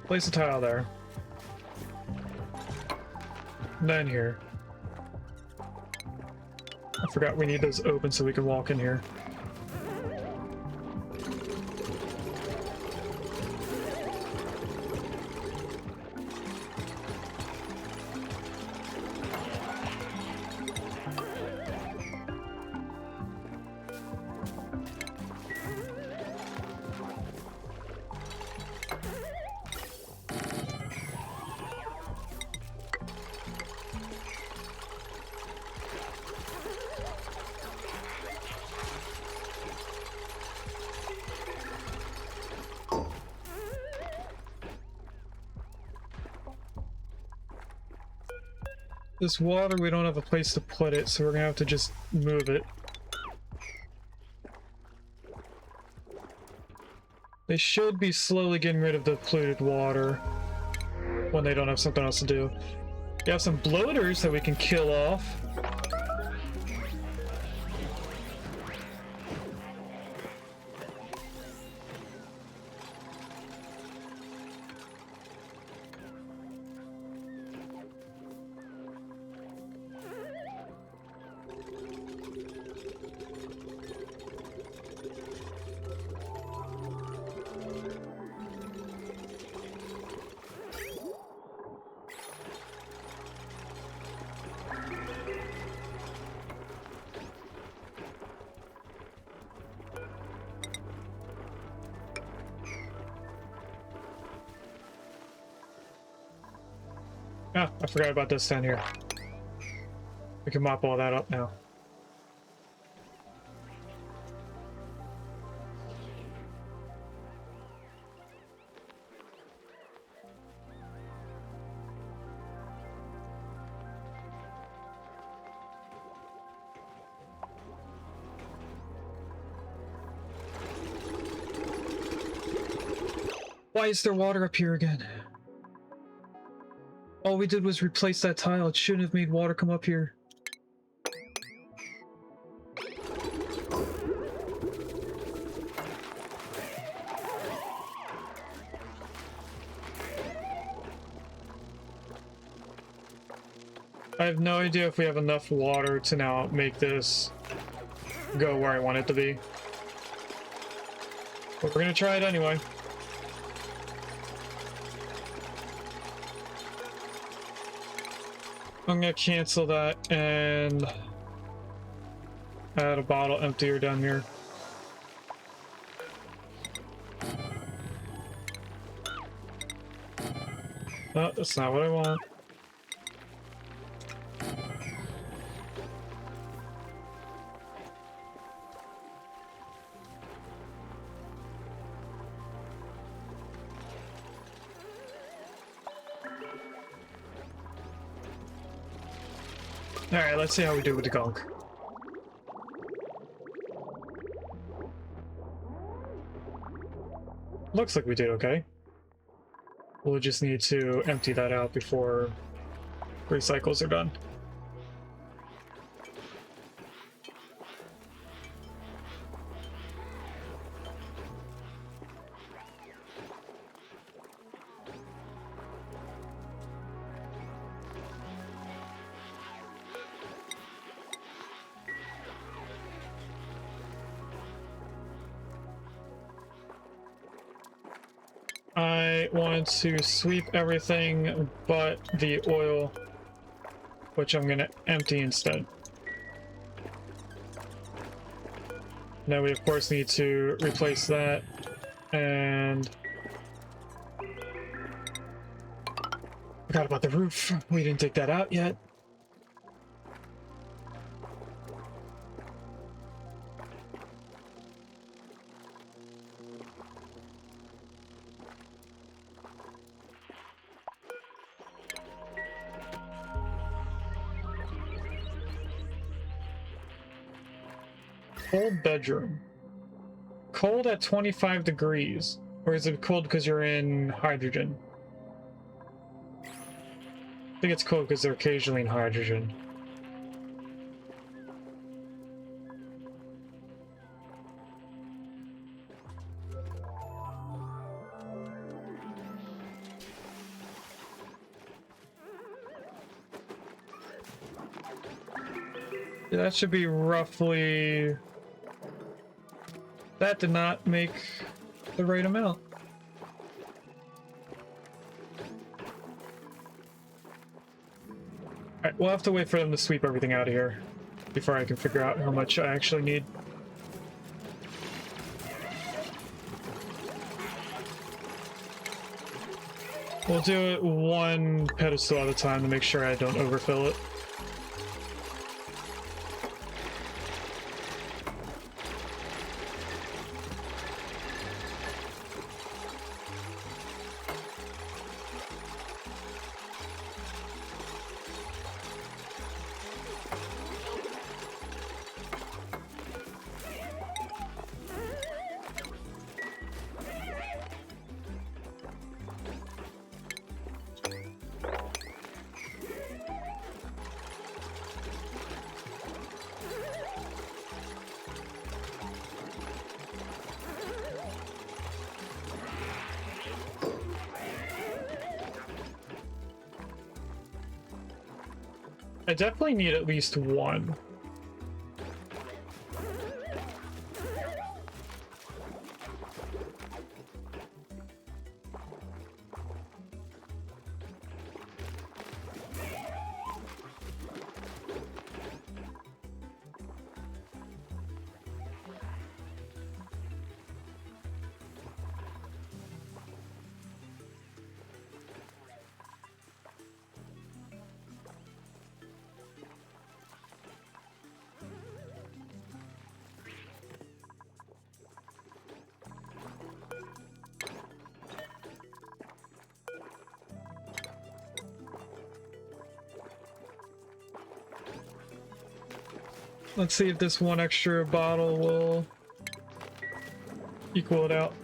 Place a tile there. Then here. I forgot we need those open so we can walk in here. This water, we don't have a place to put it, so we're gonna have to just move it. They should be slowly getting rid of the polluted water when they don't have something else to do. We have some bloaters that we can kill off. Ah, I forgot about this down here. We can mop all that up now. Why is there water up here again? All we did was replace that tile. It shouldn't have made water come up here. I have no idea if we have enough water to now make this go where I want it to be. But we're gonna try it anyway. I'm gonna cancel that and add a bottle emptier down here. No, that's not what I want. Alright, let's see how we do with the gunk. Looks like we did okay. We'll just need to empty that out before recycles are done. I want to sweep everything but the oil, which I'm gonna empty instead. Now we of course need to replace that, and forgot about the roof. We didn't take that out yet. Cold bedroom. Cold at 25 degrees. Or is it cold because you're in hydrogen? I think it's cold because they're occasionally in hydrogen. Yeah, that should be roughly... That did not make the right amount. Alright, we'll have to wait for them to sweep everything out of here before I can figure out how much I actually need. We'll do it one pedestal at a time to make sure I don't overfill it. I definitely need at least one. Let's see if this one extra bottle will equal it out.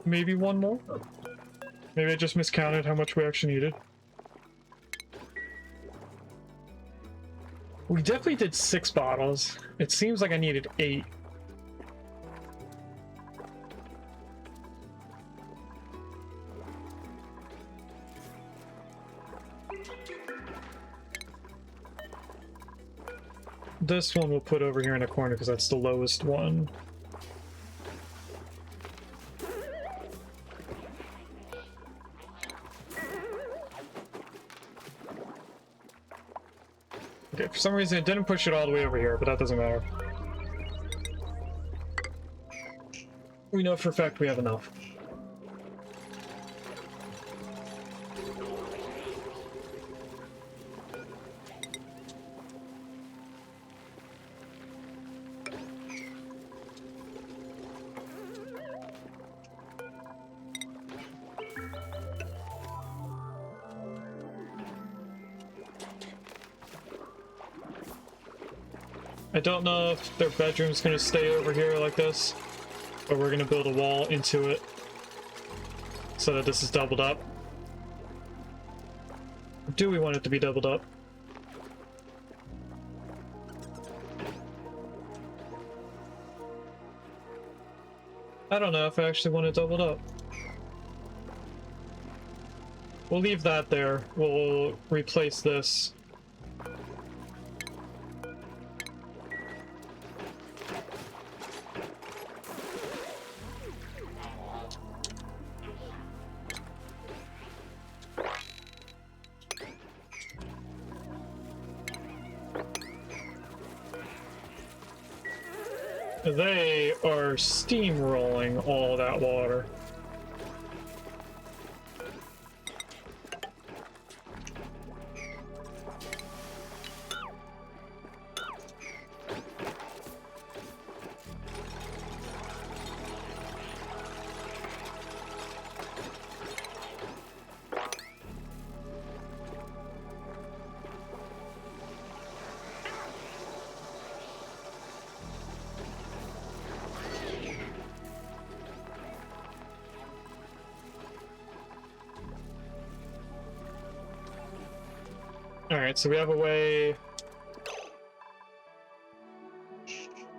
Maybe one more? Maybe I just miscounted how much we actually needed. We definitely did 6 bottles. It seems like I needed 8. This one we'll put over here in a corner because that's the lowest one. Okay, for some reason it didn't push it all the way over here, but that doesn't matter. We know for a fact we have enough. I don't know if their bedroom's gonna stay over here like this, or we're gonna build a wall into it so that this is doubled up. Or do we want it to be doubled up? I don't know if I actually want it doubled up. We'll leave that there. We'll replace this. They are steamrolling all that water. Alright, so we have a way...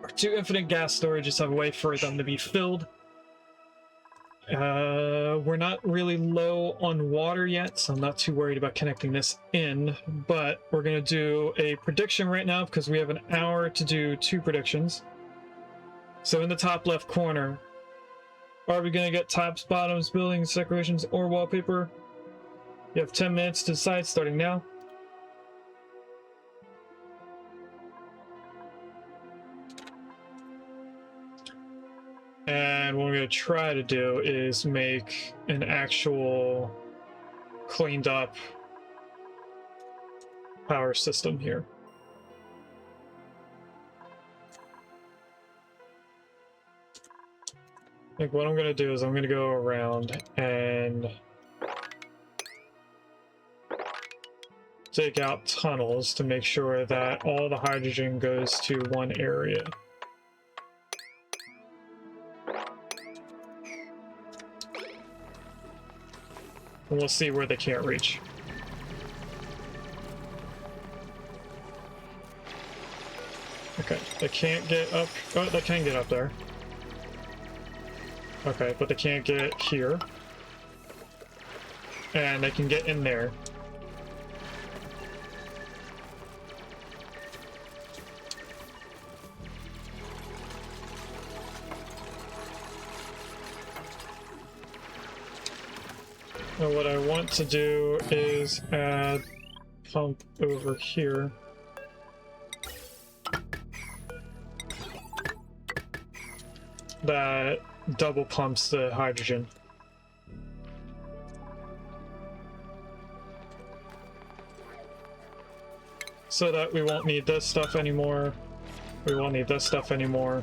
Our 2 infinite gas storages have a way for them to be filled. We're not really low on water yet, so I'm not too worried about connecting this in, but we're going to do a prediction right now because we have an hour to do 2 predictions. So in the top left corner, are we going to get tops, bottoms, buildings, decorations, or wallpaper? You have 10 minutes to decide, starting now. And what we're going to try to do is make an actual cleaned up power system here. Like what I'm going to do is I'm going to go around and take out tunnels to make sure that all the hydrogen goes to one area. And we'll see where they can't reach. Okay, they can't get up. Oh, they can get up there. Okay, but they can't get here. And they can get in there. And what I want to do is add pump over here. That double pumps the hydrogen. So that we won't need this stuff anymore. We won't need this stuff anymore.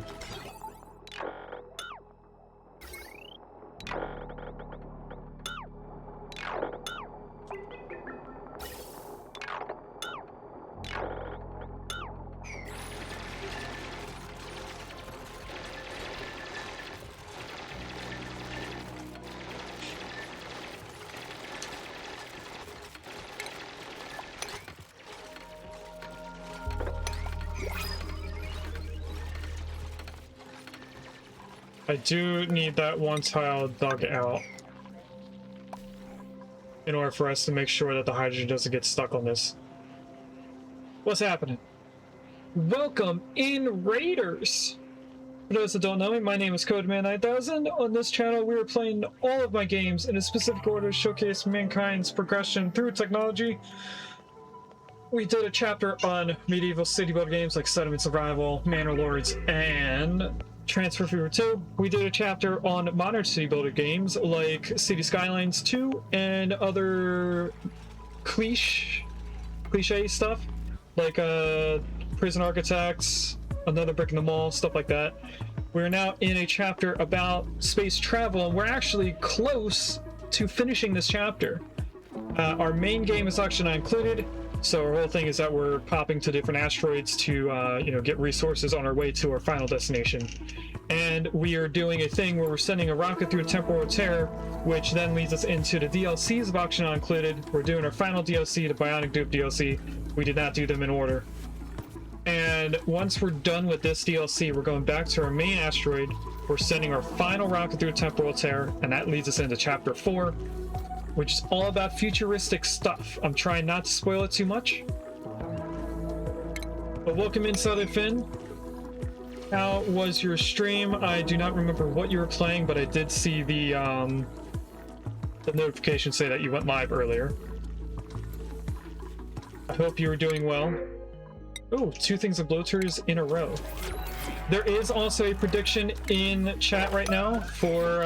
I do need that one tile dug out in order for us to make sure that the hydrogen doesn't get stuck on this. What's happening? Welcome in, Raiders! For those that don't know me, my name is Codeman9000. On this channel, we are playing all of my games in a specific order to showcase mankind's progression through technology. We did a chapter on medieval city builder games like Settlement Survival, Manor Lords, and Transfer Fever 2. We did a chapter on modern city builder games like City Skylines 2 and other cliche stuff like Prison Architects, Another Brick in the Mall, stuff like that. We're now in a chapter about space travel, and we're actually close to finishing this chapter. Our main game is actually not included, so our whole thing is that we're popping to different asteroids to get resources on our way to our final destination. And we are doing a thing where we're sending a rocket through a temporal tear, which then leads us into the DLCs of Auction Not Included. We're doing our final DLC, the Bionic Dupe DLC. We did not do them in order. And once we're done with this DLC, we're going back to our main asteroid. We're sending our final rocket through a temporal tear, and that leads us into Chapter 4, which is all about futuristic stuff. I'm trying not to spoil it too much. But welcome in, Southern Finn. How was your stream? I do not remember what you were playing, but I did see the notification say that you went live earlier. I hope you were doing well. Oh, 2 things of bloaters in a row. There is also a prediction in chat right now for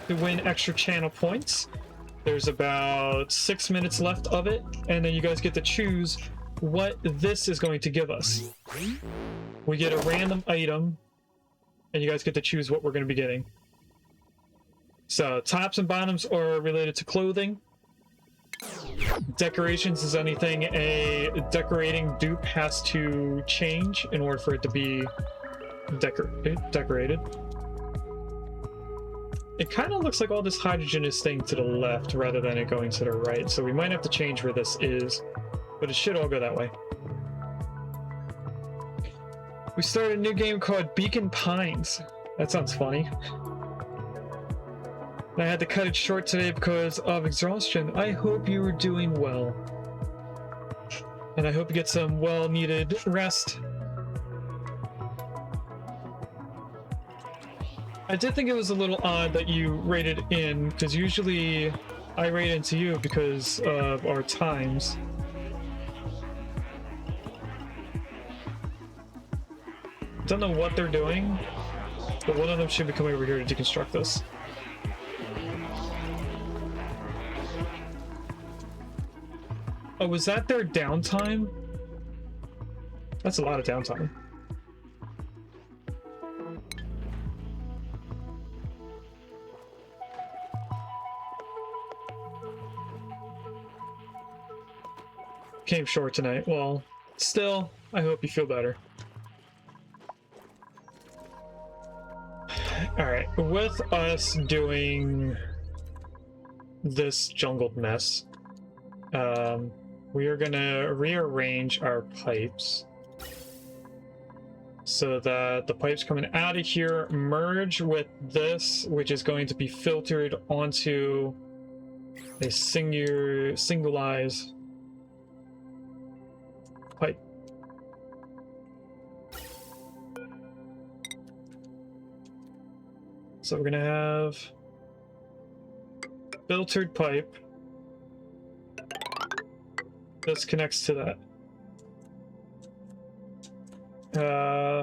to win extra channel points. There's about 6 minutes left of it, and then you guys get to choose what this is going to give us. We get a random item, and you guys get to choose what we're going to be getting. So tops and bottoms are related to clothing. Decorations is anything a decorating dupe has to change in order for it to be decorated. It kind of looks like all this hydrogen is staying to the left rather than it going to the right, so we might have to change where this is, but it should all go that way. We started a new game called Beacon Pines. That sounds funny. I had to cut it short today because of exhaustion. I hope you are doing well. And I hope you get some well-needed rest. I did think it was a little odd that you rated in, because usually I rate into you because of our times. Don't know what they're doing, but one of them should be coming over here to deconstruct this. Oh, was that their downtime? That's a lot of downtime. Came short tonight. Well, still, I hope you feel better. Alright, with us doing this jungled mess, we are gonna rearrange our pipes so that the pipes coming out of here merge with this, which is going to be filtered onto a singularized pipe. So we're gonna have filtered pipe. This connects to that.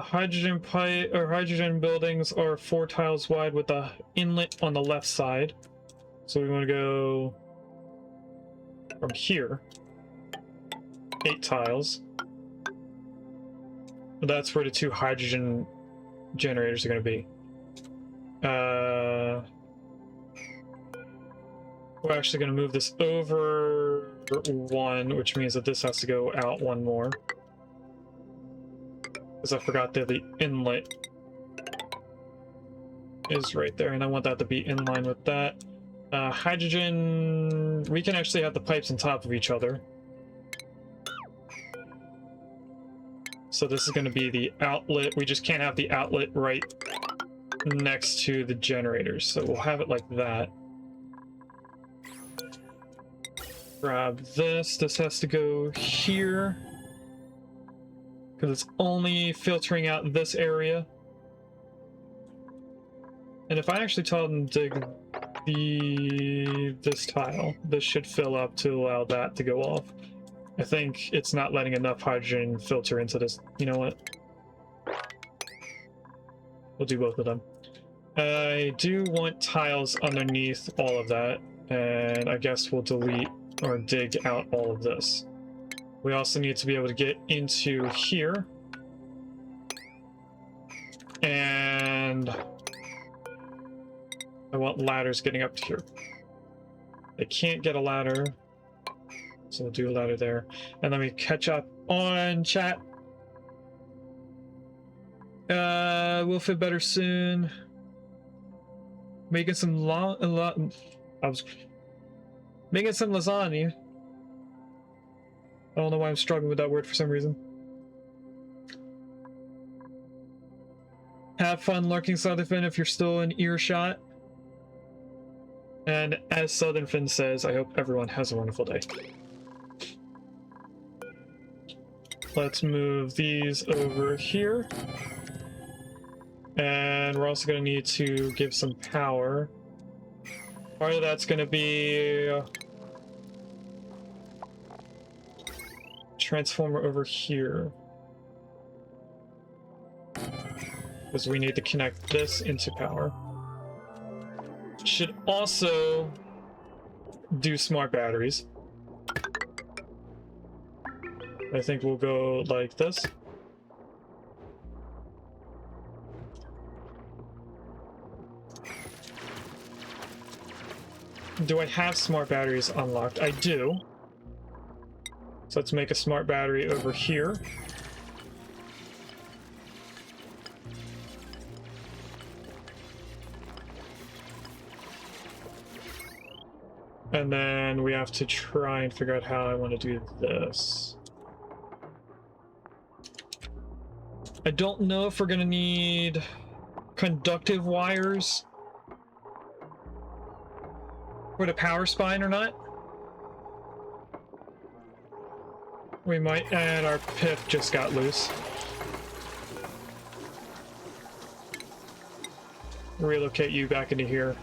Hydrogen pipe or hydrogen buildings are 4 tiles wide with the inlet on the left side. So we want to go from here, 8 tiles. That's where the 2 hydrogen generators are going to be. We're actually going to move this over 1, which means that this has to go out 1 more. Because I forgot that the inlet is right there, and I want that to be in line with that. Hydrogen, we can actually have the pipes on top of each other. So this is going to be the outlet. We just can't have the outlet right next to the generators, so we'll have it like that. Grab this. This has to go here because it's only filtering out this area. And if I actually tell them to dig this tile, this should fill up to allow that to go off. I think it's not letting enough hydrogen filter into this. You know what? We'll do both of them. I do want tiles underneath all of that, and I guess we'll delete or dig out all of this. We also need to be able to get into here, and I want ladders getting up to here. They can't get a ladder, so we'll do a ladder there. And let me catch up on chat. We'll feel better soon. Making some making some lasagna. I don't know why I'm struggling with that word for some reason. Have fun lurking, Southernfin, if you're still in earshot. And as Southernfin says, I hope everyone has a wonderful day. Let's move these over here. And we're also going to need to give some power. Part of that's going to be transformer over here. because we need to connect this into power. Should also do smart batteries. I think we'll go like this. Do I have smart batteries unlocked? I do. So let's make a smart battery over here. And then we have to try and figure out how I want to do this. I don't know if we're going to need conductive wires for the power spine or not. We might, and our pip just got loose. Relocate you back into here.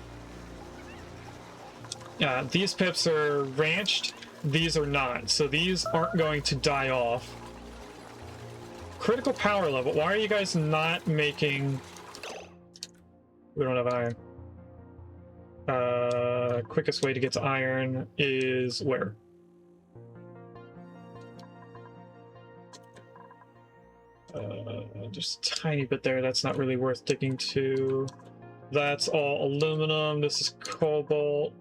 These pips are ranched, these are not, so these aren't going to die off. Critical power level, why are you guys not making... We don't have iron. Quickest way to get to iron is where? Just a tiny bit there, that's not really worth digging to. That's all aluminum, this is cobalt.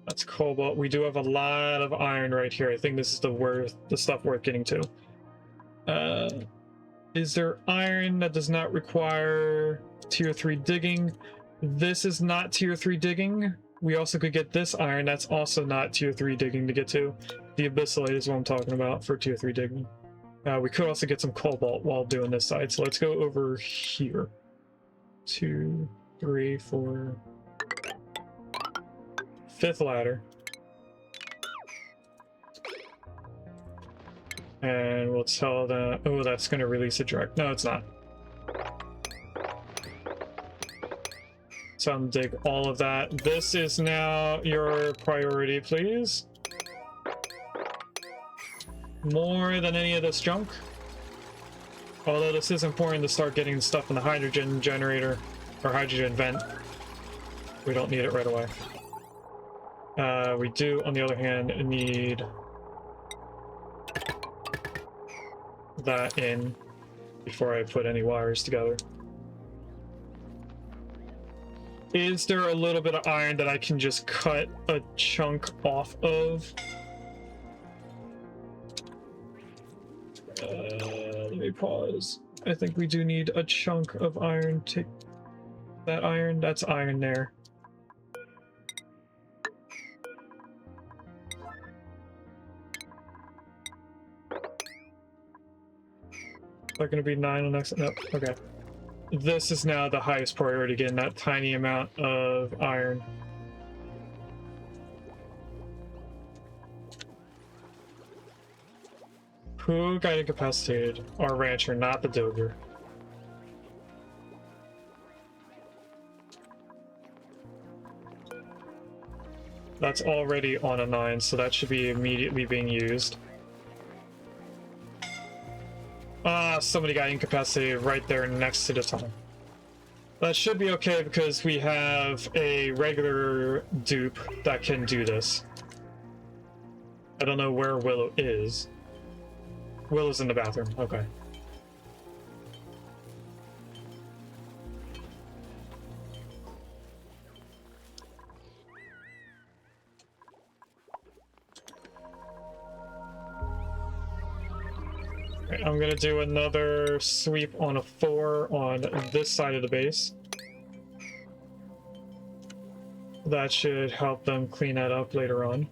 That's cobalt. We do have a lot of iron right here. I think this is the stuff worth getting to. Is there iron that does not require tier 3 digging? This is not tier 3 digging. We also could get this iron. That's also not tier 3 digging to get to. The abyssalite is what I'm talking about for tier 3 digging. We could also get some cobalt while doing this side. So let's go over here. 2, 3, 4... Fifth ladder. And we'll tell them, oh, that's going to release a direct. No, it's not. So I'm gonna dig all of that. This is now your priority, please. More than any of this junk. Although this is important to start getting stuff in the hydrogen generator, or hydrogen vent. We don't need it right away. We do, on the other hand, need that in before I put any wires together. Is there a little bit of iron that I can just cut a chunk off of? Let me pause. I think we do need a chunk of iron. Take that iron. That's iron there. Is that going to be 9 on next? No. Okay. This is now the highest priority, getting that tiny amount of iron. Who got incapacitated? Our rancher, not the Doger. That's already on a 9, so that should be immediately being used. Somebody got incapacitated right there next to the tunnel. That should be okay because we have a regular dupe that can do this. I don't know where Willow is. Willow's in the bathroom. Okay. I'm gonna do another sweep on a 4 on this side of the base. That should help them clean that up later on.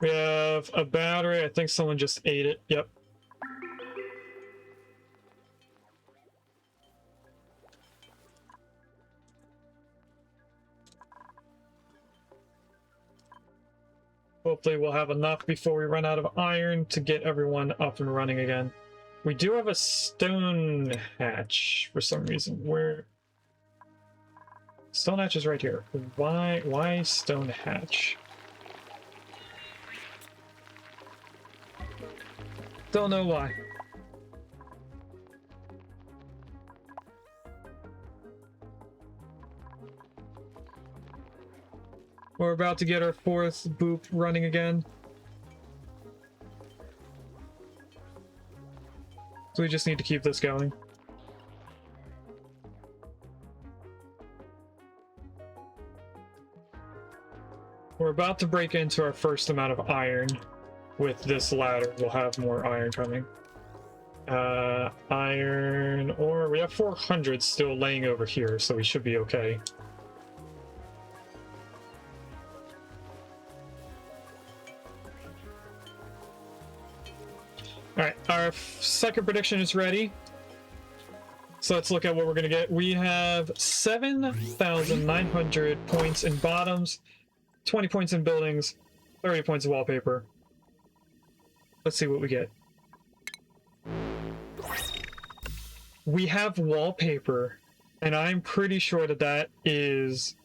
We have a battery. I think someone just ate it. Yep. Hopefully we'll have enough before we run out of iron to get everyone up and running again. We do have a stone hatch for some reason. Where? Stone hatch is right here. Why stone hatch? Don't know why. We're about to get our 4th boop running again. So we just need to keep this going. We're about to break into our first amount of iron. With this ladder, we'll have more iron coming. Iron ore. We have 400 still laying over here, so we should be okay. Alright, our second prediction is ready. So let's look at what we're going to get. We have 7,900 points in bottoms, 20 points in buildings, 30 points in wallpaper. Let's see what we get. We have wallpaper, and I'm pretty sure that that is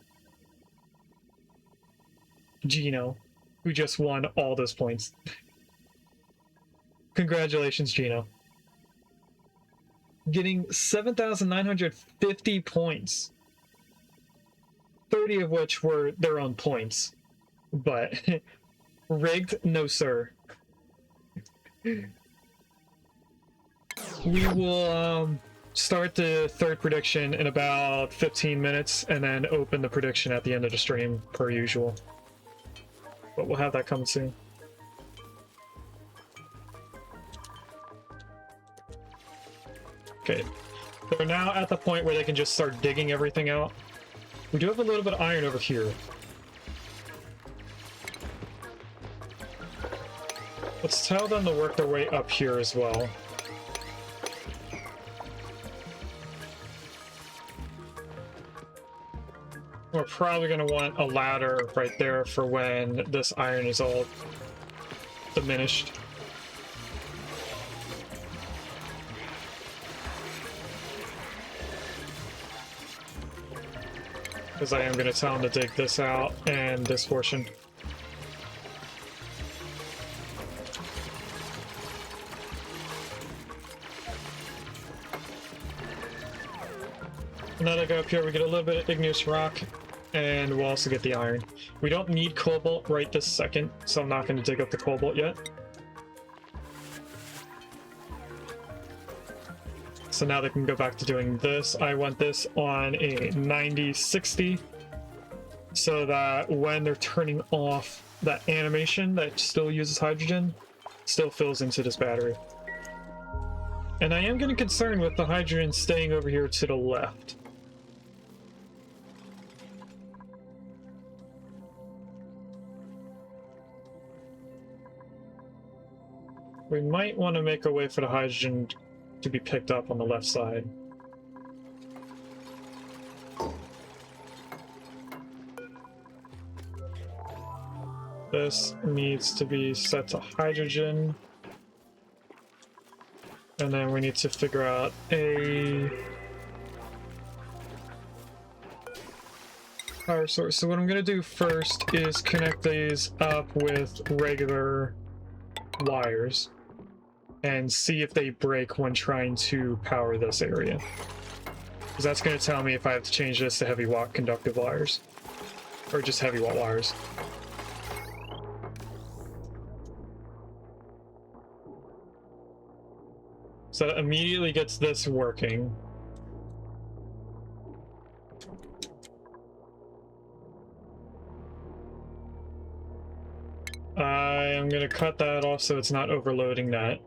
Gino, who just won all those points. Congratulations, Gino. Getting 7,950 points. 30 of which were their own points. But rigged? No, sir. We will start the third prediction in about 15 minutes and then open the prediction at the end of the stream, per usual. But we'll have that coming soon. Okay, they're now at the point where they can just start digging everything out. We do have a little bit of iron over here. Let's tell them to work their way up here as well. We're probably going to want a ladder right there for when this iron is all diminished. Because I am going to tell them to dig this out and this portion. Now that I go up here, we get a little bit of igneous rock, and we'll also get the iron. We don't need cobalt right this second, so I'm not going to dig up the cobalt yet. So now they can go back to doing this. I want this on a 90-60, so that when they're turning off that animation that still uses hydrogen, still fills into this battery. And I am getting concerned with the hydrogen staying over here to the left. We might want to make a way for the hydrogen to be picked up on the left side. This needs to be set to hydrogen. And then we need to figure out a power source. So what I'm going to do first is connect these up with regular wires and see if they break when trying to power this area. Because that's going to tell me if I have to change this to heavy watt conductive wires. Or just heavy watt wires. So that immediately gets this working. I am going to cut that off so it's not overloading that.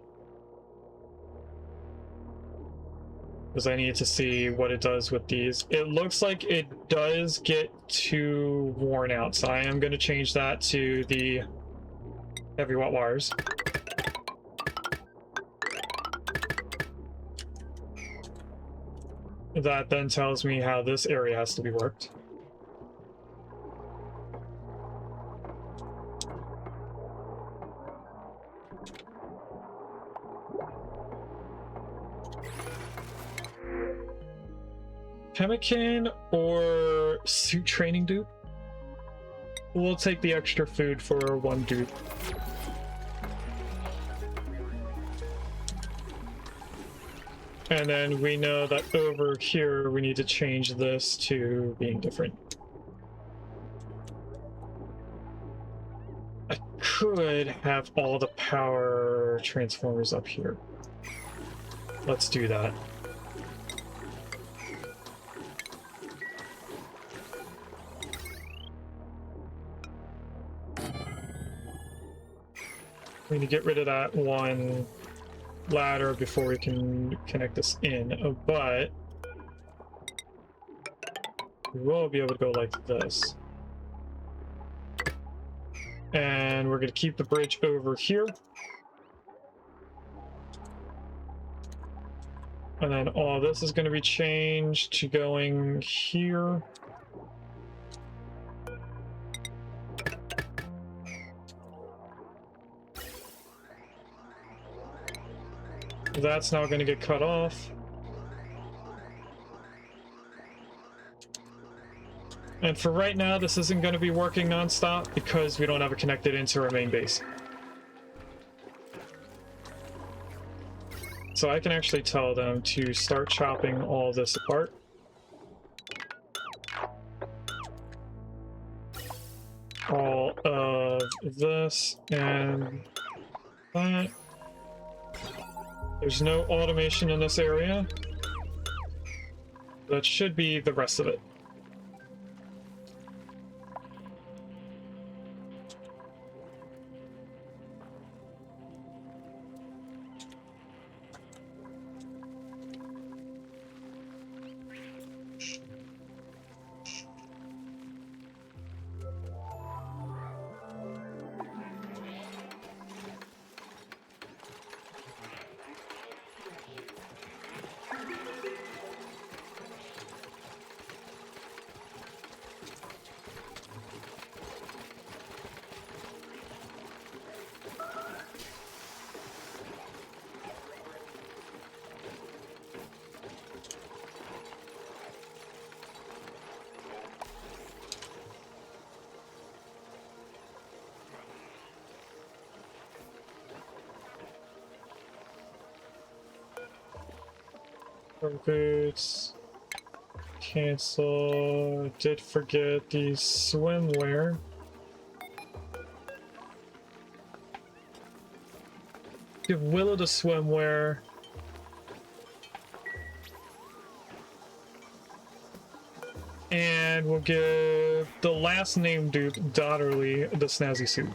Because I need to see what it does with these. It looks like it does get too worn out, so I am going to change that to the heavy watt wires. That then tells me how this area has to be worked. Chemican or suit training dupe? We'll take the extra food for one dupe. And then we know that over here we need to change this to being different. I could have all the power transformers up here. Let's do that. We need to get rid of that one ladder before we can connect this in, but we will be able to go like this. And we're going to keep the bridge over here. And then all this is going to be changed to going here. That's now going to get cut off. And for right now, this isn't going to be working non-stop because we don't have it connected into our main base. So I can actually tell them to start chopping all this apart. All of this and that. There's no automation in this area. That should be the rest of it. Boots. Cancel. Did forget the swimwear. Give Willow the swimwear. And we'll give the last name dupe, Dotterly, the snazzy suit.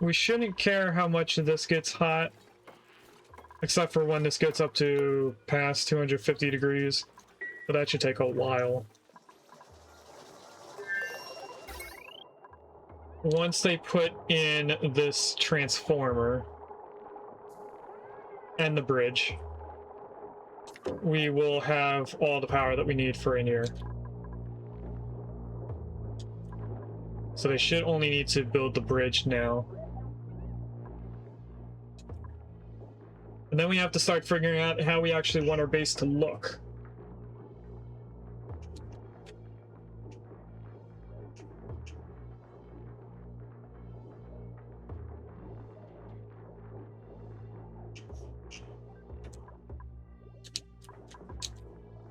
We shouldn't care how much this gets hot, except for when this gets up to past 250 degrees, but that should take a while. Once they put in this transformer and the bridge, we will have all the power that we need for in here. So they should only need to build the bridge now. And then we have to start figuring out how we actually want our base to look.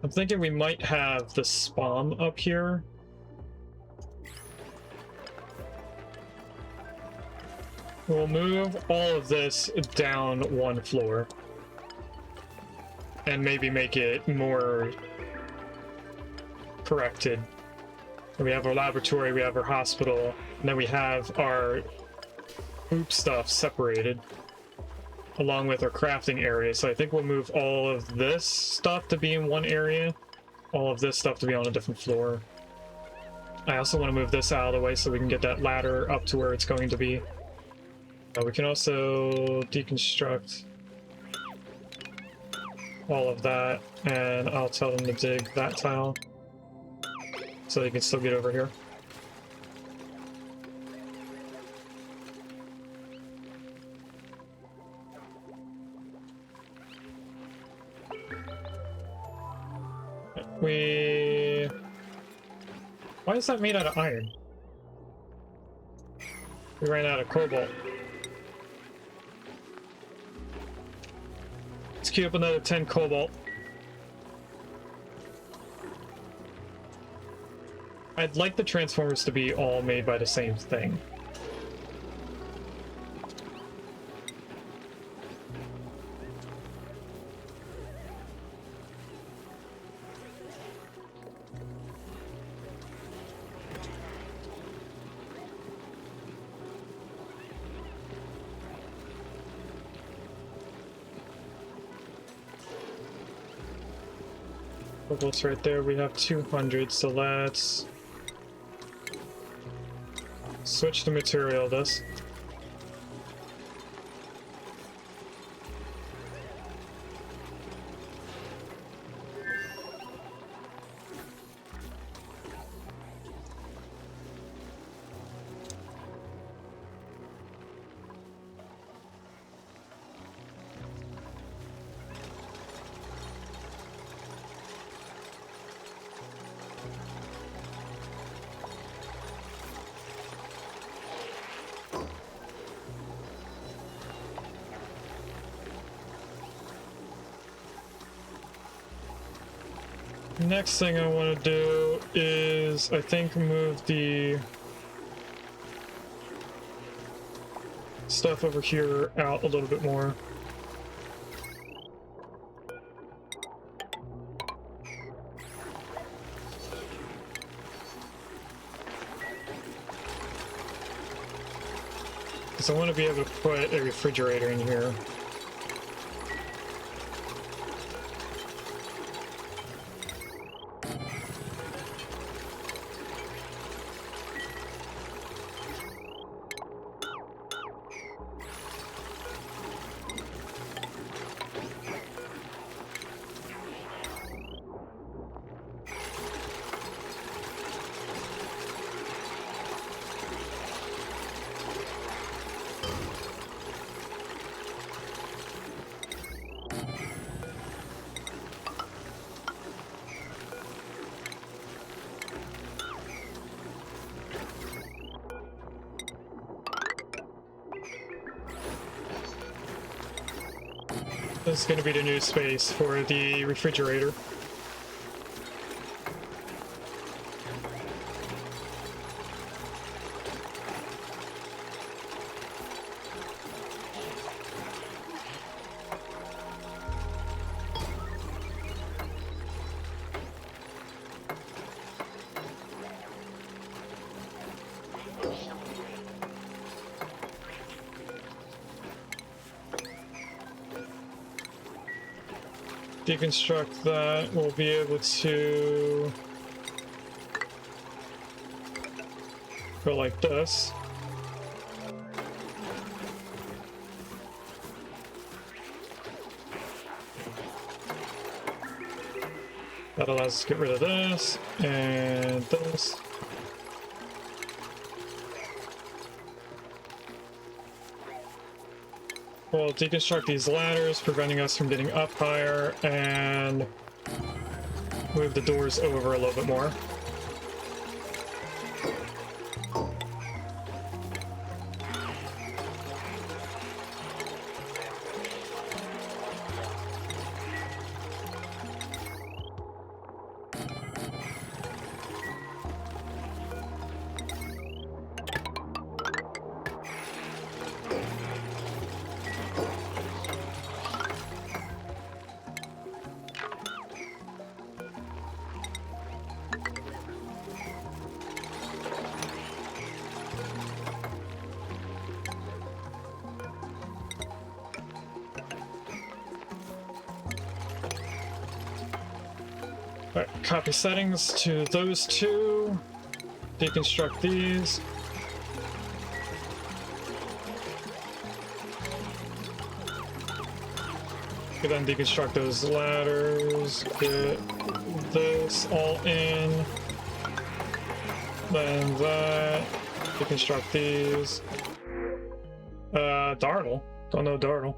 I'm thinking we might have the spawn up here. We'll move all of this down one floor and maybe make it more corrected. We have our laboratory, we have our hospital, and then we have our poop stuff separated along with our crafting area. So I think we'll move all of this stuff to be in one area all of this stuff to be on a different floor. I also want to move this out of the way so we can get that ladder up to where it's going to be. We can also deconstruct all of that, and I'll tell them to dig that tile so they can still get over here. Why is that made out of iron? We ran out of cobalt. Let's queue up another 10 cobalt. I'd like the transformers to be all made by the same thing. Cobalt's right there. We have 200, so let's switch the material of this. Next thing I want to do is, I think, move the stuff over here out a little bit more. Because I want to be able to put a refrigerator in here. This is going to be the new space for the refrigerator. Deconstruct that, we'll be able to go like this. That allows us to get rid of this and this. We'll deconstruct these ladders, preventing us from getting up higher, and move the doors over a little bit more. Alright, copy settings to those two. Deconstruct these. Could then deconstruct those ladders. Get this all in. Then that. Deconstruct these. Dartle. Don't know Dartle.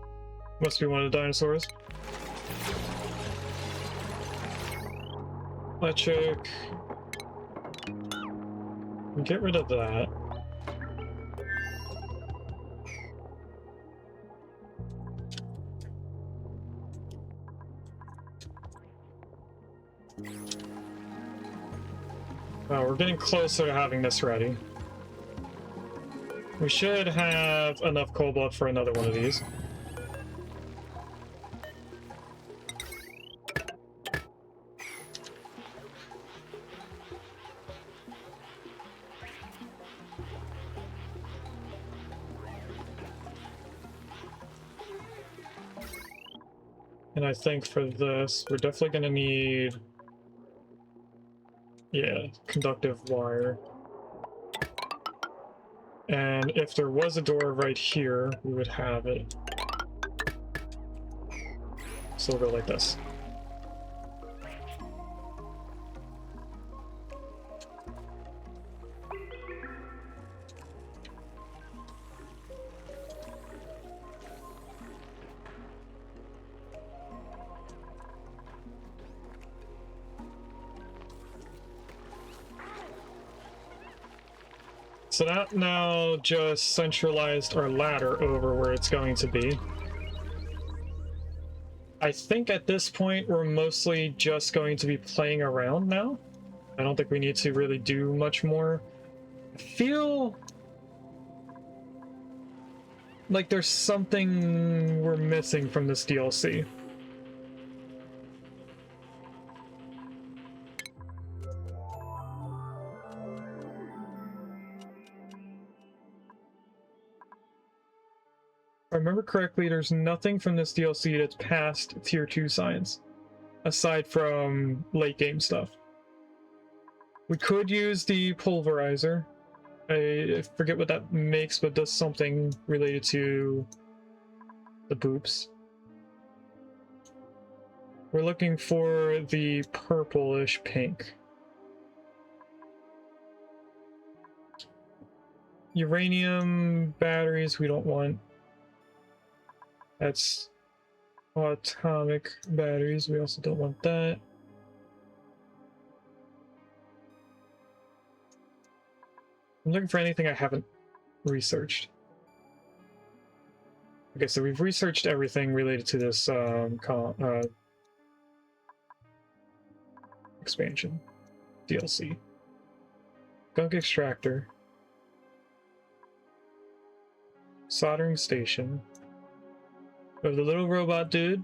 Must be one of the dinosaurs. Electric. Get rid of that. We're getting closer to having this ready. We should have enough cobalt for another one of these. And I think for this, we're definitely going to need, yeah, conductive wire. And if there was a door right here, we would have it. So we'll go like this. So that now just centralized our ladder over where it's going to be. I think at this point we're mostly just going to be playing around now. I don't think we need to really do much more. I feel like there's something we're missing from this DLC. If I remember correctly, there's nothing from this DLC that's past tier 2 science, aside from late game stuff. We could use the pulverizer. I forget what that makes, but does something related to the boops. We're looking for the purplish pink. Uranium batteries we don't want. That's atomic batteries. We also don't want that. I'm looking for anything I haven't researched. Okay, so we've researched everything related to this expansion DLC. Gunk extractor. Soldering station. We have the little robot dude.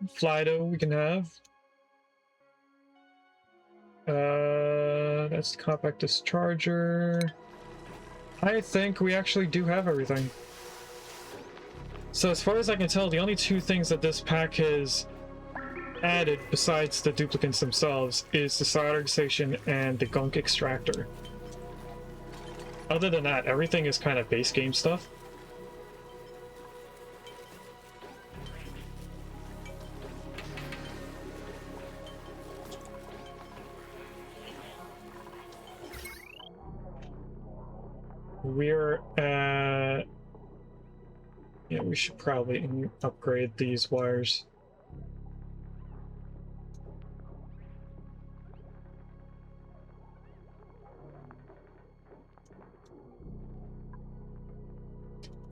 Flydo we can have. That's the compact discharger. I think we actually do have everything. So as far as I can tell, the only two things that this pack has added besides the duplicants themselves is the soldering station and the gunk extractor. Other than that, everything is kind of base game stuff. We're at... Yeah, we should probably upgrade these wires.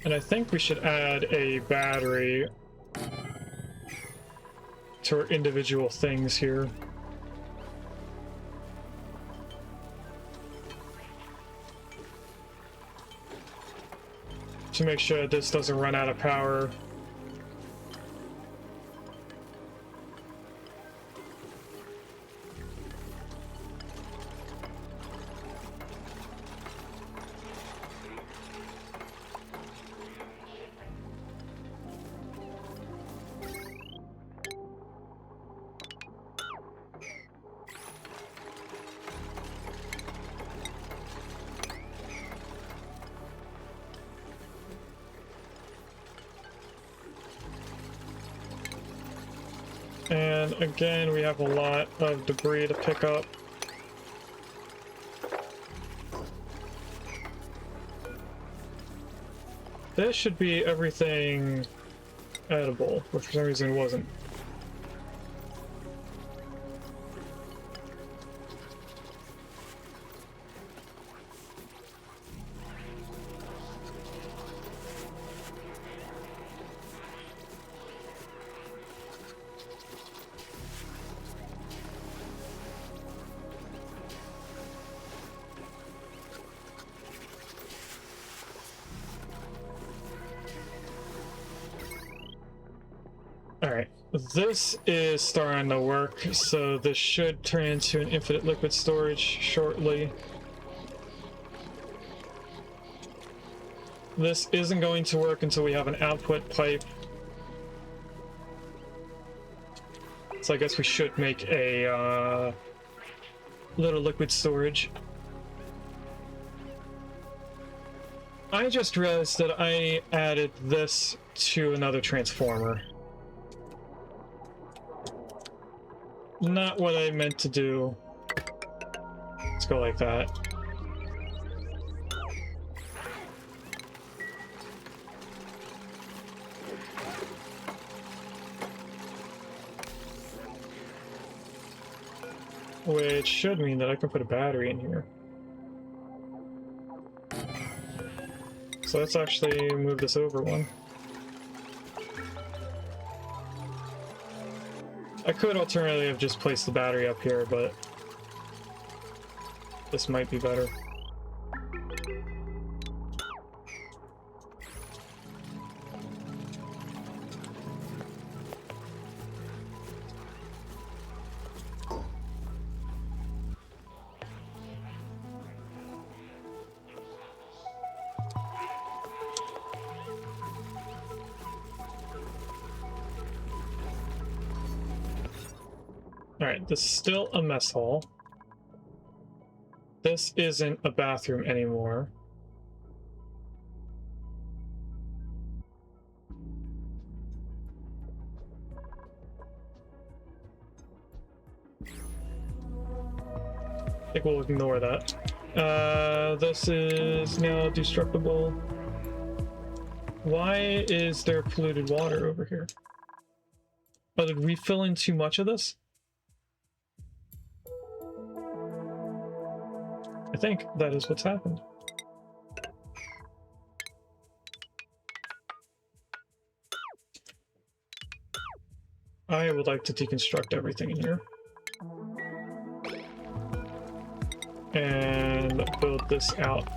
And I think we should add a battery to our individual things here. To make sure this doesn't run out of power. And again, we have a lot of debris to pick up. This should be everything edible, but for some reason it wasn't. Alright, this is starting to work, so this should turn into an infinite liquid storage shortly. This isn't going to work until we have an output pipe. So I guess we should make a little liquid storage. I just realized that I added this to another transformer. Not what I meant to do. Let's go like that. Which should mean that I can put a battery in here. So let's actually move this over one. I could alternatively have just placed the battery up here, but this might be better. Alright, this is still a mess hall. This isn't a bathroom anymore. I think we'll ignore that. This is now destructible. Why is there polluted water over here? Oh, did we fill in too much of this? I think that is what's happened. I would like to deconstruct everything in here. And build this out.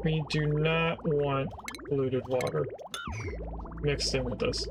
We do not want polluted water mixed in with this.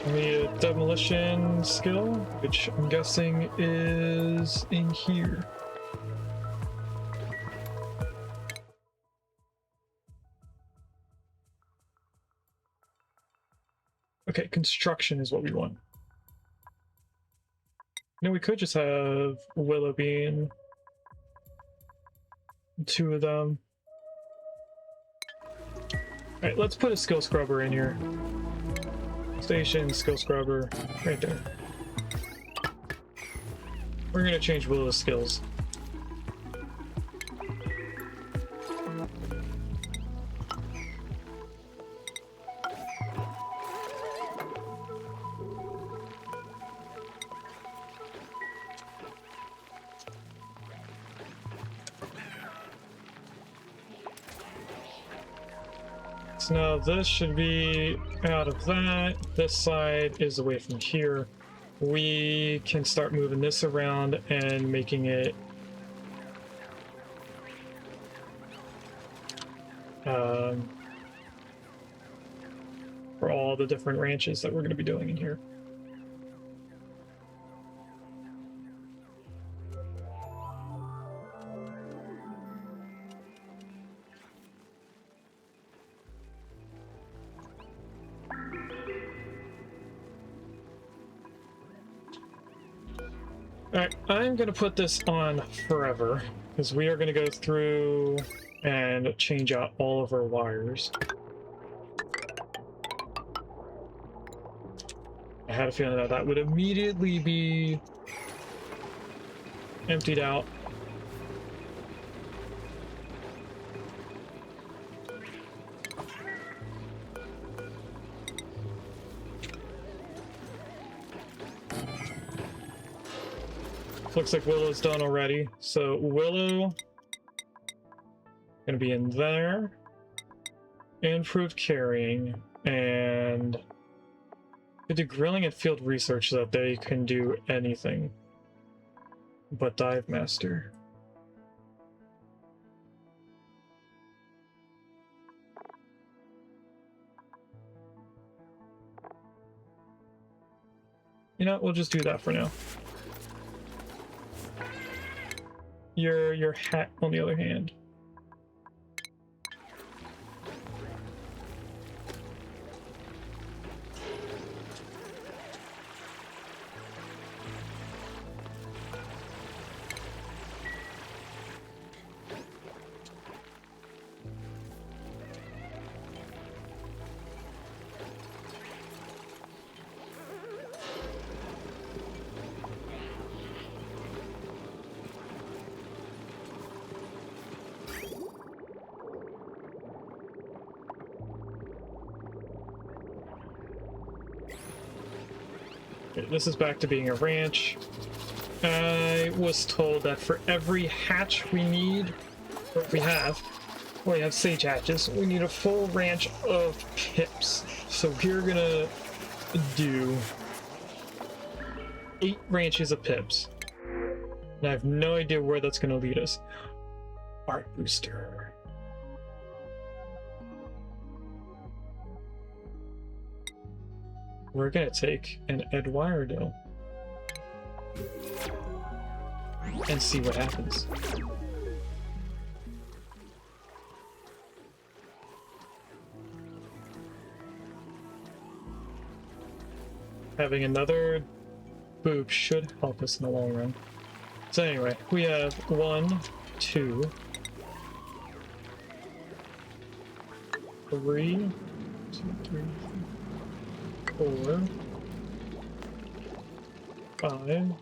The demolition skill, which I'm guessing is in here. Okay, construction is what we want. No, we could just have Willow Bean. Two of them. Alright, let's put a skill scrubber in here. Station, skill scrubber, right there. We're gonna change Willow's skills. So now this should be out of that. This side is away from here. We can start moving this around and making it for all the different ranches that we're going to be doing in here. Alright, I'm going to put this on forever, because we are going to go through and change out all of our wires. I had a feeling that that would immediately be emptied out. Looks like Willow's done already. So Willow gonna be in there. Improved carrying, and we do grilling and field research so that they can do anything but dive master. You know, we'll just do that for now. Your hat, on the other hand. Okay, this is back to being a ranch. I was told that for every hatch we need, or we have sage hatches, we need a full ranch of pips. So we're gonna do 8 ranches of pips. And I have no idea where that's gonna lead us. Art booster. We're gonna take an Eduardo and see what happens. Having another boob should help us in the long run. So anyway, we have 1, 2, 3, 2, 3, 4, 5,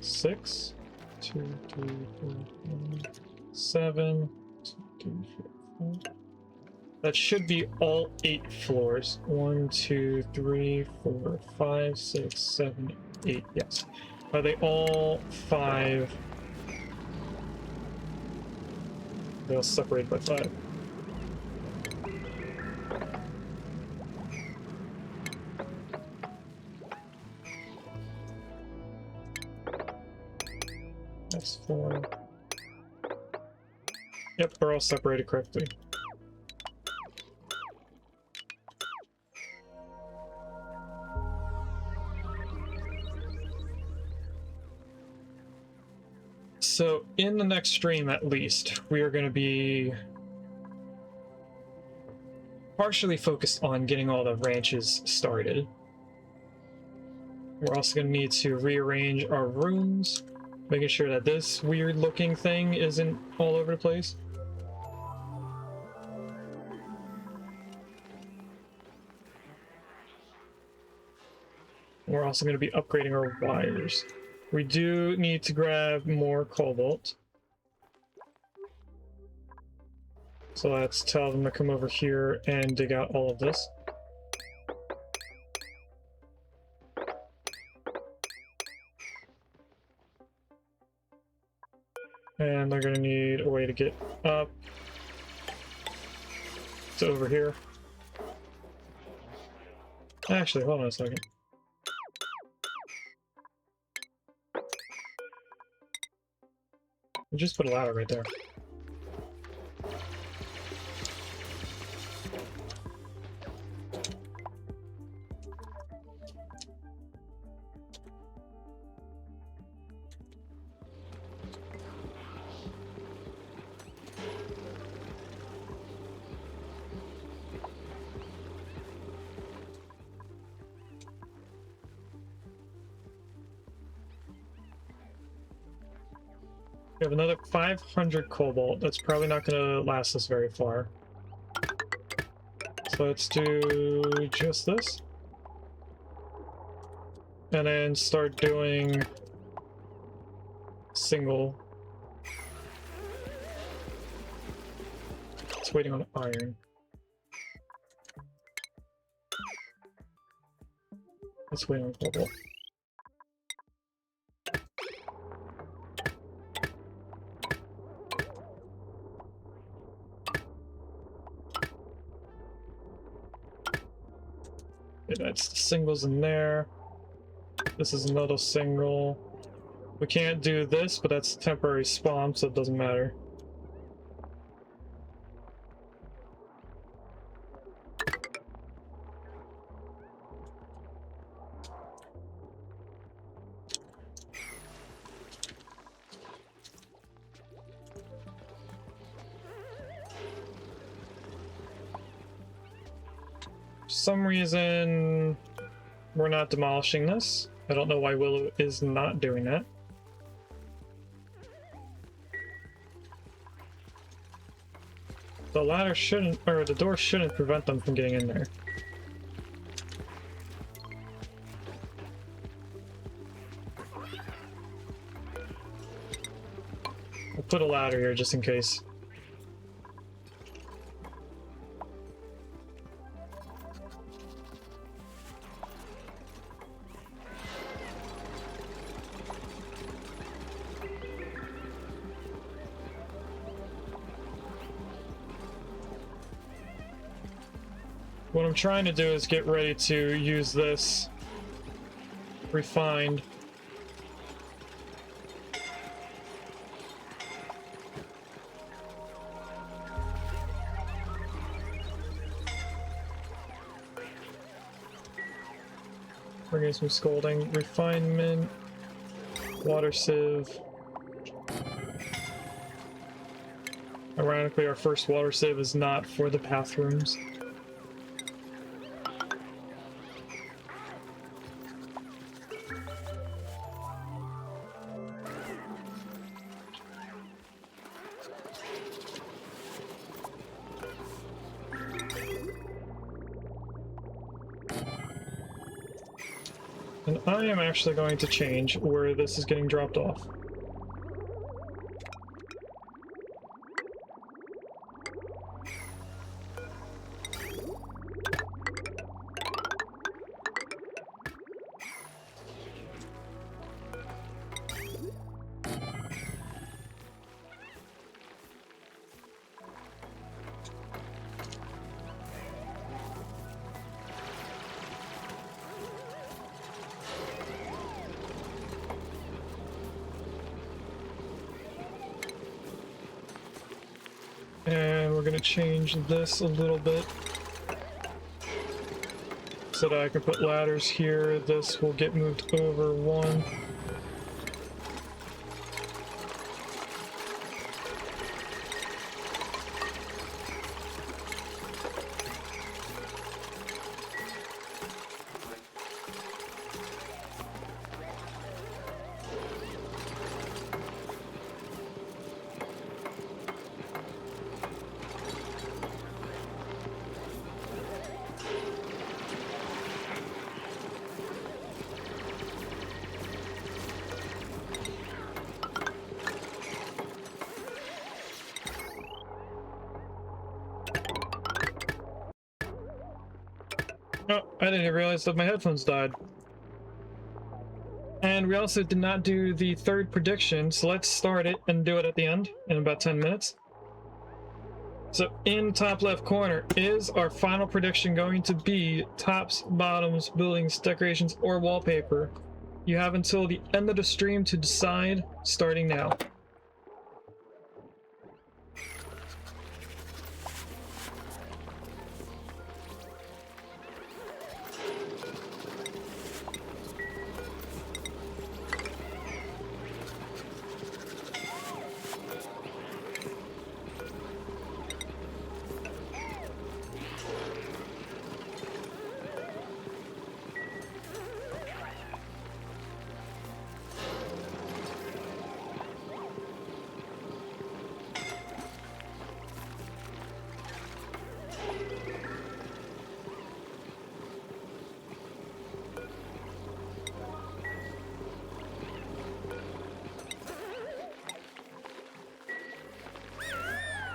6, 2, 3, 4, 5, 7, 2, 3, 4, 5. That should be all 8 floors. 1, 2, 3, 4, 5, 6, 7, 8. Yes. Are they all 5? They're all separated by 5. That's 4. Yep, they're all separated correctly. So in the next stream, at least, we are going to be partially focused on getting all the ranches started. We're also going to need to rearrange our rooms, making sure that this weird looking thing isn't all over the place. We're also going to be upgrading our wires. We do need to grab more cobalt. So let's tell them to come over here and dig out all of this. And they're going to need a way to get up to over here. Actually, hold on a second. We just put a ladder right there. We have another 500 cobalt. That's probably not going to last us very far. So let's do just this. And then start doing single. It's waiting on iron. Let's wait on cobalt. Okay, that's the singles in there. This is another single. We can't do this, but that's temporary spawn, so it doesn't matter. For some reason, we're not demolishing this. I don't know why Willow is not doing that. The ladder shouldn't, or the door shouldn't prevent them from getting in there. We'll put a ladder here just in case. What I'm trying to do is get ready to use this refined. We're getting some scolding. Refinement. Water sieve. Ironically, our first water sieve is not for the bathrooms. And I am actually going to change where this is getting dropped off. And we're going to change this a little bit so that I can put ladders here. This will get moved over one. Oh, I didn't even realize that my headphones died. And we also did not do the third prediction, so let's start it and do it at the end in about 10 minutes. So in top left corner, is our final prediction going to be tops, bottoms, buildings, decorations, or wallpaper? You have until the end of the stream to decide, starting now.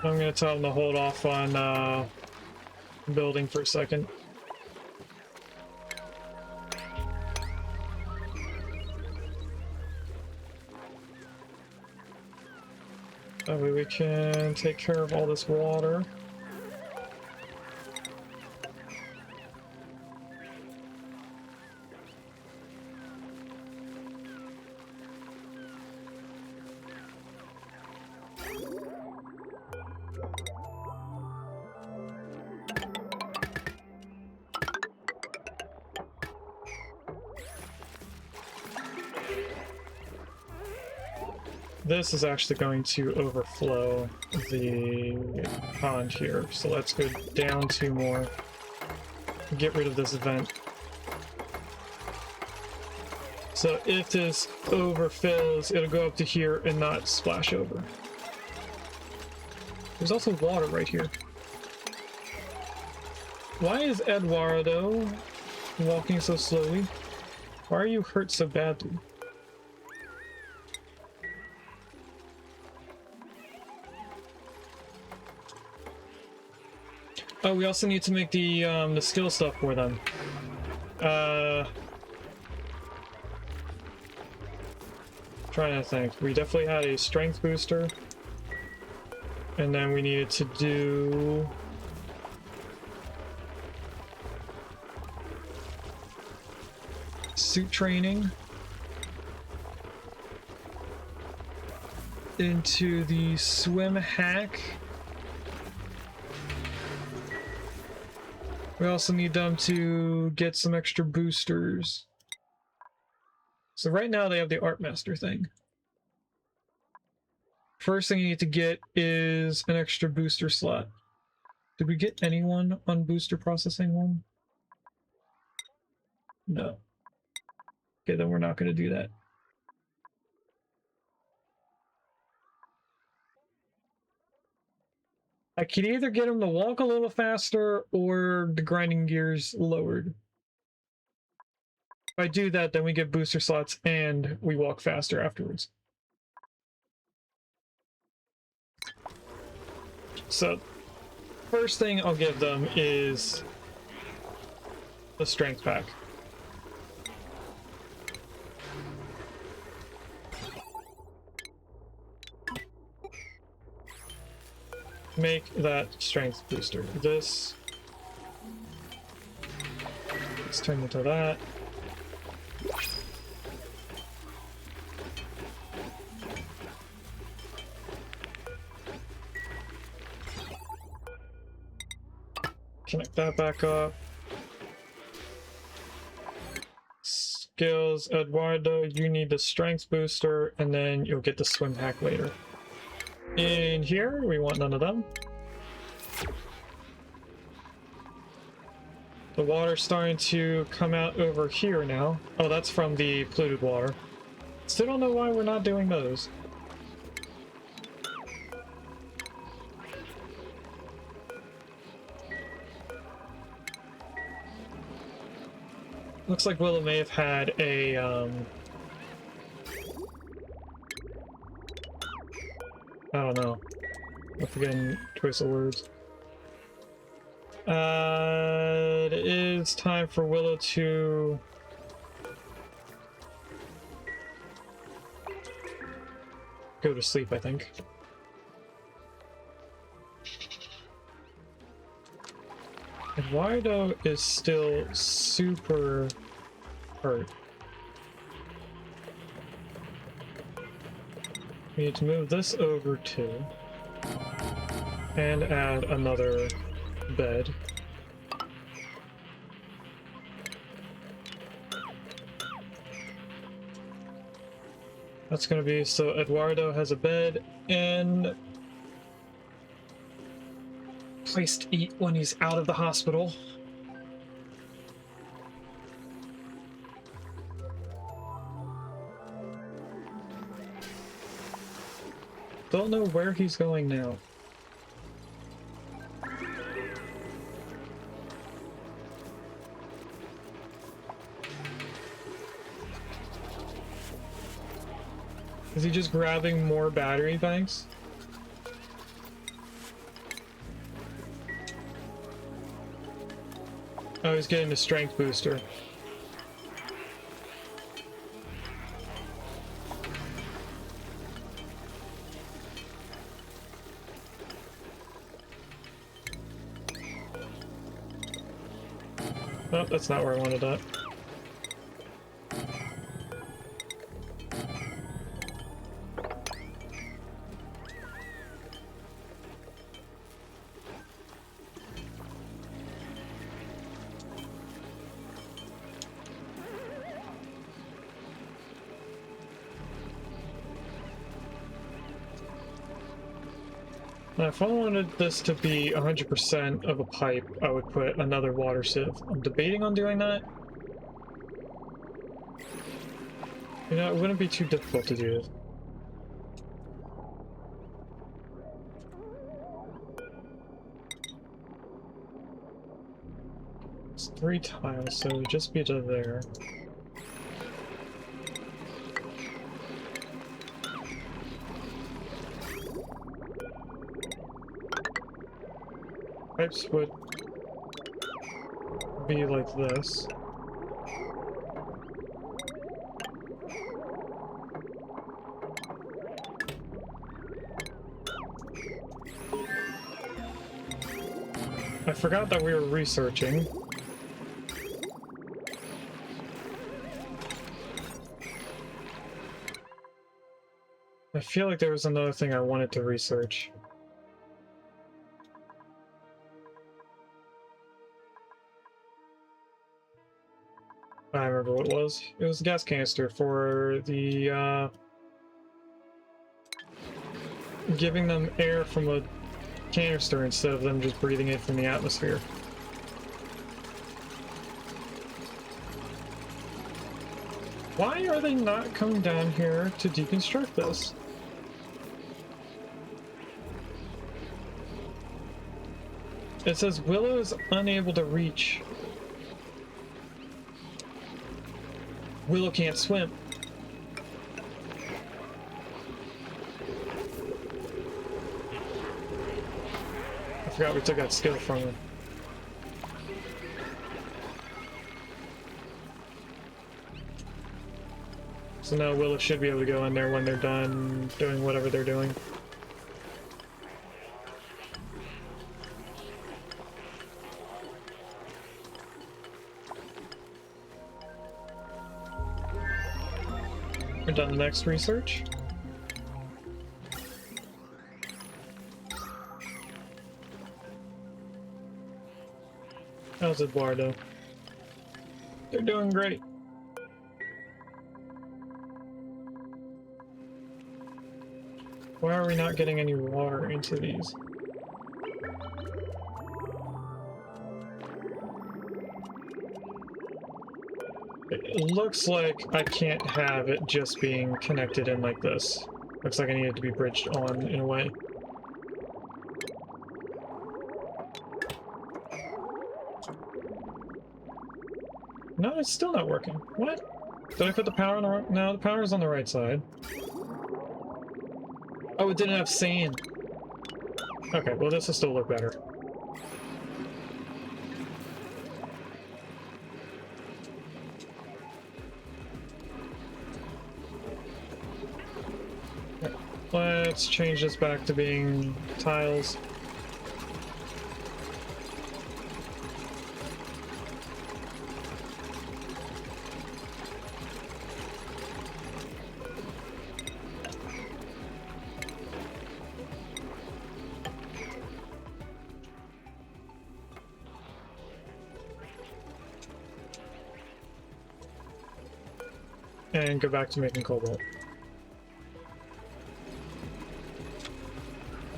I'm gonna tell them to hold off on building for a second. That way we can take care of all this water. This is actually going to overflow the pond here, so let's go down 2 more. Get rid of this vent. So if this overfills, it'll go up to here and not splash over. There's also water right here. Why is Eduardo walking so slowly? Why are you hurt so badly? Oh, we also need to make the skill stuff for them. Trying to think. We definitely had a strength booster. And then we needed to do... suit training. Into the swim hack. We also need them to get some extra boosters. So right now they have the Art Master thing. First thing you need to get is an extra booster slot. Did we get anyone on booster processing 1? No. Okay, then we're not going to do that. I could either get him to walk a little faster or the grinding gears lowered. If I do that, then we get booster slots and we walk faster afterwards. So, first thing I'll give them is the strength pack. Make that strength booster. This. Let's turn into that. Connect that back up. Skills, Eduardo, you need the strength booster, and then you'll get the swim hack later. In here, we want none of them. The water's starting to come out over here now. Oh, that's from the polluted water. Still don't know why we're not doing those. Looks like Willow may have had a, I don't know. I'm forgetting choice of words. It is time for Willow to go to sleep, I think. Eduardo is still super hurt. We need to move this over too. And add another bed. That's gonna be so Eduardo has a bed and place to eat when he's out of the hospital. Don't know where he's going now. Is he just grabbing more battery banks? Oh, he's getting the strength booster. Oh, that's not where I wanted that. Now, if I wanted this to be 100% of a pipe, I would put another water sieve. I'm debating on doing that. You know, it wouldn't be too difficult to do it. It's 3 tiles, so it would just be to there. Pipes would be like this. I forgot that we were researching. I feel like there was another thing I wanted to research. I remember what it was. It was a gas canister for the, giving them air from a canister instead of them just breathing it from the atmosphere. Why are they not coming down here to deconstruct this? It says Willow is unable to reach. Willow can't swim. I forgot we took that skill from him. So now Willow should be able to go in there when they're done doing whatever they're doing. We're done the next research. How's Eduardo? They're doing great. Why are we not getting any water into these? It looks like I can't have it just being connected in like this. Looks like I need it to be bridged on in a way. No, it's still not working. What? Did I put the power on the right? No, the power is on the right side. Oh, it didn't have sand. Okay, well this will still look better. Let's change this back to being tiles. and go back to making cobalt.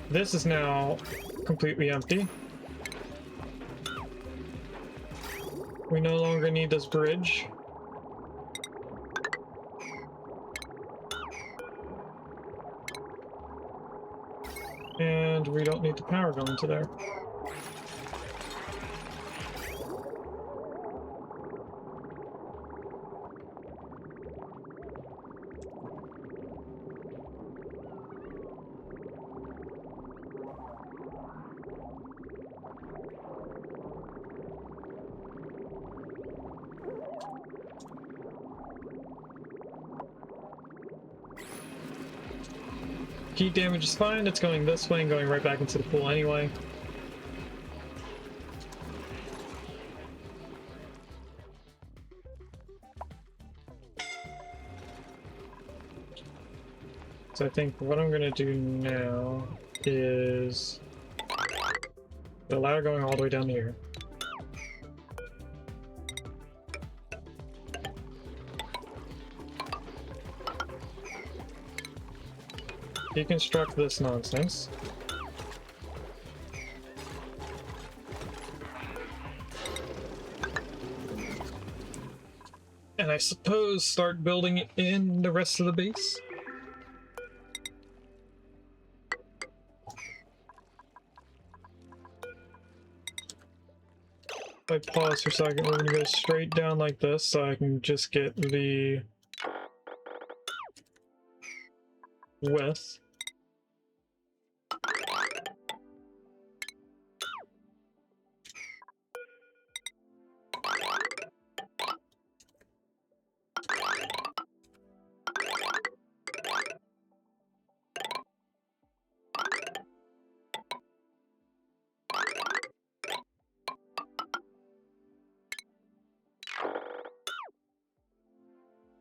This is now completely empty. We no longer need this bridge. And we don't need the power going to there. Heat damage is fine, it's going this way and going right back into the pool anyway. So I think what I'm gonna do now is the ladder going all the way down here. Deconstruct this nonsense. And I suppose start building in the rest of the base. If I pause for a second, we're gonna go straight down like this so I can just get the width.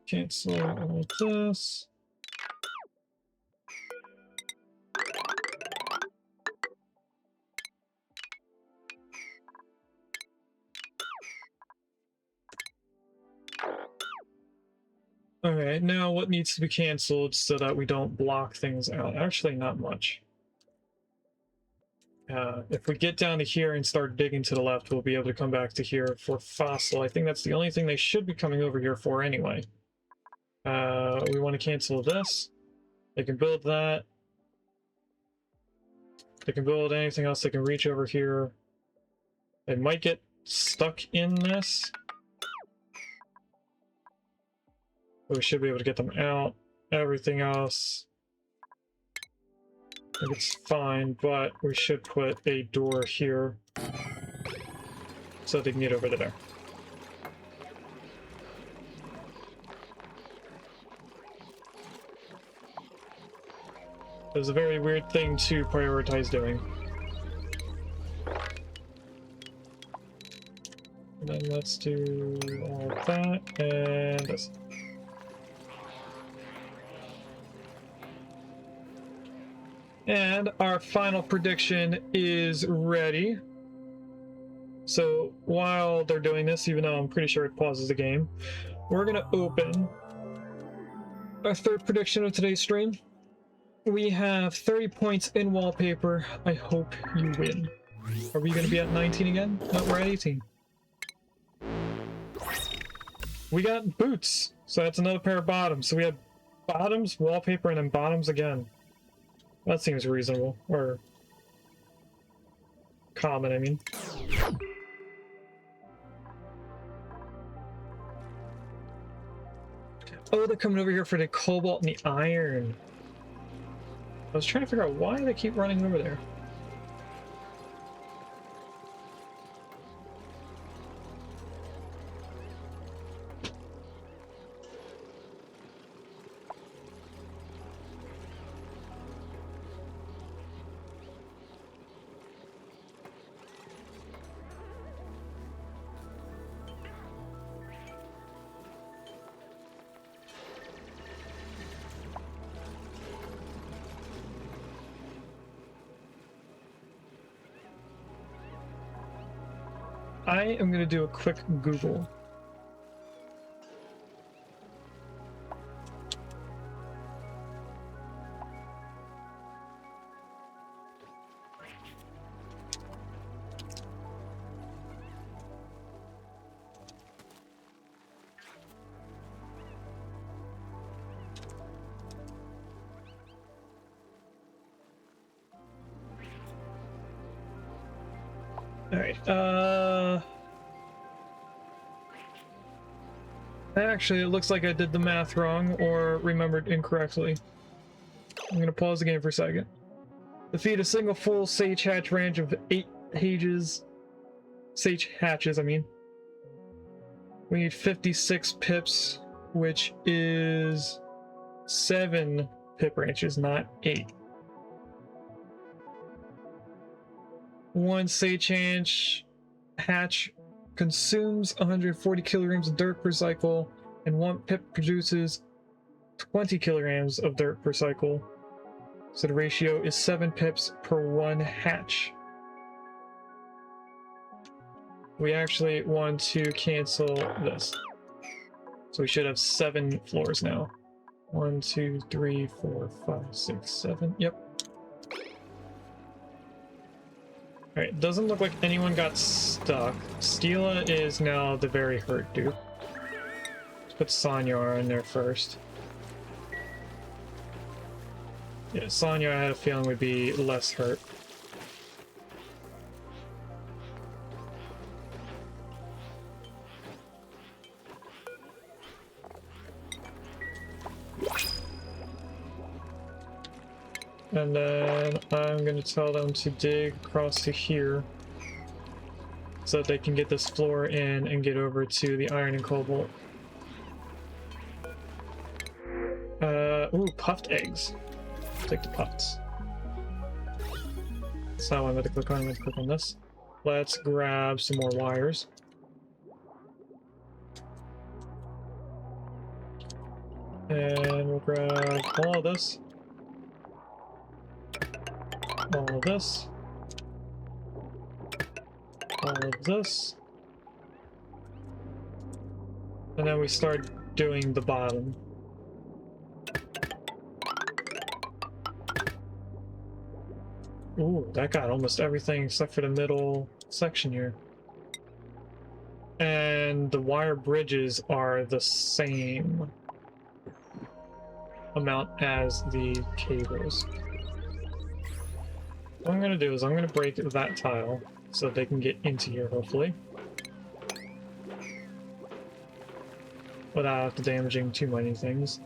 Cancel all of this. Alright, now what needs to be canceled so that we don't block things out? Actually, not much. If we get down to here and start digging to the left, we'll be able to come back to here for fossil. I think that's the only thing they should be coming over here for anyway. We want to cancel this. They can build that. They can build anything else. They can reach over here. They might get stuck in this. But we should be able to get them out. Everything else, I think it's fine, but we should put a door here so they can get over there. It was a very weird thing to prioritize doing. And then let's do all of that and this. And our final prediction is ready. So while they're doing this, even though I'm pretty sure it pauses the game, we're gonna open our third prediction of today's stream. We have 30 points in wallpaper. I hope you win. Are we gonna be at 19 again? No, we're at 18. We got boots, so that's another pair of bottoms. So we have bottoms, wallpaper, and then bottoms again. That seems reasonable, or common, I mean. Oh, they're coming over here for the cobalt and the iron. I was trying to figure out why they keep running over there. I am going to do a quick Google. Alright, actually, it looks like I did the math wrong or remembered incorrectly. I'm gonna pause the game for a second. Defeat a single full sage hatch range of 8 sage hatches, I mean. We need 56 pips, which is 7 pip ranches, not 8. 1 sage hatch consumes 140 kilograms of dirt per cycle, and 1 pip produces 20 kilograms of dirt per cycle. So the ratio is 7 pips per 1 hatch. We actually want to cancel this. So we should have 7 floors now. 1, 2, 3, 4, 5, 6, 7. Yep. Alright, doesn't look like anyone got stuck. Stila is now the very hurt dude. Let's put Sanyar in there first. Yeah, Sanyar I had a feeling would be less hurt. And then I'm going to tell them to dig across to here so that they can get this floor in and get over to the iron and cobalt. Ooh, puffed eggs. Take the puffs. That's not what I'm going to click on. I'm going to click on this. Let's grab some more wires. And we'll grab all of this. All of this. All of this. And then we start doing the bottom. Ooh, that got almost everything except for the middle section here. And the wire bridges are the same amount as the cables. What I'm going to do is I'm going to break that tile so that they can get into here, hopefully. Without damaging too many things.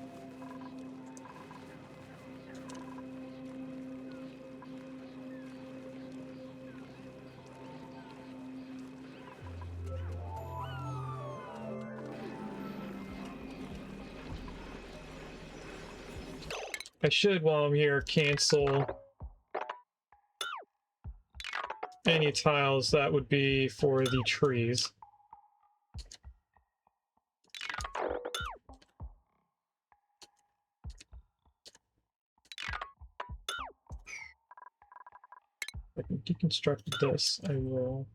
I should, while I'm here, cancel any tiles that would be for the trees. If I can deconstruct this, I will.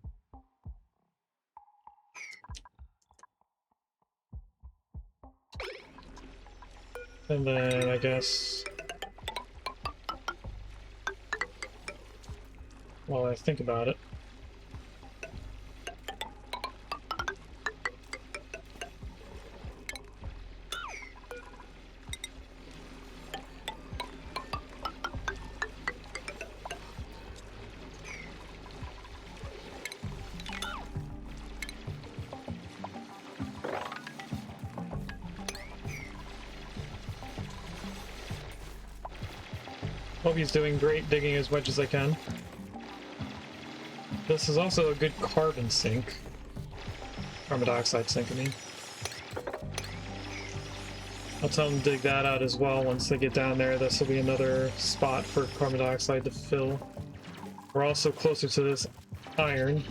And then I guess while I think about it. Hope he's doing great digging as much as I can. This is also a good carbon sink. Carbon dioxide sink, I mean. I'll tell them to dig that out as well once they get down there. This will be another spot for carbon dioxide to fill. We're also closer to this iron.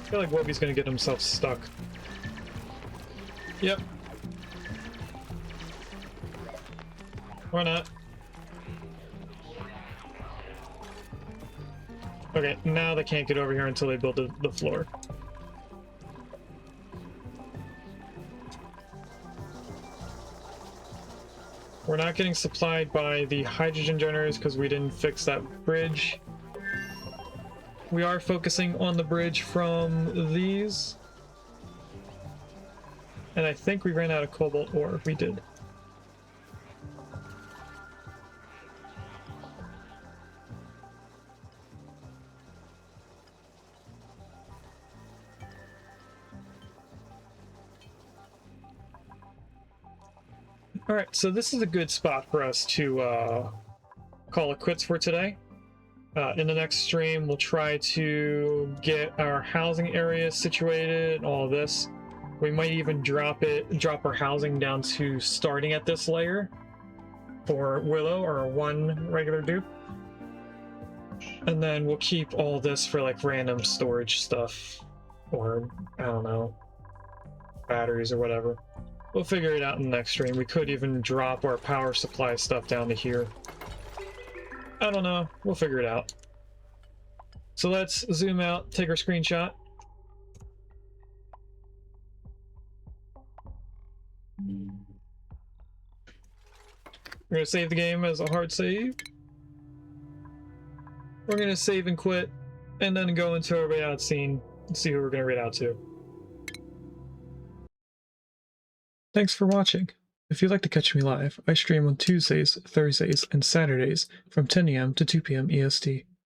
I feel like Wobby's gonna get himself stuck. Yep. Why not? Okay, now they can't get over here until they build the floor. We're not getting supplied by the hydrogen generators because we didn't fix that bridge. We are focusing on the bridge from these. And I think we ran out of cobalt ore. We did. Alright, so this is a good spot for us to call it quits for today. In the next stream, we'll try to get our housing area situated, all of this. We might even drop our housing down to starting at this layer for Willow, or one regular dupe. And then we'll keep all this for like random storage stuff, or I don't know, batteries or whatever. We'll figure it out in the next stream. We could even drop our power supply stuff down to here. I don't know. We'll figure it out. So let's zoom out, take our screenshot. We're going to save the game as a hard save. We're going to save and quit, and then go into our raid-out scene and see who we're going to raid out to. Thanks for watching. If you'd like to catch me live, I stream on Tuesdays, Thursdays, and Saturdays from 10 AM to 2 PM EST.